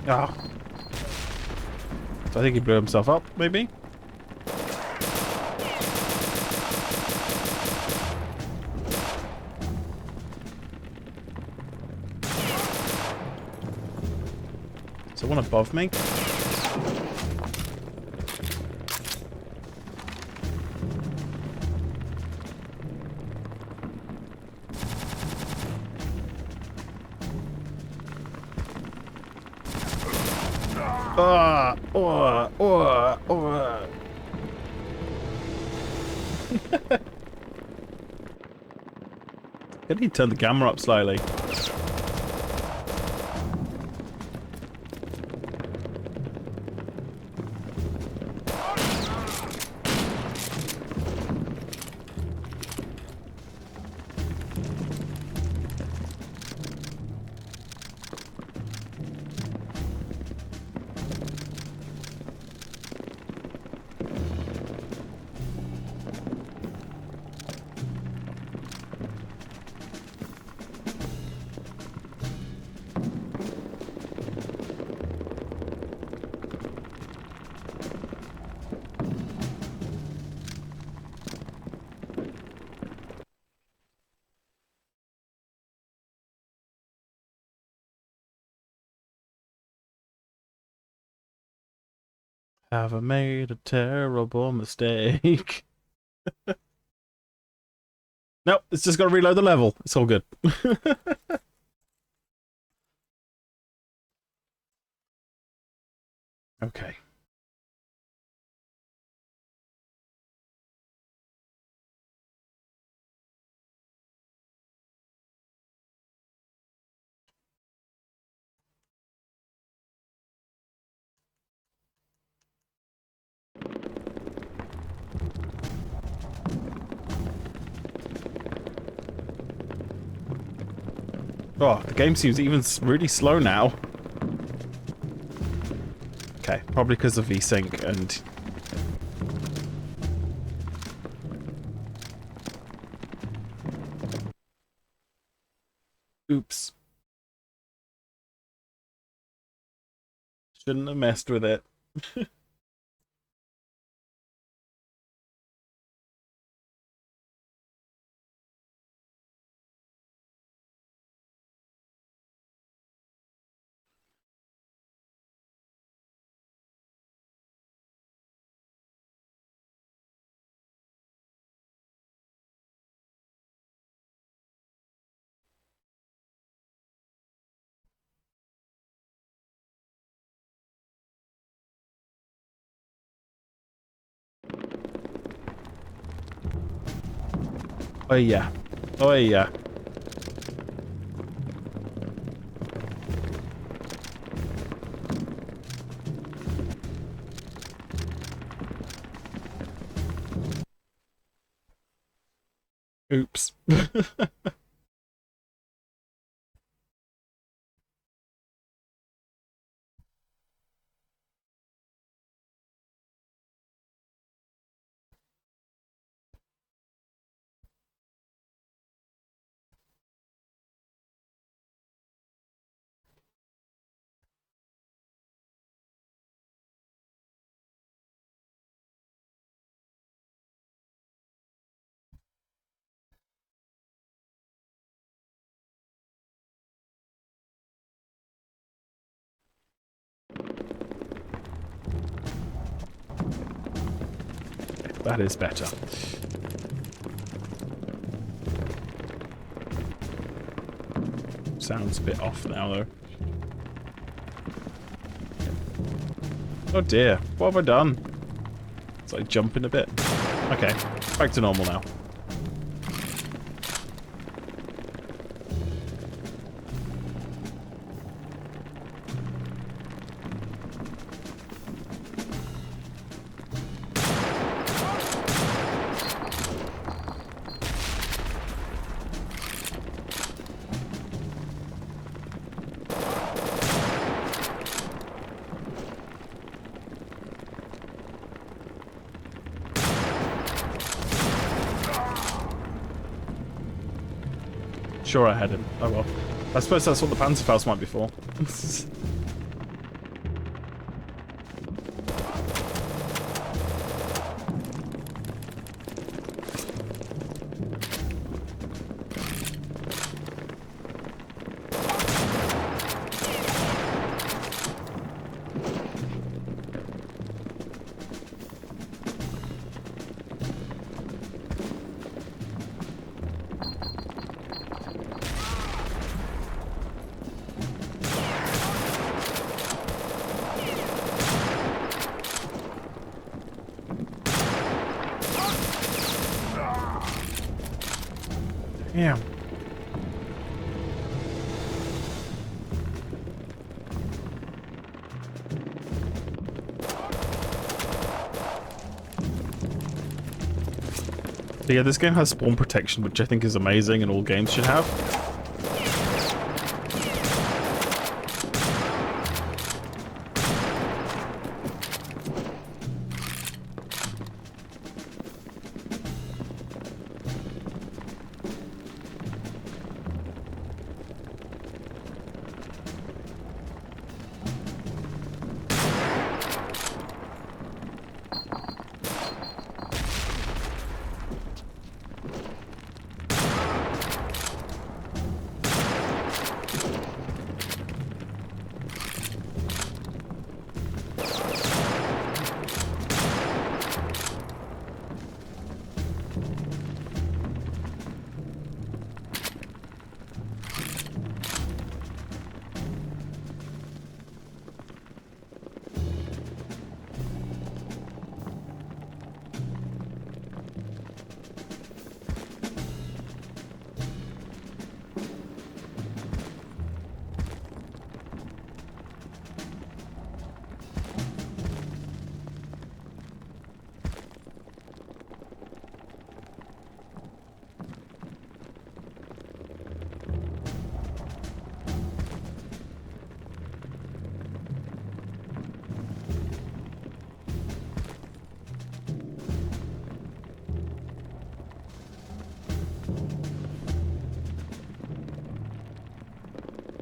Ah. So I think he blew himself up, maybe? So one above me? Can he turn the camera up slightly? Have I made a terrible mistake? Nope, it's just got to reload the level. It's all good. Okay. Oh, the game seems even really slow now. Okay, probably because of VSync and... Oops. Shouldn't have messed with it. Oh yeah. Oh yeah. Oops. That is better. Sounds a bit off now, though. Oh dear, what have I done? It's like jumping a bit. Okay, back to normal now. Sure, I had him. Oh well. I suppose that's what the Panzerfaust might be for. Yeah. So yeah, this game has spawn protection, which I think is amazing and all games should have.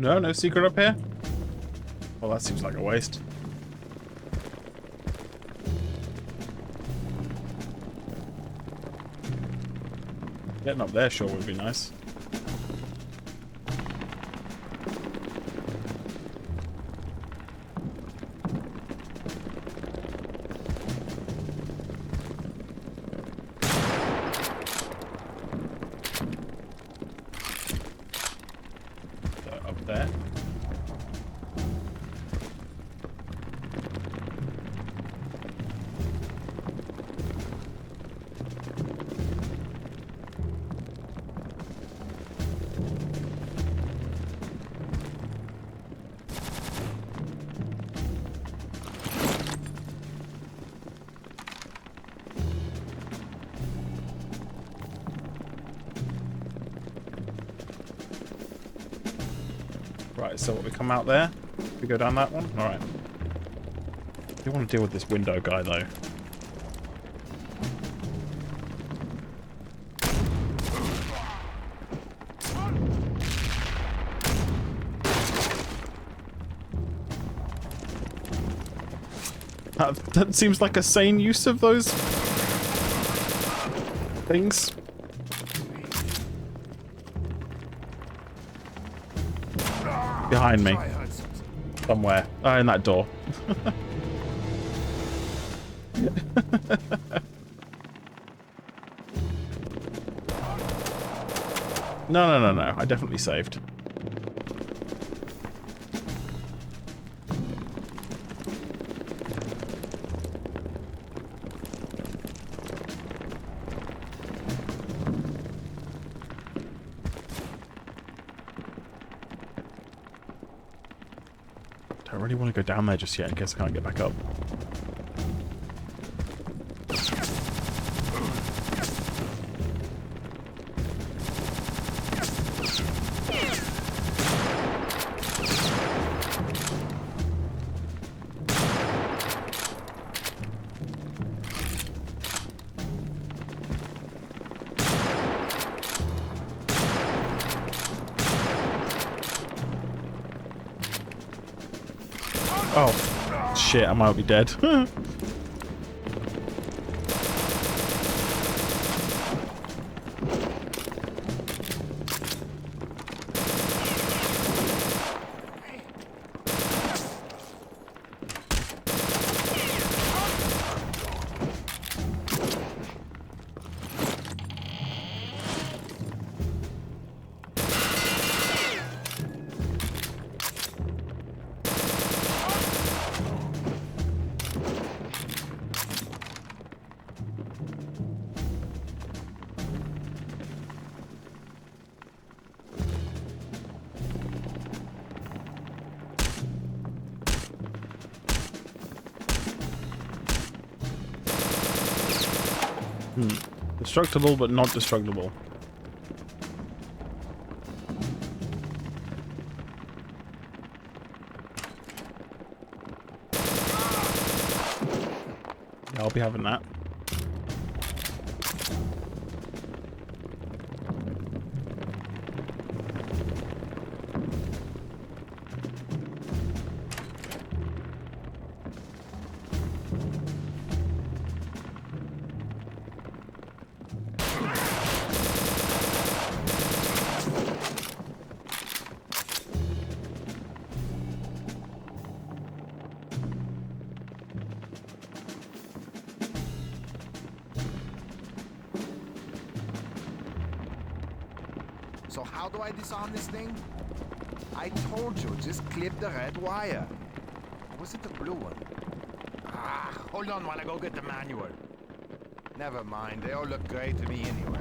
No, no secret up here? Well, that seems like a waste. Getting up there sure would be nice. Up there. Right, so we come out there. We go down that one? Alright. I do want to deal with this window guy, though. That seems like a sane use of those things. Behind me. Somewhere. Oh, in that door. No. I definitely saved. I don't really want to go down there just yet in case I can't get back up. Oh, shit, I might be dead. Destructible, but not destructible. Yeah, I'll be having that. So how do I disarm this thing? I told you, just clip the red wire. Or was it the blue one? Ah, hold on while I go get the manual. Never mind, they all look great to me anyway.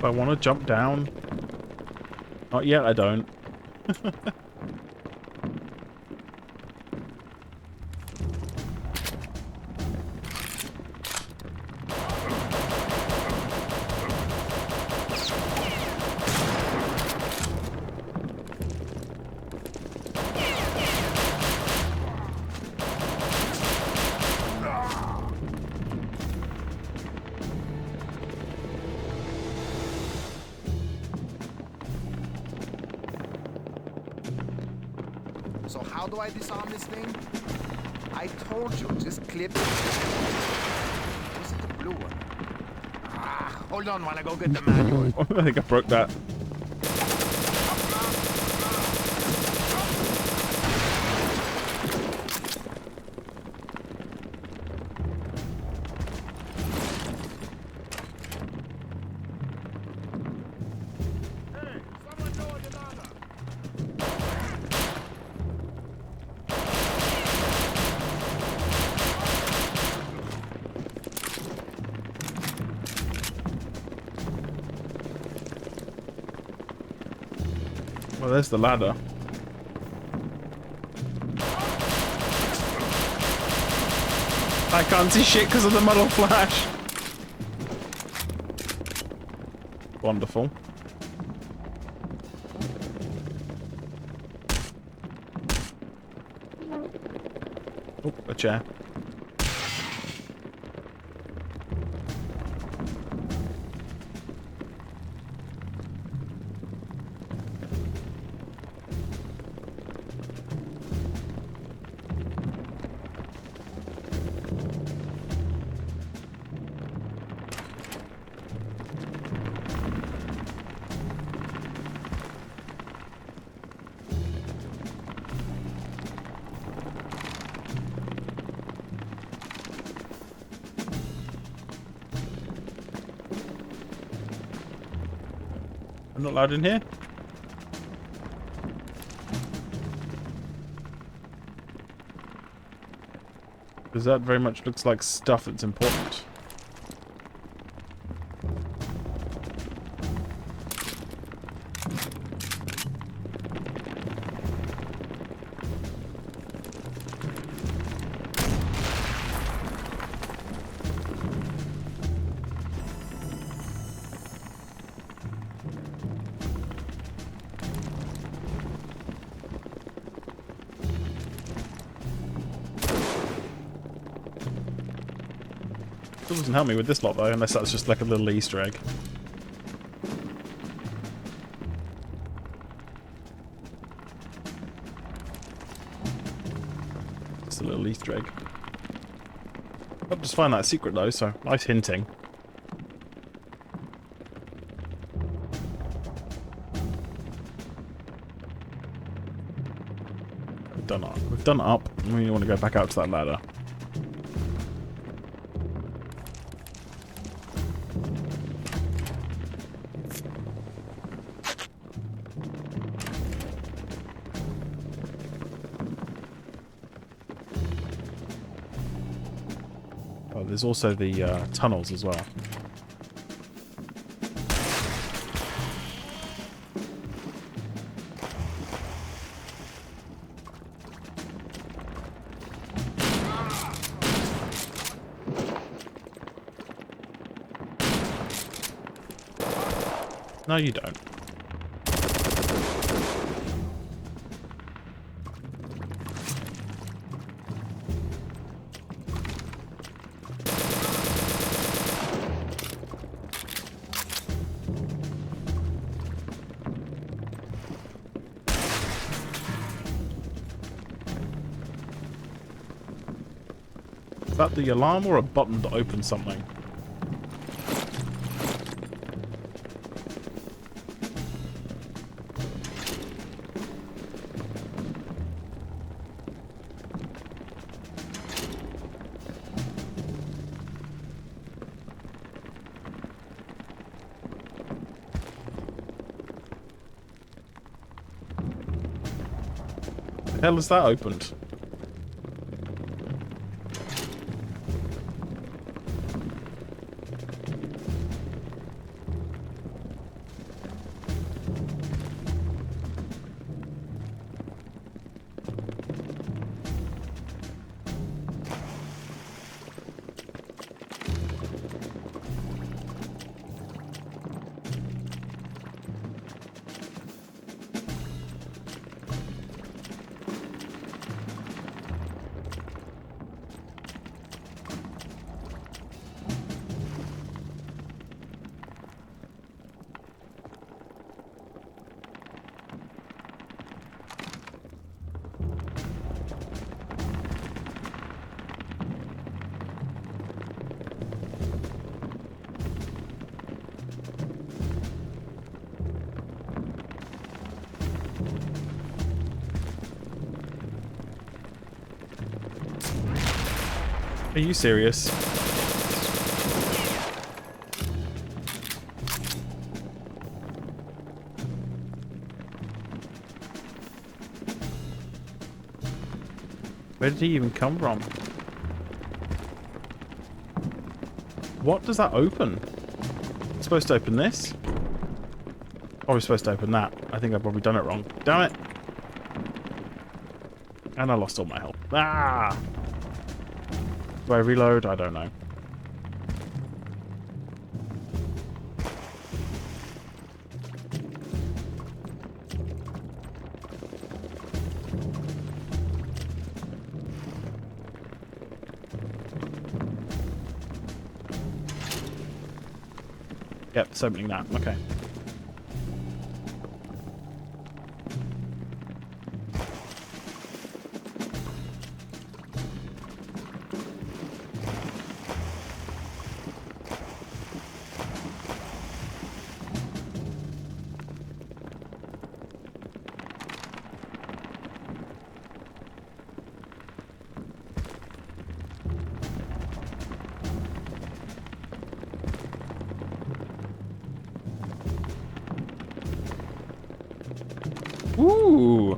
I want to jump down? Not yet, I don't. So how do I disarm this thing? I told you, just clip it. Was it the blue one? Ah, hold on while I go get the manual. I think I broke that. Well, there's the ladder. I can't see shit because of the muddle flash. Wonderful. Oh, a chair. I'm not allowed in here? Because that very much looks like stuff that's important. It doesn't help me with this lot though, unless that's just like a little Easter egg. It's a little Easter egg. I'll just find that secret though, so nice hinting. We've done up. We've done up, and we want to go back out to that ladder. Oh, there's also the tunnels as well. No, you don't. Is that the alarm or a button to open something? The hell is that opened? Are you serious? Where did he even come from? What does that open? I'm supposed to open this? Or we're supposed to open that. I think I've probably done it wrong. Damn it! And I lost all my health. Ah! Do I reload? I don't know. Yep, it's opening that. Okay. Ooh.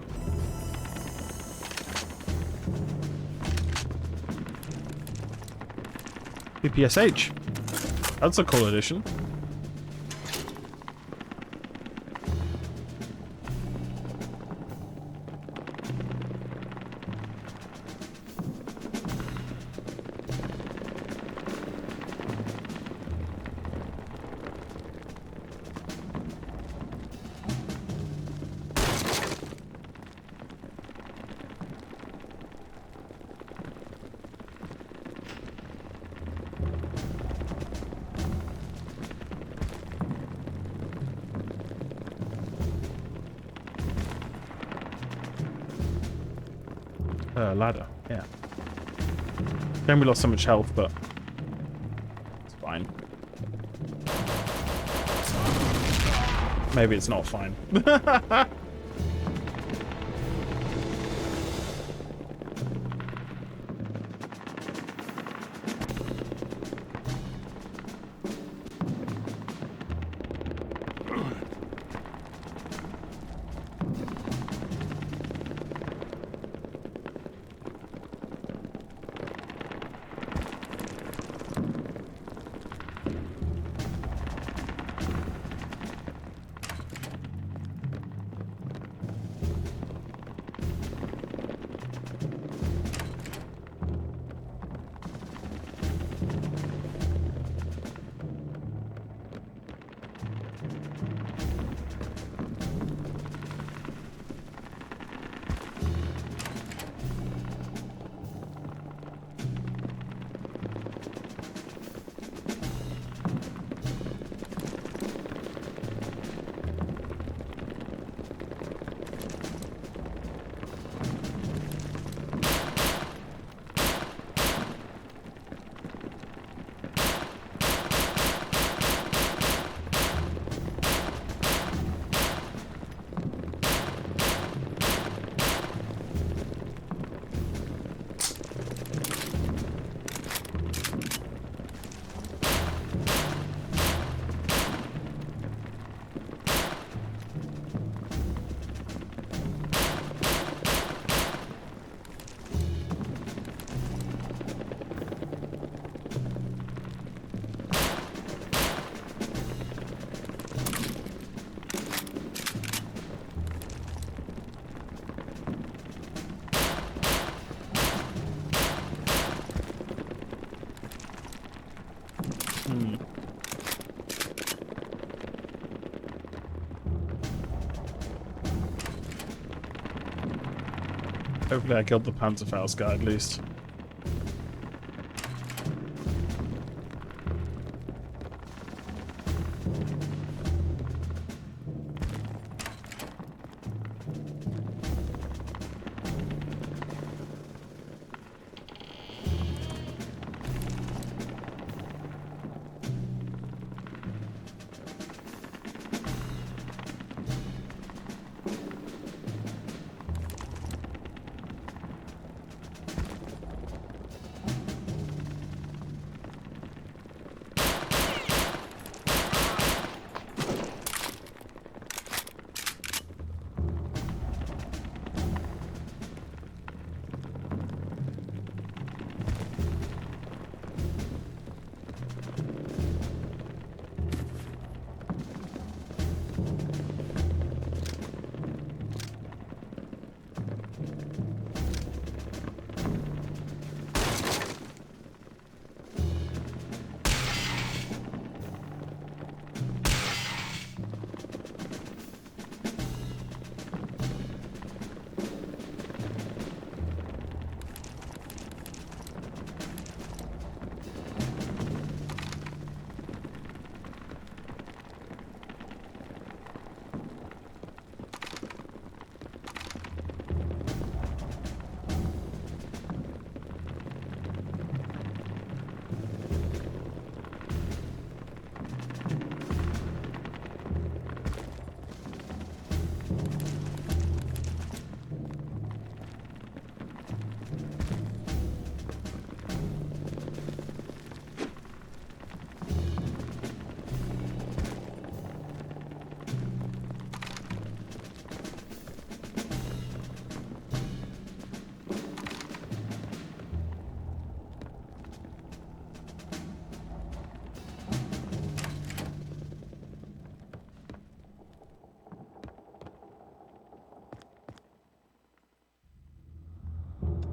PPSH. That's a cool addition. Ladder, yeah. Then we lost so much health, but it's fine. Maybe it's not fine. Hopefully I killed the Panzerfaust guy at least.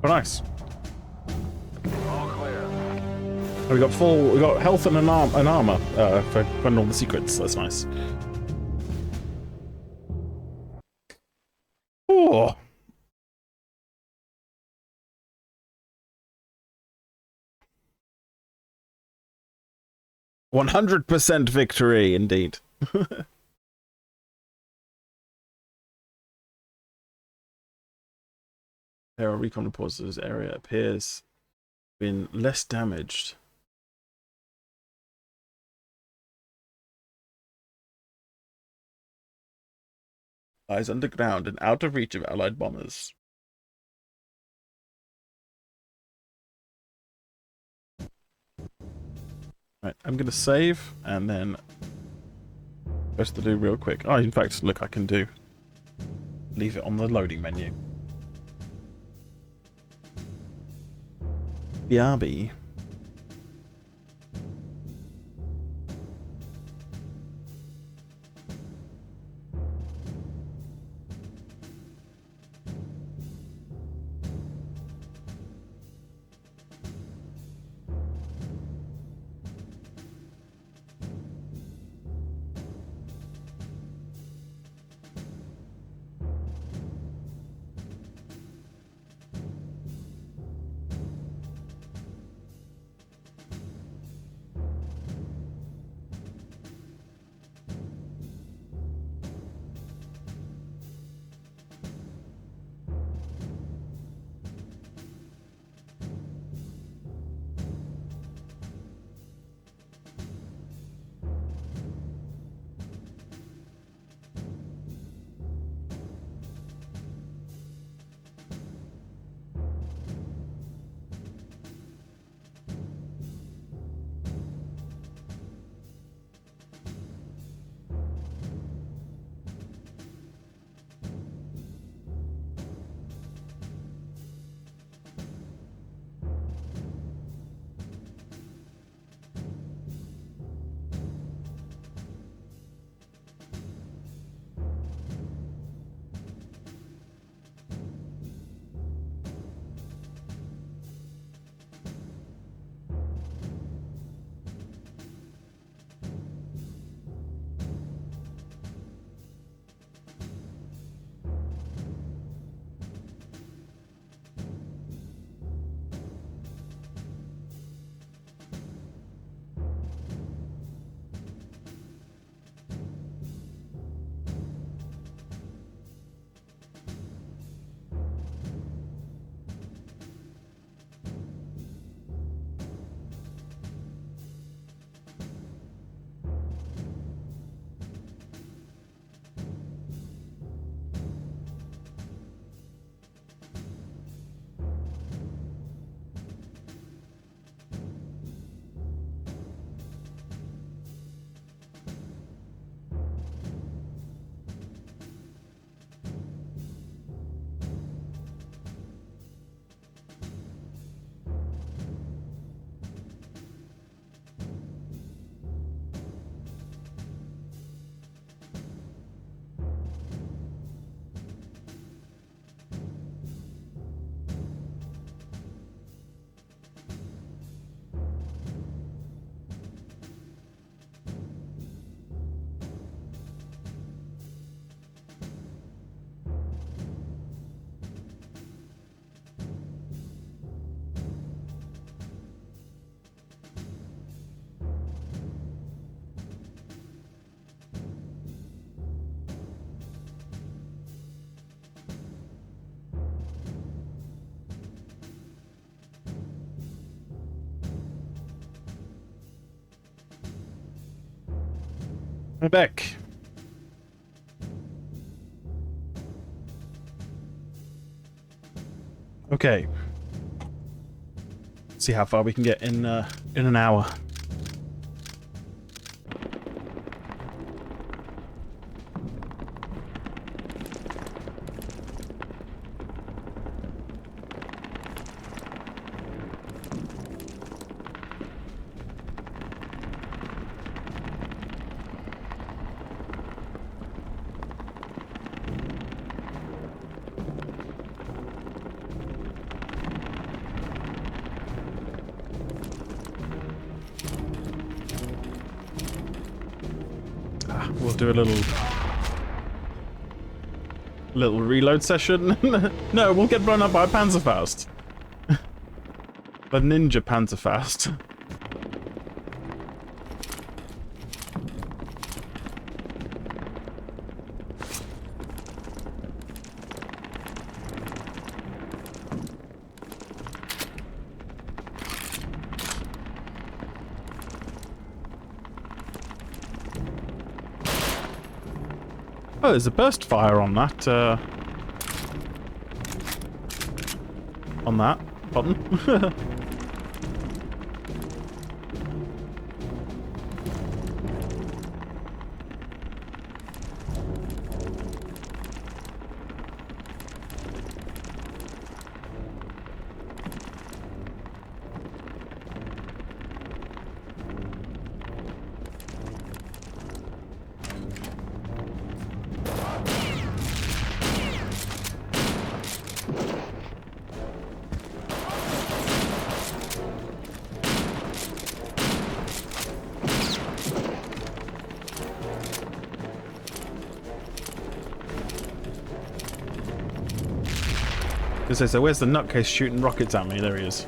Oh, nice. All clear. We got health and an armor for finding all the secrets. That's nice. Oh. "100% victory, indeed." There are recon reports that this area appears been less damaged. Lies underground and out of reach of Allied bombers. Right, I'm gonna save and then best to do real quick. Oh, in fact, look, I can do leave it on the loading menu. BRB. I'm back. Okay. See how far we can get in an hour. We'll do a little reload session. No, we'll get blown up by a Panzerfaust. The ninja Panzerfaust. Oh, there's a burst fire on that, button. So where's the nutcase shooting rockets at me? There he is.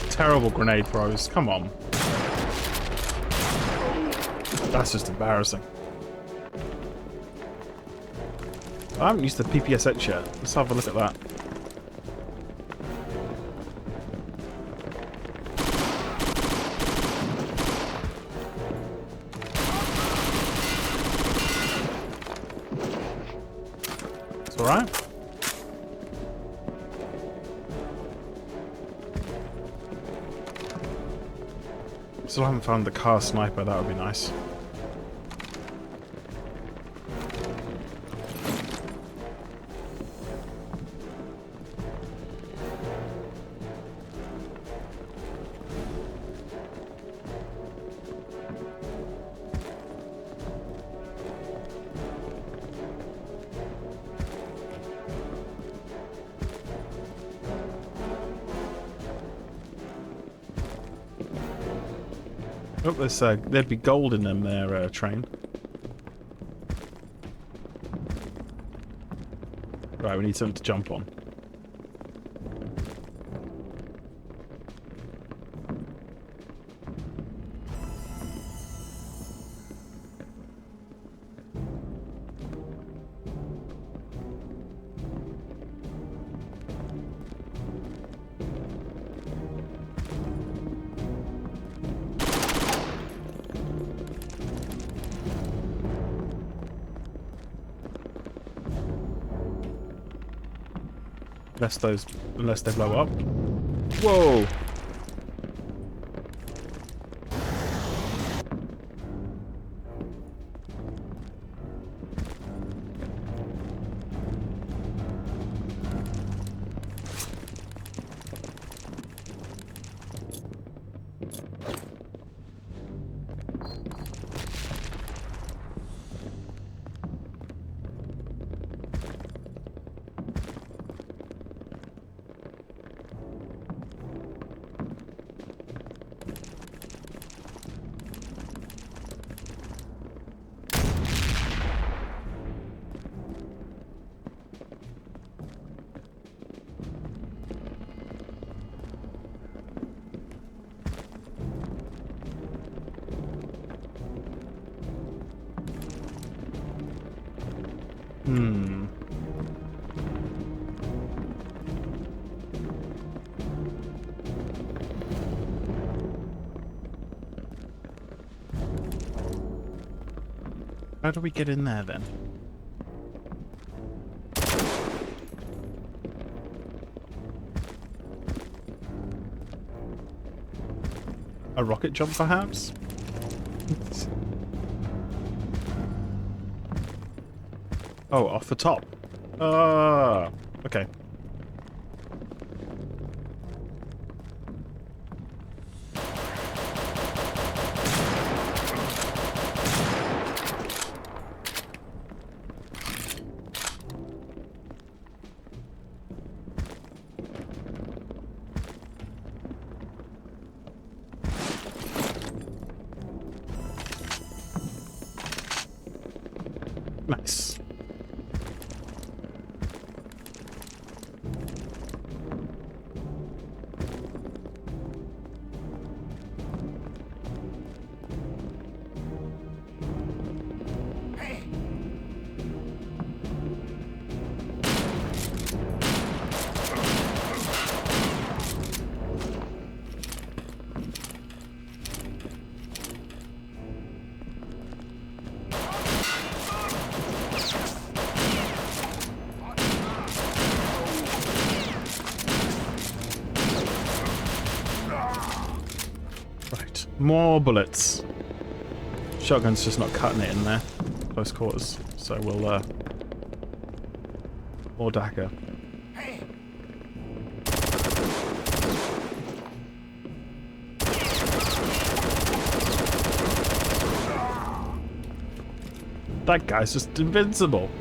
Terrible grenade throws. Come on. That's just embarrassing. I haven't used the PPSX yet. Let's have a look at that. It's alright. Still haven't found the car sniper, that would be nice. Oh, there'd be gold in them there, train. Right, we need something to jump on. Unless they blow up. Whoa! How do we get in there then? A rocket jump, perhaps? Oh, off the top. Okay. Nice. More bullets. Shotgun's just not cutting it in there. Close quarters. So we'll, more dagger. That guy's just invincible.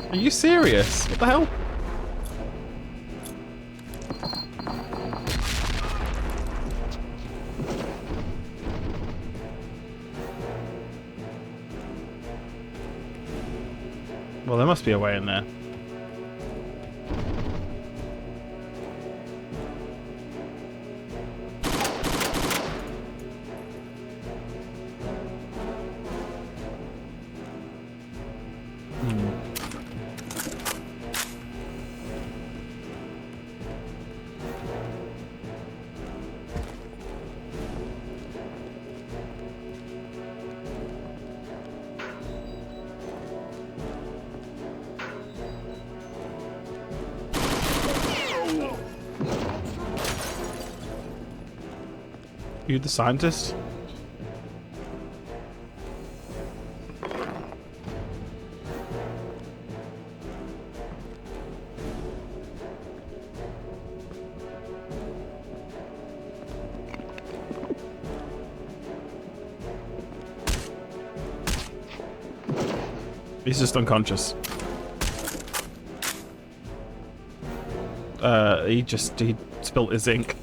Are you serious? What the hell? Well, there must be a way in there. You the scientist? He's just unconscious. He spilt his ink.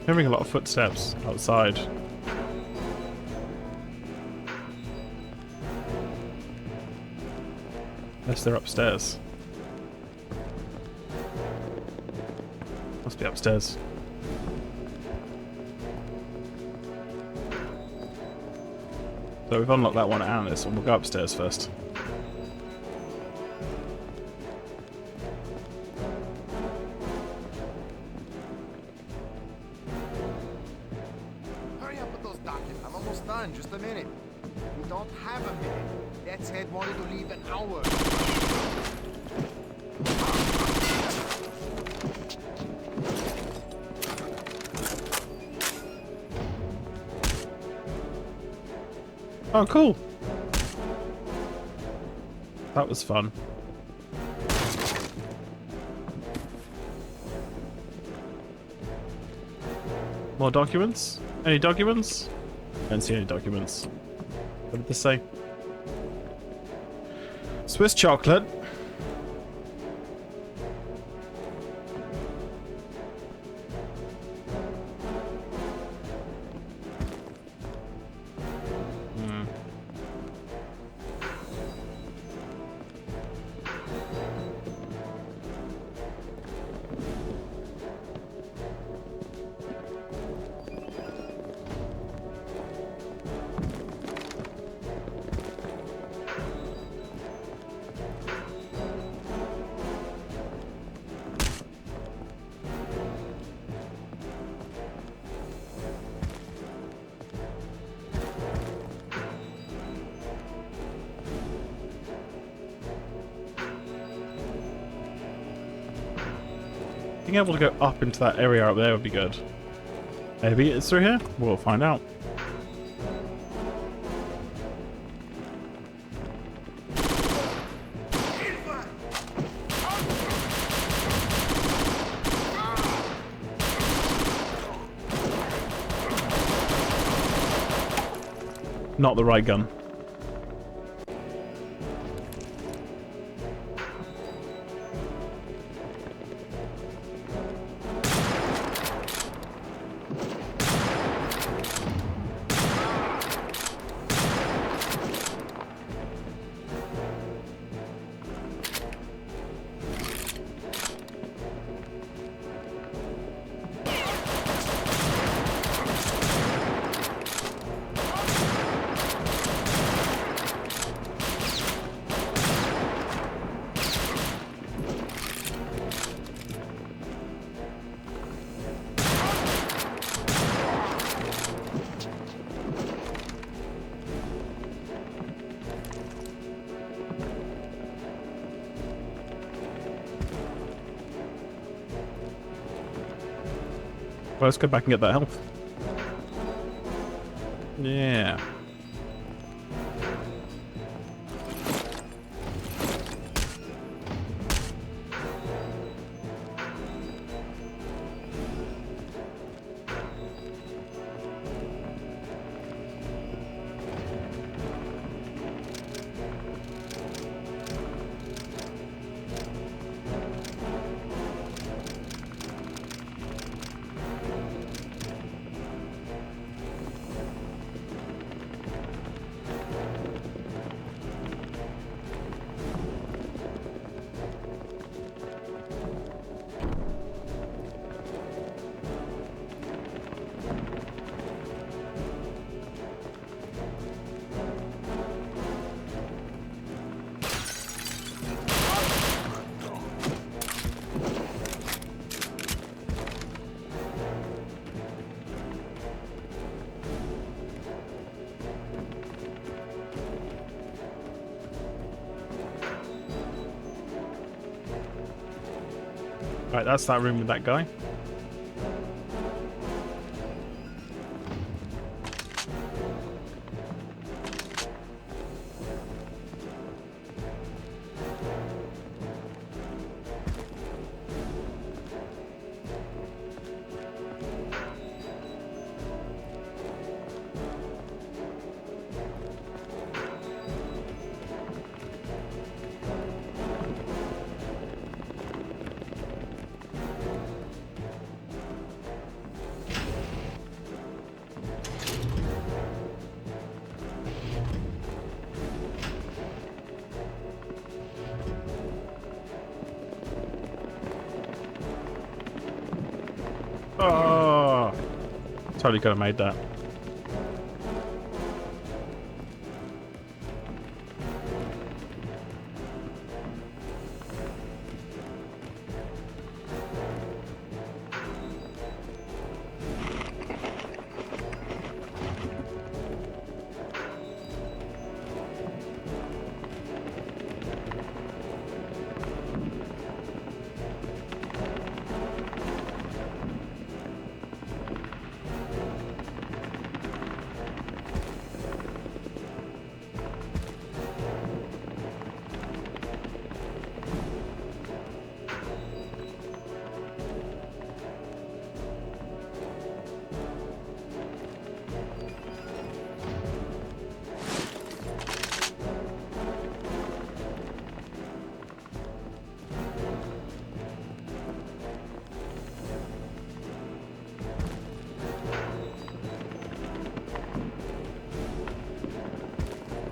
Hearing a lot of footsteps outside. Unless they're upstairs. Must be upstairs. So we've unlocked that one and this one. We'll go upstairs first. Hurry up with those documents. I'm almost done. Just a minute. We don't have a minute. Death's Head wanted to leave an hour. Oh, cool. That was fun. More documents? Any documents? I don't see any documents. What did this say? Swiss chocolate. Being able to go up into that area up there would be good. Maybe it's through here? We'll find out. Not the right gun. Well, let's go back and get that health. Yeah. Right, that's that room with that guy. Oh, totally could have made that.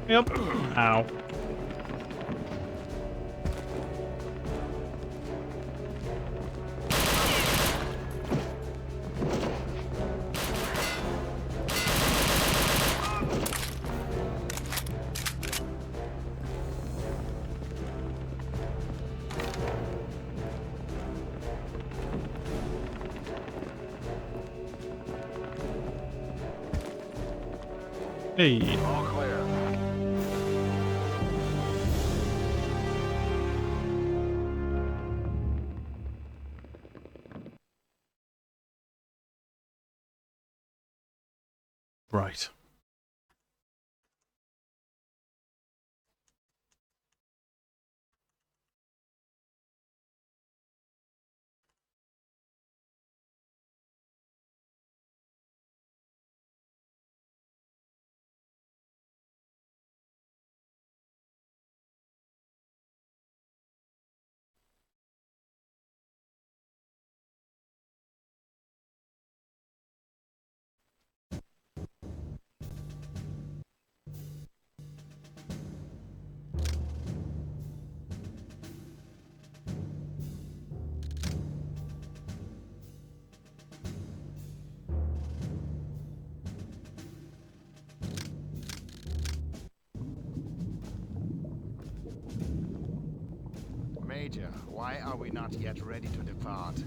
Yep. Ow. Hey. All clear. Right. Major, why are we not yet ready to depart?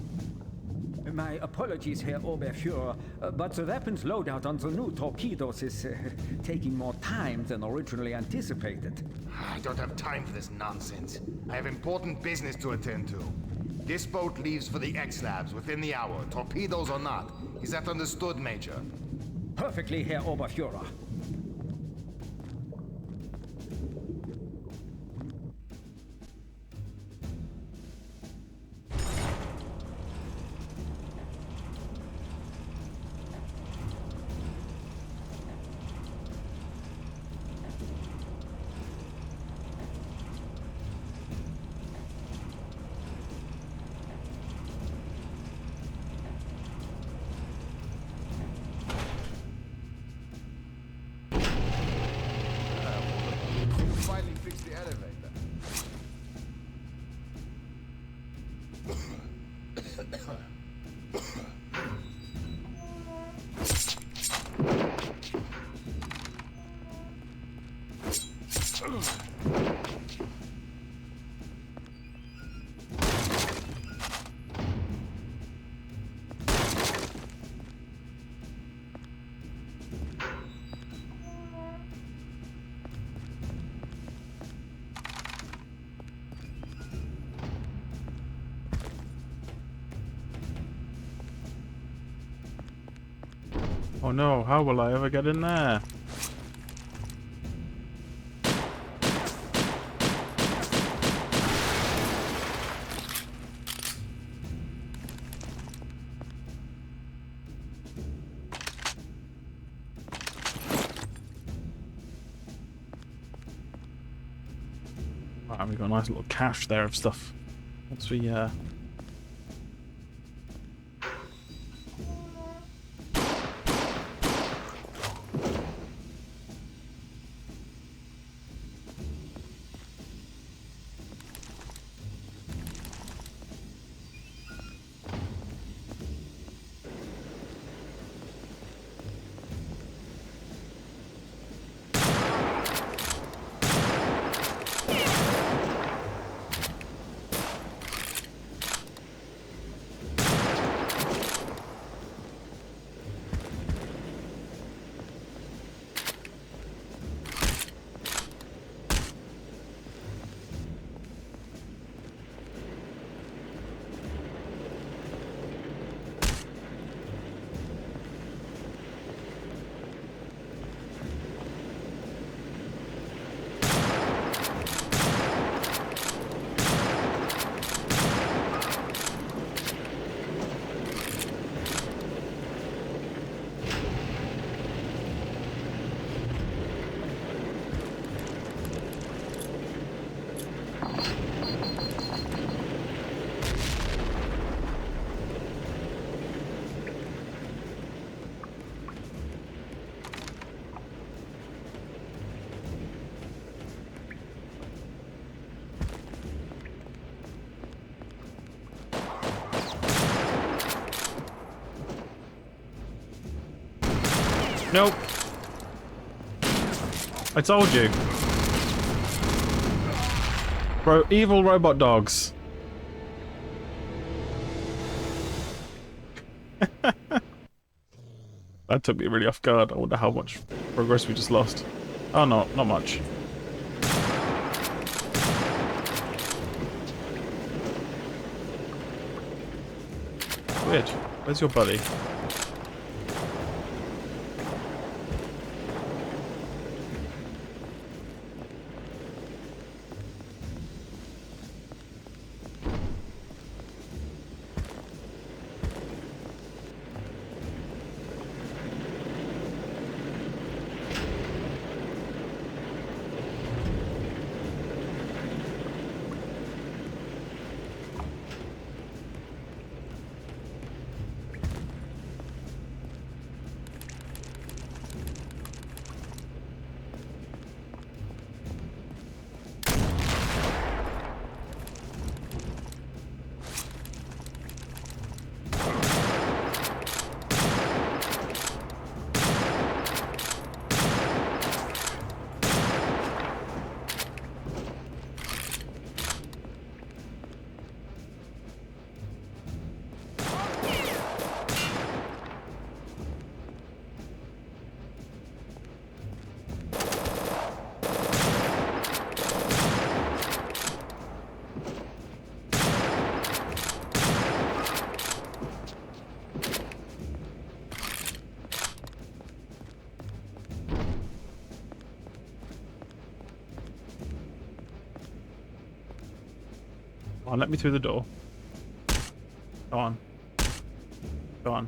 My apologies, Herr Oberfuhrer, but the weapons loadout on the new torpedoes is taking more time than originally anticipated. I don't have time for this nonsense. I have important business to attend to. This boat leaves for the X-Labs within the hour, torpedoes or not. Is that understood, Major? Perfectly, Herr Oberfuhrer. Finally fixed the elevator. Oh no, how will I ever get in there? Right, we've got a nice little cache there of stuff. Once we Nope. I told you. Bro, evil robot dogs. That took me really off guard. I wonder how much progress we just lost. Oh no, not much. Weird. Where's your buddy? Come on, let me through the door. Go on. Go on.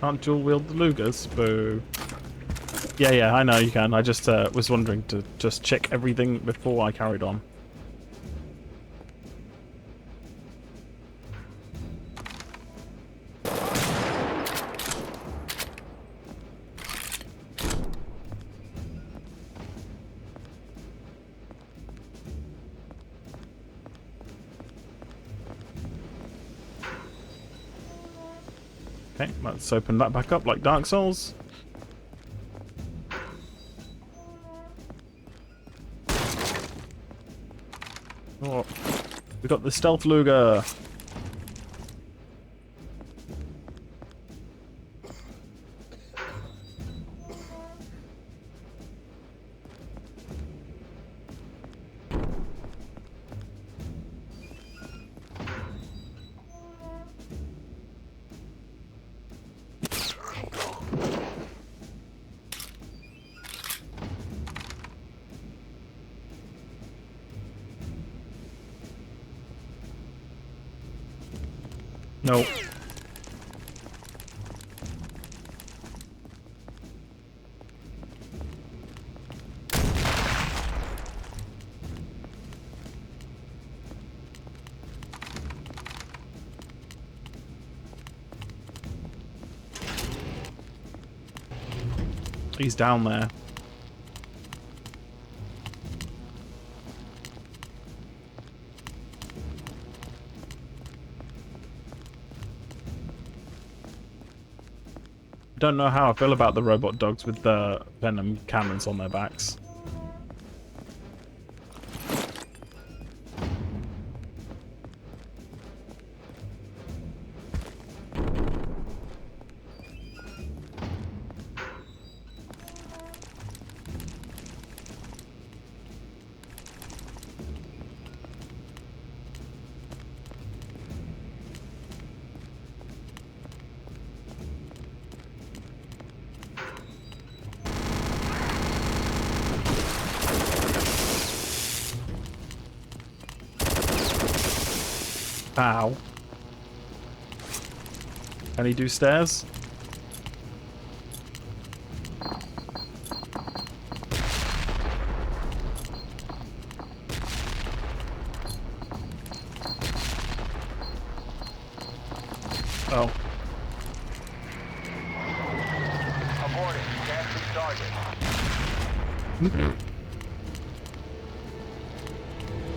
Can't dual wield the Lugers? Boo. Yeah, I know you can. I just was wondering to just check everything before I carried on. Okay, let's open that back up like Dark Souls. Oh, we got the stealth Luger. No. He's down there. Don't know how I feel about the robot dogs with the venom cannons on their backs. Ow. Can he do stairs? Oh. Aborting. Can't reach target.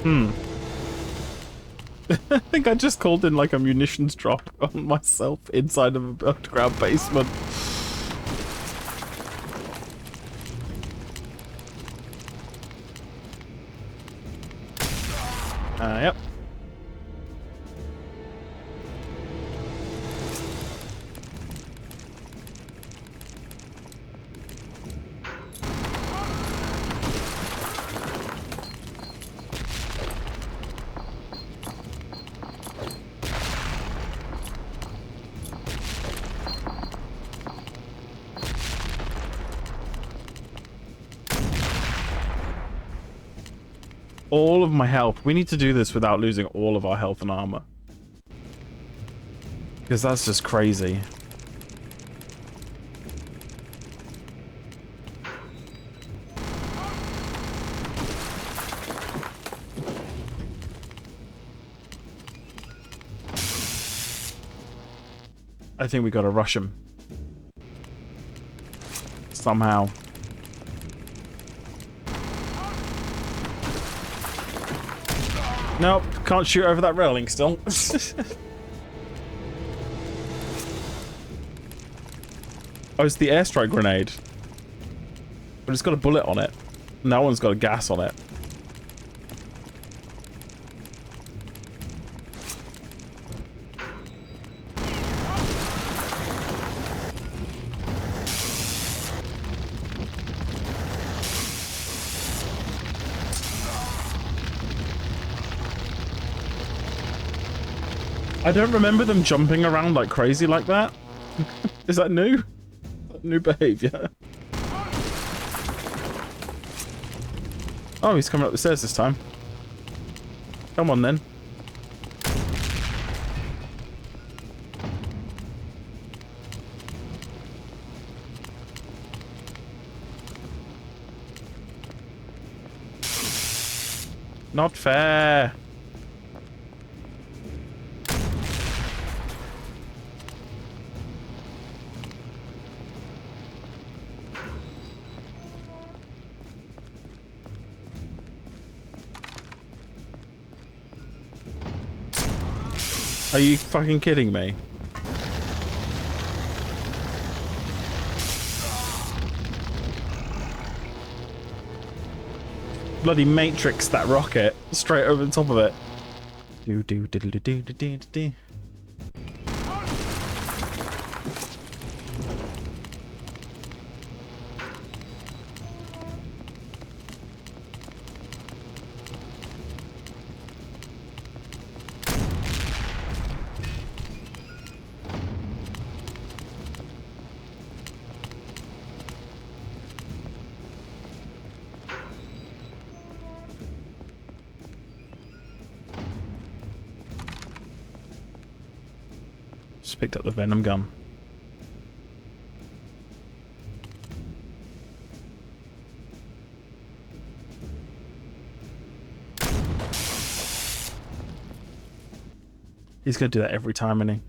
Hmm. I think I just called in like a munitions drop on myself inside of a underground basement. Yep. All of my health. We need to do this without losing all of our health and armor. Because that's just crazy. I think we gotta rush him. Somehow. Nope, can't shoot over that railing still. Oh, it's the airstrike grenade. But it's got a bullet on it. And that one's got a gas on it. I don't remember them jumping around like crazy like that. Is that new? New behavior. Oh, he's coming up the stairs this time. Come on then. Not fair. Are you fucking kidding me? bloody Matrix that rocket straight over the top of it. Do do diddle do do do do do. Just picked up the venom gun. He's gonna do that every time, isn't he?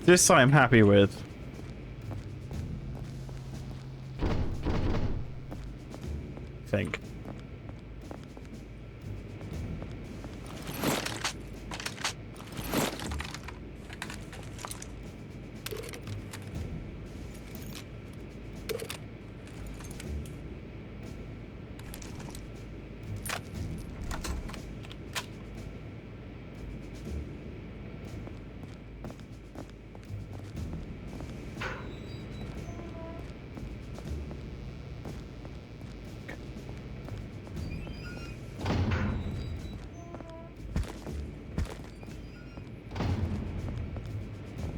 This I'm happy with. I think.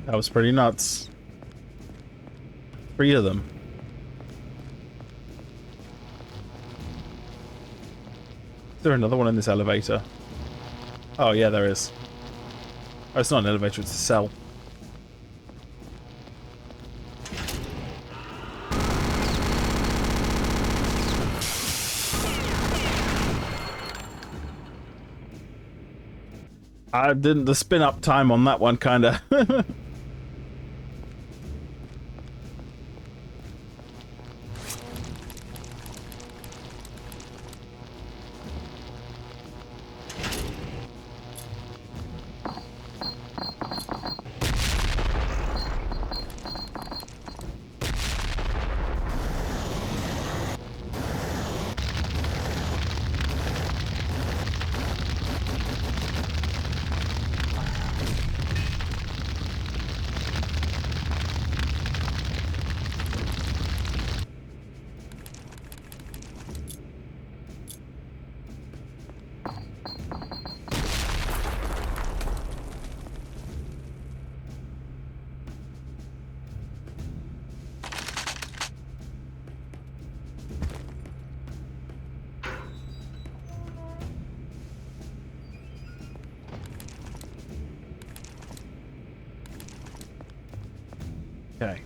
That was pretty nuts. 3 of them. Is there another one in this elevator? Oh yeah, there is. Oh, it's not an elevator, it's a cell. I didn't. The spin up time on that one kinda. Okay.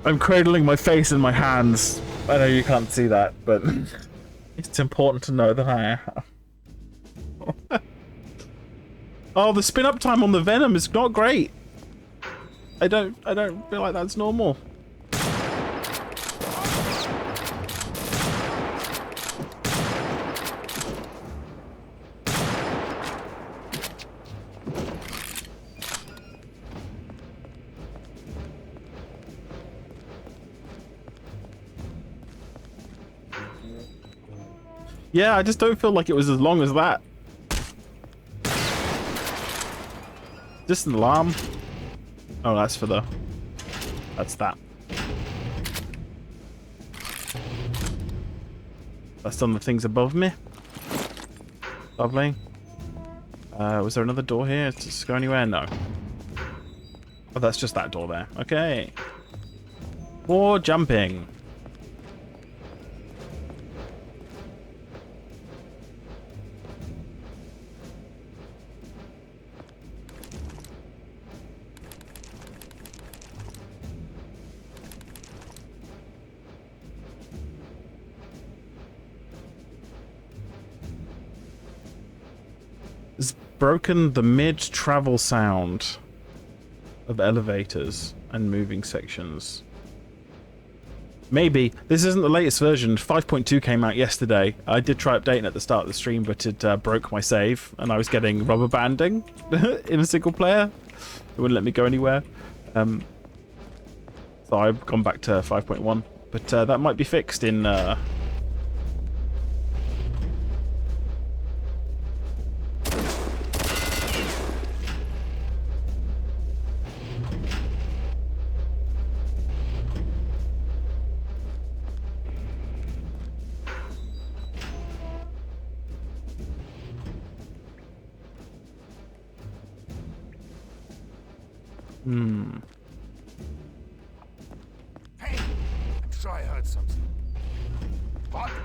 I'm cradling my face in my hands. I know you can't see that, but it's important to know that I am. Oh, the spin up time on the Venom is not great. I don't feel like that's normal. Yeah, I just don't feel like it was as long as that. Just an alarm. Oh, that's for the... That's that. That's on the things above me. Lovely. Was there another door here? Does this go anywhere? No. Oh, that's just that door there. Okay. More jumping. It's broken the mid-travel sound of elevators and moving sections. Maybe. This isn't the latest version. 5.2 came out yesterday. I did try updating at the start of the stream, but it broke my save, and I was getting rubber banding in a single player. It wouldn't let me go anywhere. So I've gone back to 5.1. But that might be fixed in... Hey, I'm sure I heard something. What? What?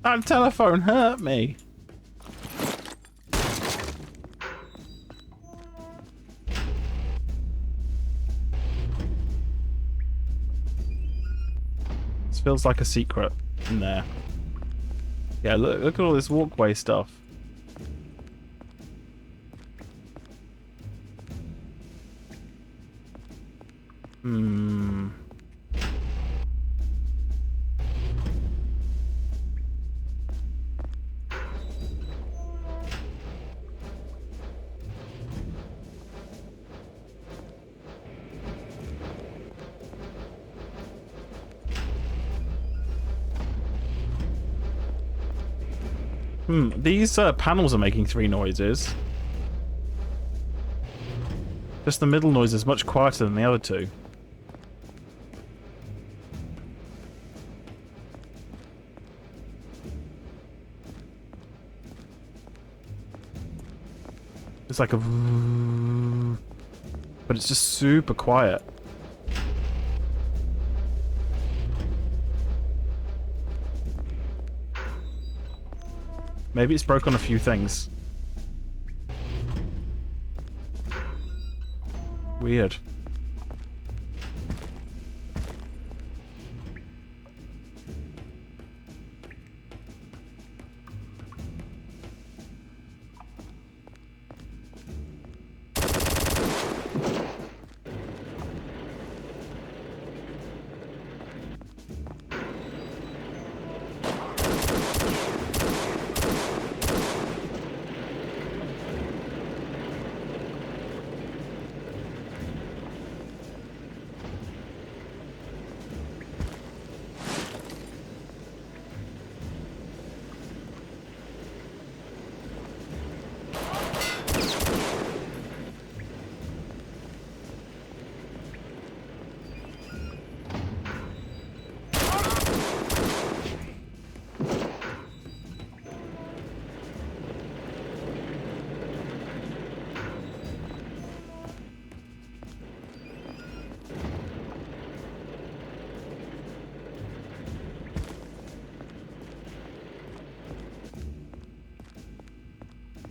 That telephone hurt me. This feels like a secret in there. Yeah, look at all this walkway stuff. These panels are making 3 noises. Just the middle noise is much quieter than the other 2. It's like a... But it's just super quiet. Maybe it's broke on a few things. Weird.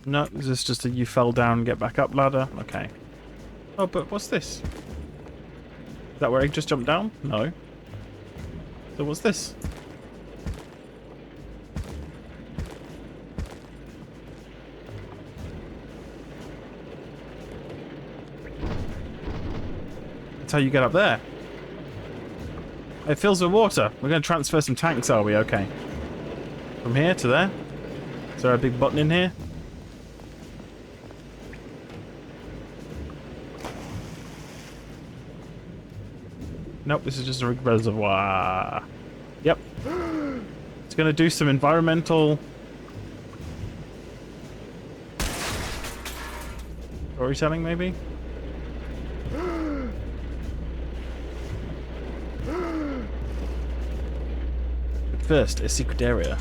No, is this just a you fell down and get back up ladder? Okay. Oh, but what's this? Is that where I just jumped down? No. So what's this? That's how you get up there. It fills with water. We're going to transfer some tanks, are we? Okay. From here to there? Is there a big button in here? Nope, this is just a reservoir. Yep. It's gonna do some environmental storytelling, maybe? But first, a secret area.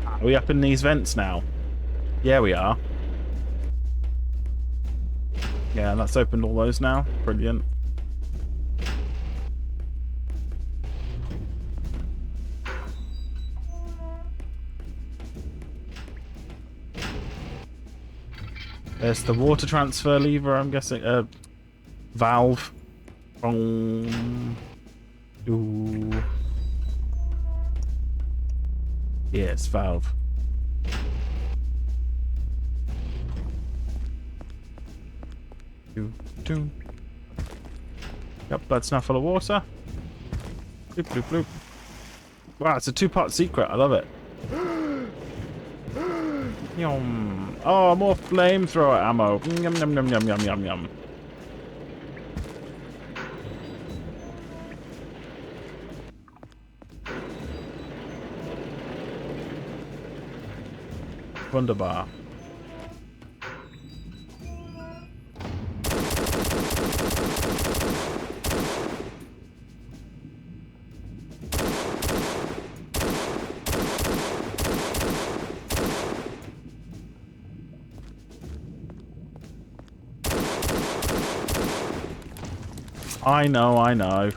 Are we up in these vents now? Yeah, we are. Yeah, that's opened all those now. Brilliant. There's the water transfer lever, I'm guessing. Valve. Ooh. Yes, valve. Doo. Yep, that's now full of water. Bloop, bloop, bloop. Wow, it's a two-part secret. I love it. Yum. Oh, more flamethrower ammo. Yum, yum, yum, yum, yum, yum, yum. Wunderbar. I know, I know.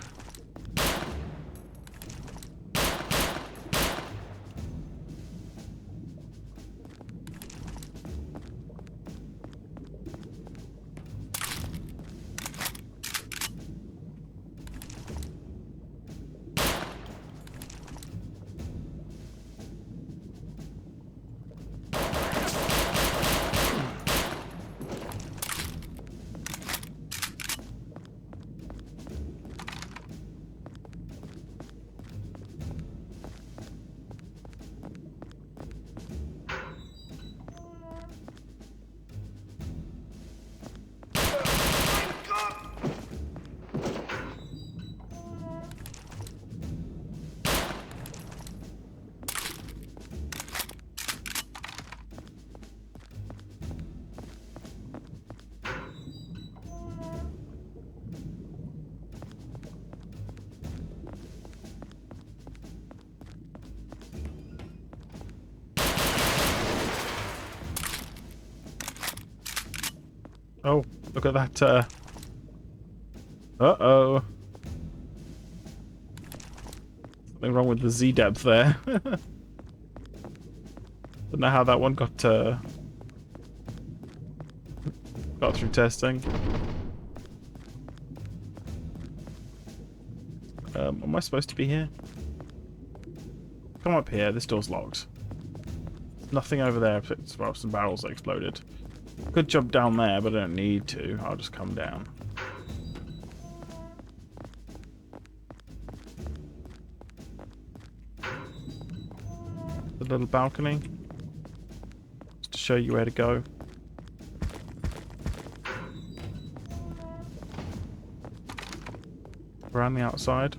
Oh, look at that, uh-oh. Something wrong with the Z depth there. Don't know how that one got through testing. Am I supposed to be here? Come up here, this door's locked. Nothing over there except well, some barrels that exploded. Could jump down there, but I don't need to. I'll just come down. The little balcony. Just to show you where to go. Around the outside.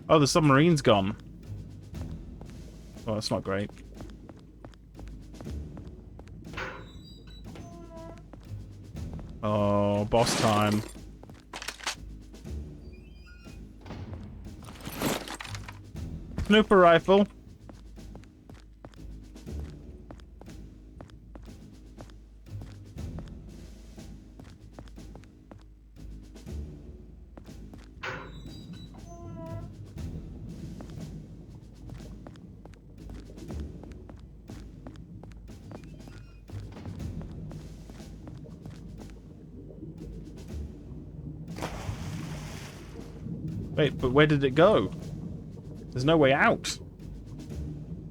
Oh, the submarine's gone. Oh, that's not great. Oh, boss time. Snooper rifle. Wait, but where did it go? There's no way out.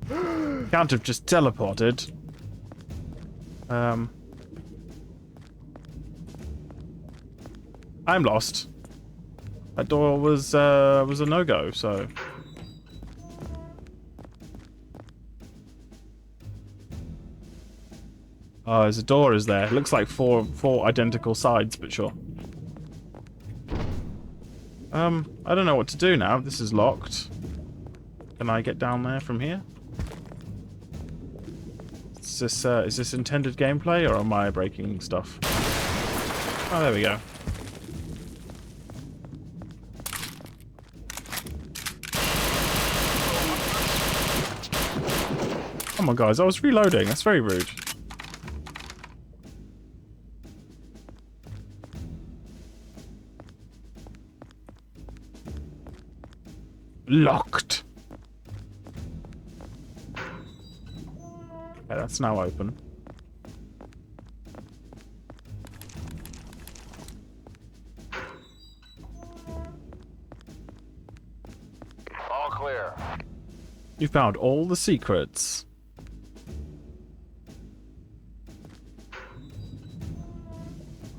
Can't have just teleported. I'm lost. That door was a no-go, so. Oh, there's a door, is there? It looks like four identical sides, but sure. I don't know what to do now. This is locked. Can I get down there from here? Is this intended gameplay, or am I breaking stuff? Oh, there we go. Come on, guys. I was reloading. That's very rude. Locked. Okay, that's now open. All clear. You found all the secrets.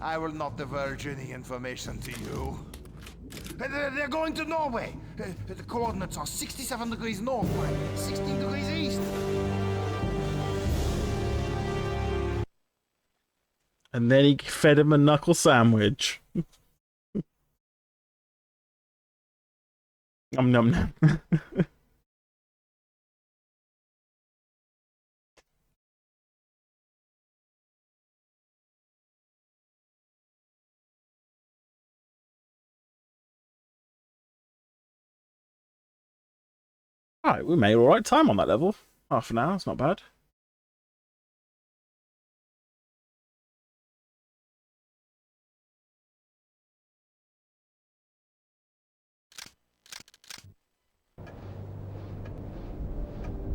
I will not divulge any information to you. They're going to Norway. The coordinates are 67 degrees north, 16 degrees east. And then he fed him a knuckle sandwich. Nom nom nom. Alright, we made alright time on that level. Half an hour, it's not bad.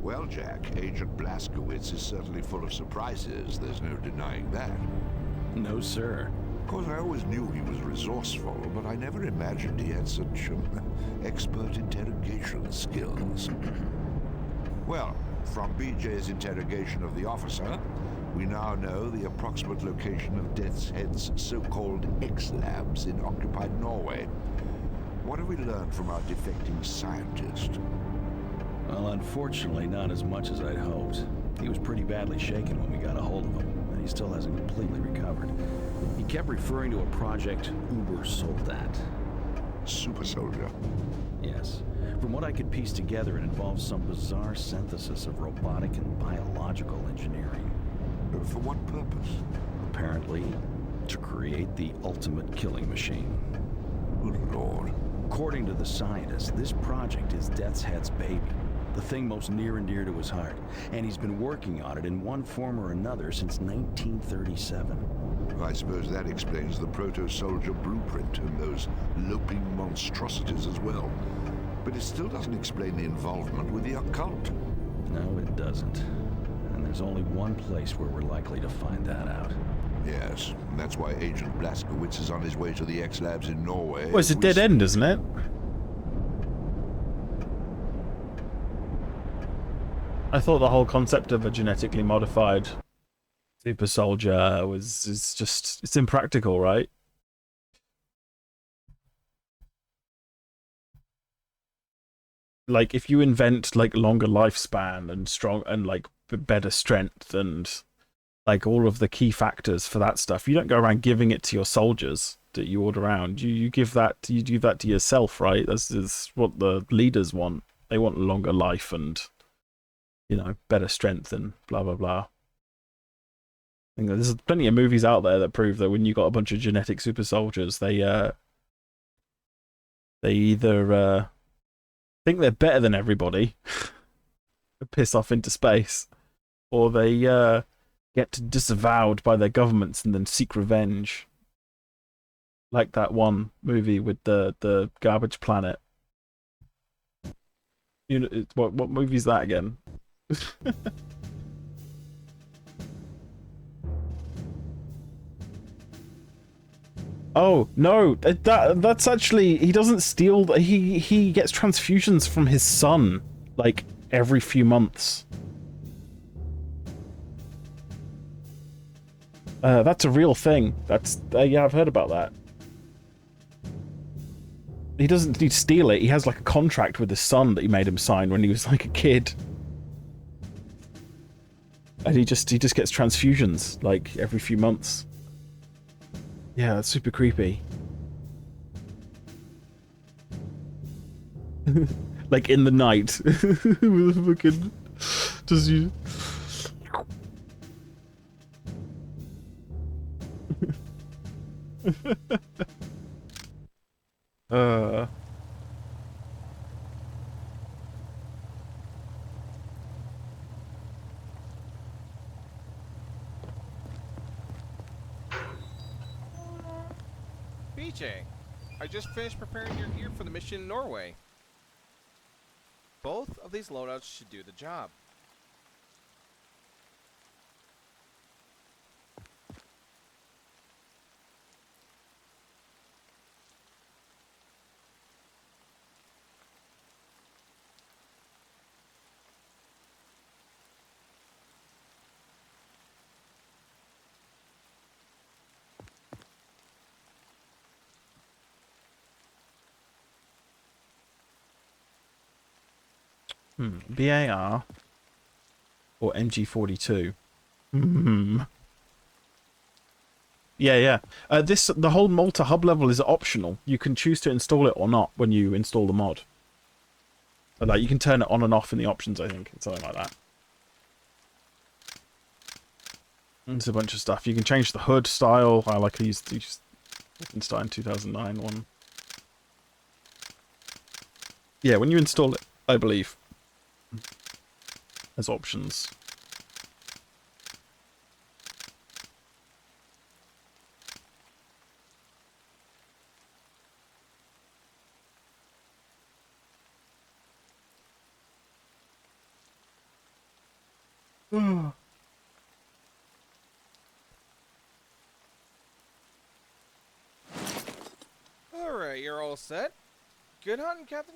Well, Jack, Agent Blazkowicz is certainly full of surprises. There's no denying that. No, sir. Of course, I always knew he was resourceful, but I never imagined he had such expert interrogation skills. Well, from BJ's interrogation of the officer, we now know the approximate location of Death's Head's so-called X-Labs in occupied Norway. What have we learned from our defecting scientist? Well, unfortunately, not as much as I'd hoped. He was pretty badly shaken when we got a hold of him, and he still hasn't completely recovered. He kept referring to a project Uber Soldat. Super Soldier? Yes. From what I could piece together, it involves some bizarre synthesis of robotic and biological engineering. For what purpose? Apparently, to create the ultimate killing machine. Good Lord. According to the scientist, this project is Death's Head's baby. The thing most near and dear to his heart. And he's been working on it in one form or another since 1937. I suppose that explains the proto-soldier blueprint and those loping monstrosities as well. But it still doesn't explain the involvement with the occult. No, it doesn't. And there's only one place where we're likely to find that out. Yes, and that's why Agent Blazkowicz is on his way to the X-Labs in Norway. Well, it's a dead end, isn't it? I thought the whole concept of a genetically modified super soldier is just, it's impractical, right? Like, if you invent, like, longer lifespan and strong and, like, better strength and, like, all of the key factors for that stuff, you don't go around giving it to your soldiers that you order around. You give that to yourself, right? That's what the leaders want. They want longer life and, you know, better strength and blah blah blah. I think there's plenty of movies out there that prove that when you got a bunch of genetic super soldiers, they either think they're better than everybody, piss off into space, or they get disavowed by their governments and then seek revenge. Like that one movie with the garbage planet. You know, what movie is that again? Oh no, that's actually, he doesn't steal. He gets transfusions from his son like every few months. That's a real thing. That's yeah, I've heard about that. He doesn't need to steal it. He has like a contract with his son that he made him sign when he was like a kid. And he just gets transfusions like every few months. Yeah, that's super creepy. Like in the night. With a fucking... Just you... BJ, I just finished preparing your gear for the mission in Norway. Both of these loadouts should do the job. BAR or MG42. Yeah. The whole Malta hub level is optional. You can choose to install it or not when you install the mod. Like you can turn it on and off in the options, I think, something like that. There's a bunch of stuff. You can change the hood style. I like to use the Wolfenstein 2009 one. Yeah, when you install it, I believe. As options. Alright, you're all set. Good hunting, Captain.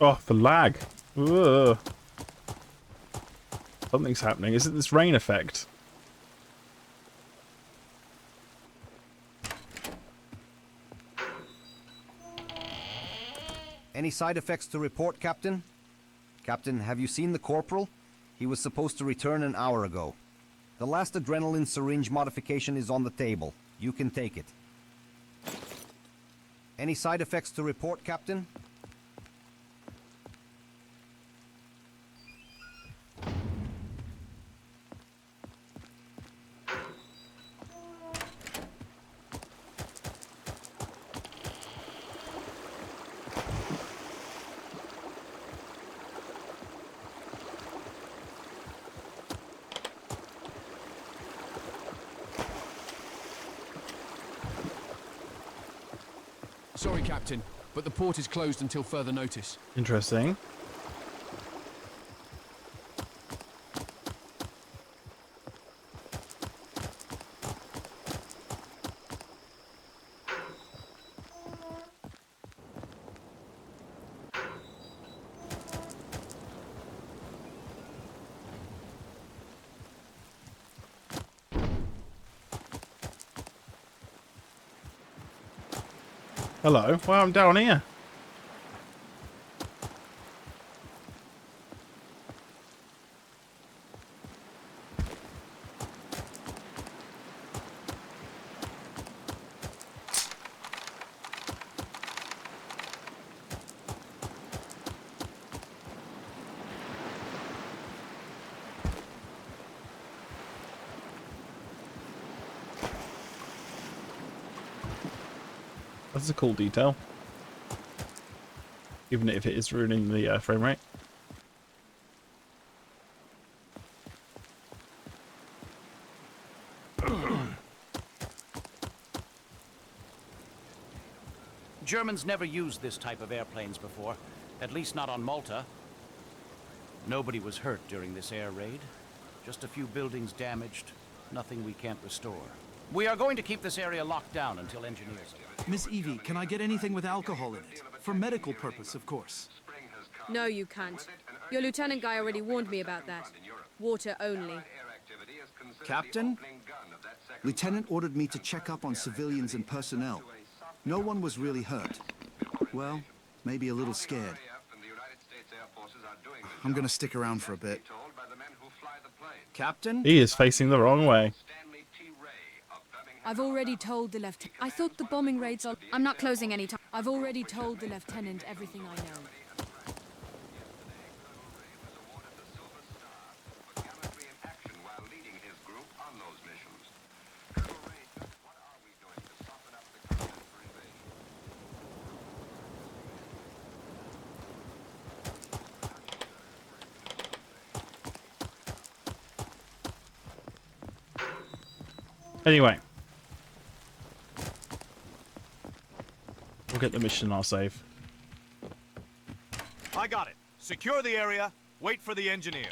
Oh, the lag. Ugh. Something's happening. Is it this rain effect? Any side effects to report, Captain? Captain, have you seen the Corporal? He was supposed to return an hour ago. The last adrenaline syringe modification is on the table. You can take it. Any side effects to report, Captain? Sorry, Captain, but the port is closed until further notice. Interesting. Hello. Well, I'm down here. That's a cool detail. Even if it is ruining the frame rate. Germans never used this type of airplanes before, at least not on Malta. Nobody was hurt during this air raid. Just a few buildings damaged, nothing we can't restore. We are going to keep this area locked down until engineers... Miss Evie, can I get anything with alcohol in it? For medical purpose, of course. No, you can't. Your lieutenant guy already warned me about that. Water only. Captain? Lieutenant ordered me to check up on civilians and personnel. No one was really hurt. Well, maybe a little scared. I'm gonna stick around for a bit. Captain? He is facing the wrong way. I've already told the lieutenant. I thought the bombing raids are... I'm not closing any time. I've already told the lieutenant everything I know. Anyway. We'll get the mission, I'll save. I got it. Secure the area, wait for the engineers.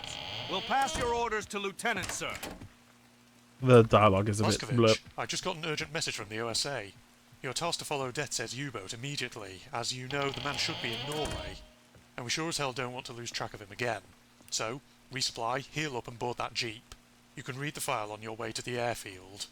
We'll pass your orders to Lieutenant, sir. The dialogue is a bit Moscovich, blurb. I just got an urgent message from the OSA. You're tasked to follow Detzet's U-boat immediately. As you know, the man should be in Norway, and we sure as hell don't want to lose track of him again. So, resupply, heal up and board that jeep. You can read the file on your way to the airfield.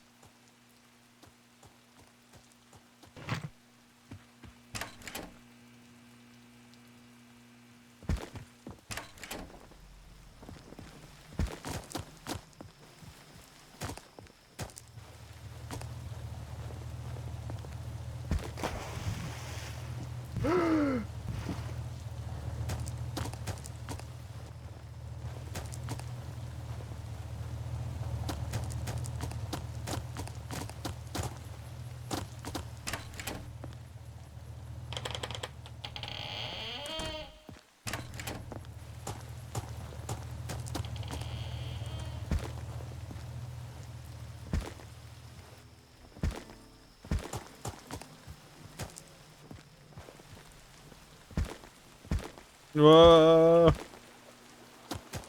Whoa.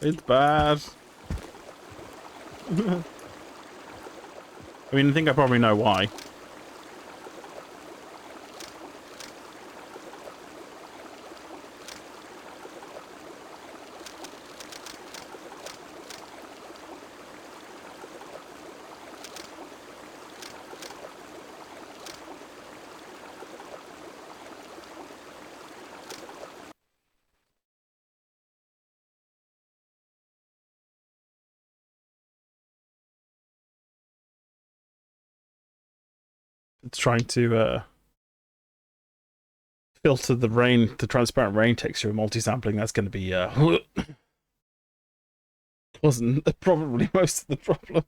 It's bad. I mean, I think I probably know why. It's trying to filter the rain, the transparent rain texture in multi-sampling. That's going to be wasn't probably most of the problem.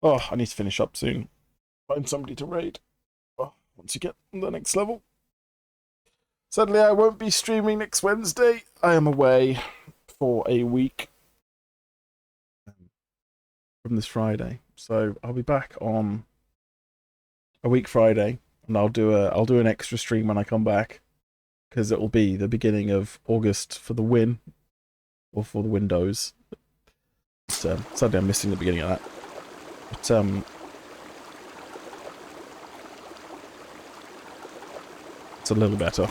Oh, I need to finish up soon. Find somebody to raid. Oh, once you get on the next level. Sadly, I won't be streaming next Wednesday. I am away for a week from this Friday, so I'll be back on a week Friday, and I'll do an extra stream when I come back, because it will be the beginning of August for the win, or for the Windows. But, sadly, I'm missing the beginning of that. But it's a little better.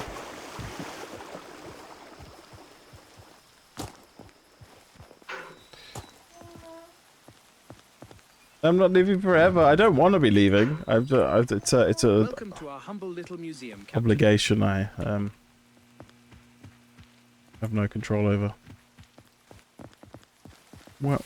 I'm not leaving forever. I don't want to be leaving. it's a Welcome to our humble little museum, Captain. obligation I have no control over. What?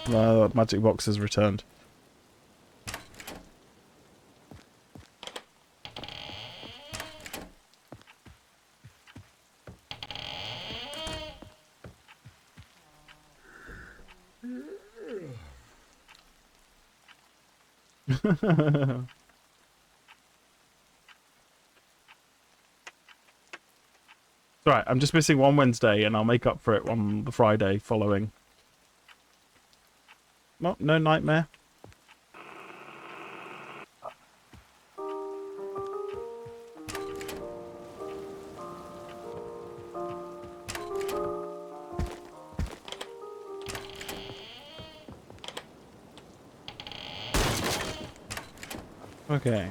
No, that magic box has returned. Right, I'm just missing one Wednesday, and I'll make up for it on the Friday following. Well, no nightmare. Okay.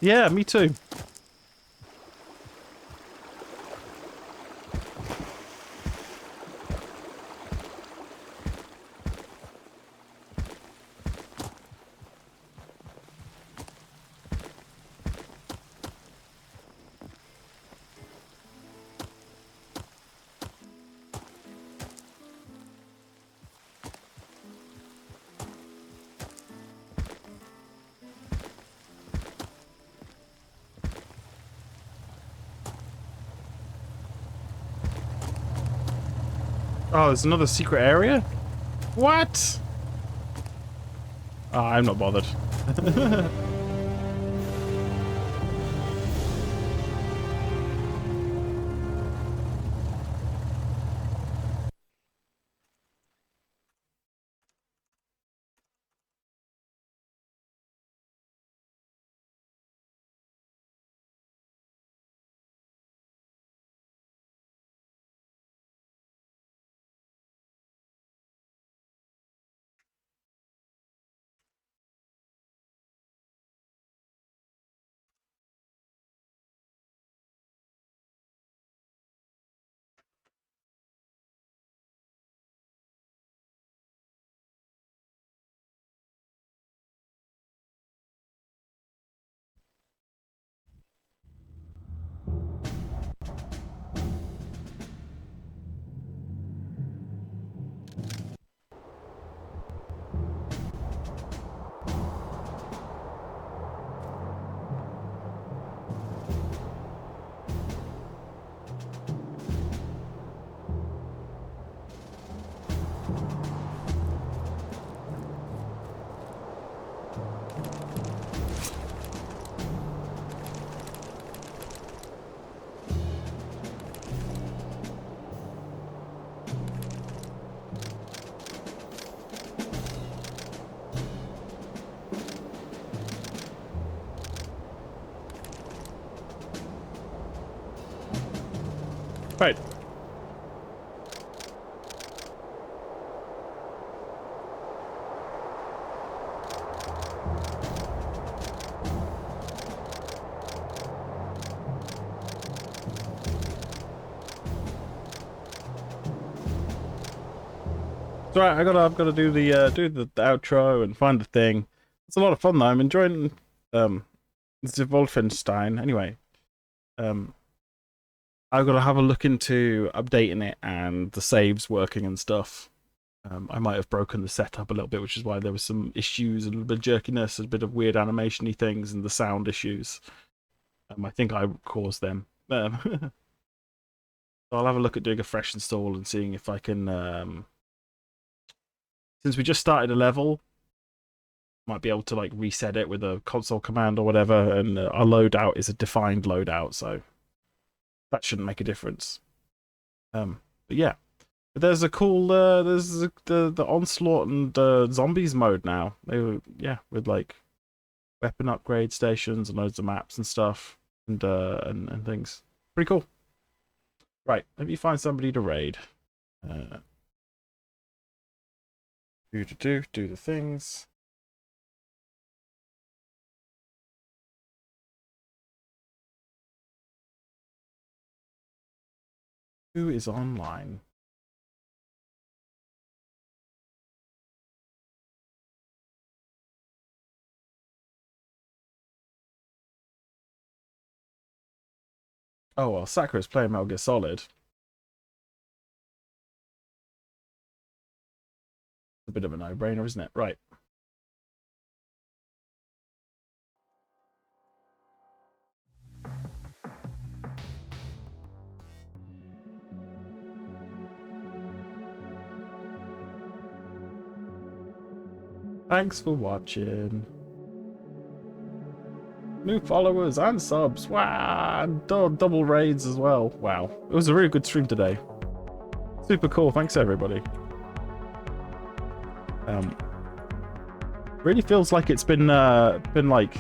Yeah, me too. Oh, there's another secret area? What? Oh, I'm not bothered. Right. It's alright, I've gotta do the outro and find the thing. It's a lot of fun though. I'm enjoying the Wolfenstein. Anyway, I've got to have a look into updating it and the saves working and stuff. I might have broken the setup a little bit, which is why there was some issues, a little bit of jerkiness, a bit of weird animation-y things, and the sound issues. I think I caused them. So I'll have a look at doing a fresh install and seeing if I can. Since we just started a level, might be able to like reset it with a console command or whatever, and our loadout is a defined loadout, so that shouldn't make a difference. But yeah. But there's a cool there's the onslaught and zombies mode now. They were, yeah, with like weapon upgrade stations and loads of maps and stuff and things. Pretty cool. Right, let me find somebody to raid. Do the things. Who is online? Oh well, Sakura's playing Metal Gear Solid. A bit of a no-brainer, isn't it? Right. Thanks for watching. New followers and subs. Wow, and double raids as well. Wow, it was a really good stream today. Super cool. Thanks everybody. Really feels like it's been like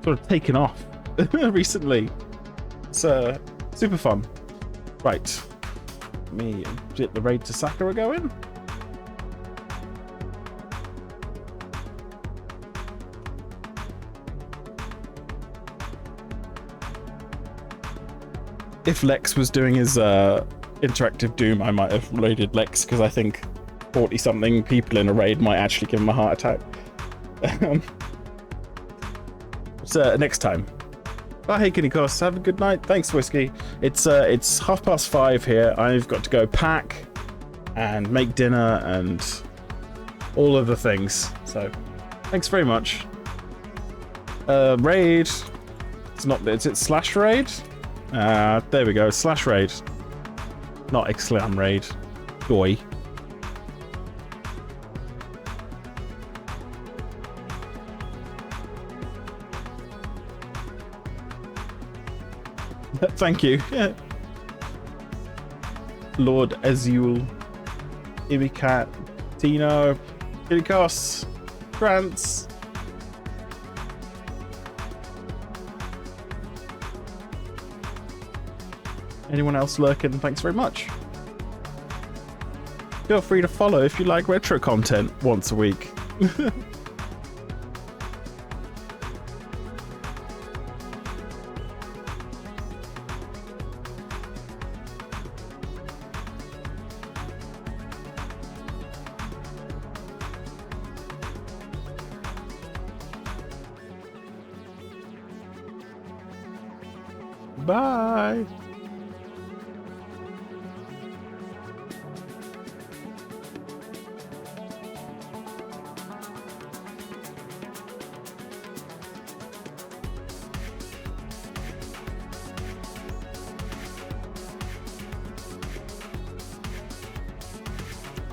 sort of taken off recently. It's super fun. Right, let me get the raid to Sakura going. If Lex was doing his interactive Doom, I might have raided Lex, because I think 40-something people in a raid might actually give him a heart attack. So next time. Oh, hey, Kitty Cost. Have a good night. Thanks, Whiskey. It's 5:30 here. I've got to go pack and make dinner and all of the things. So, thanks very much. Raid. It's not. Is it slash raid? There we go. Slash raid. Not exclam raid. Joy. Thank you. Yeah. Lord Ezul, Imicat, Tino, Kilikos, Grants. Anyone else lurking? Thanks very much. Feel free to follow if you like retro content once a week. Bye.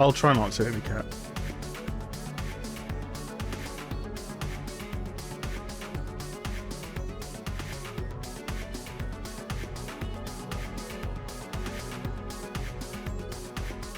I'll try not to, Cat.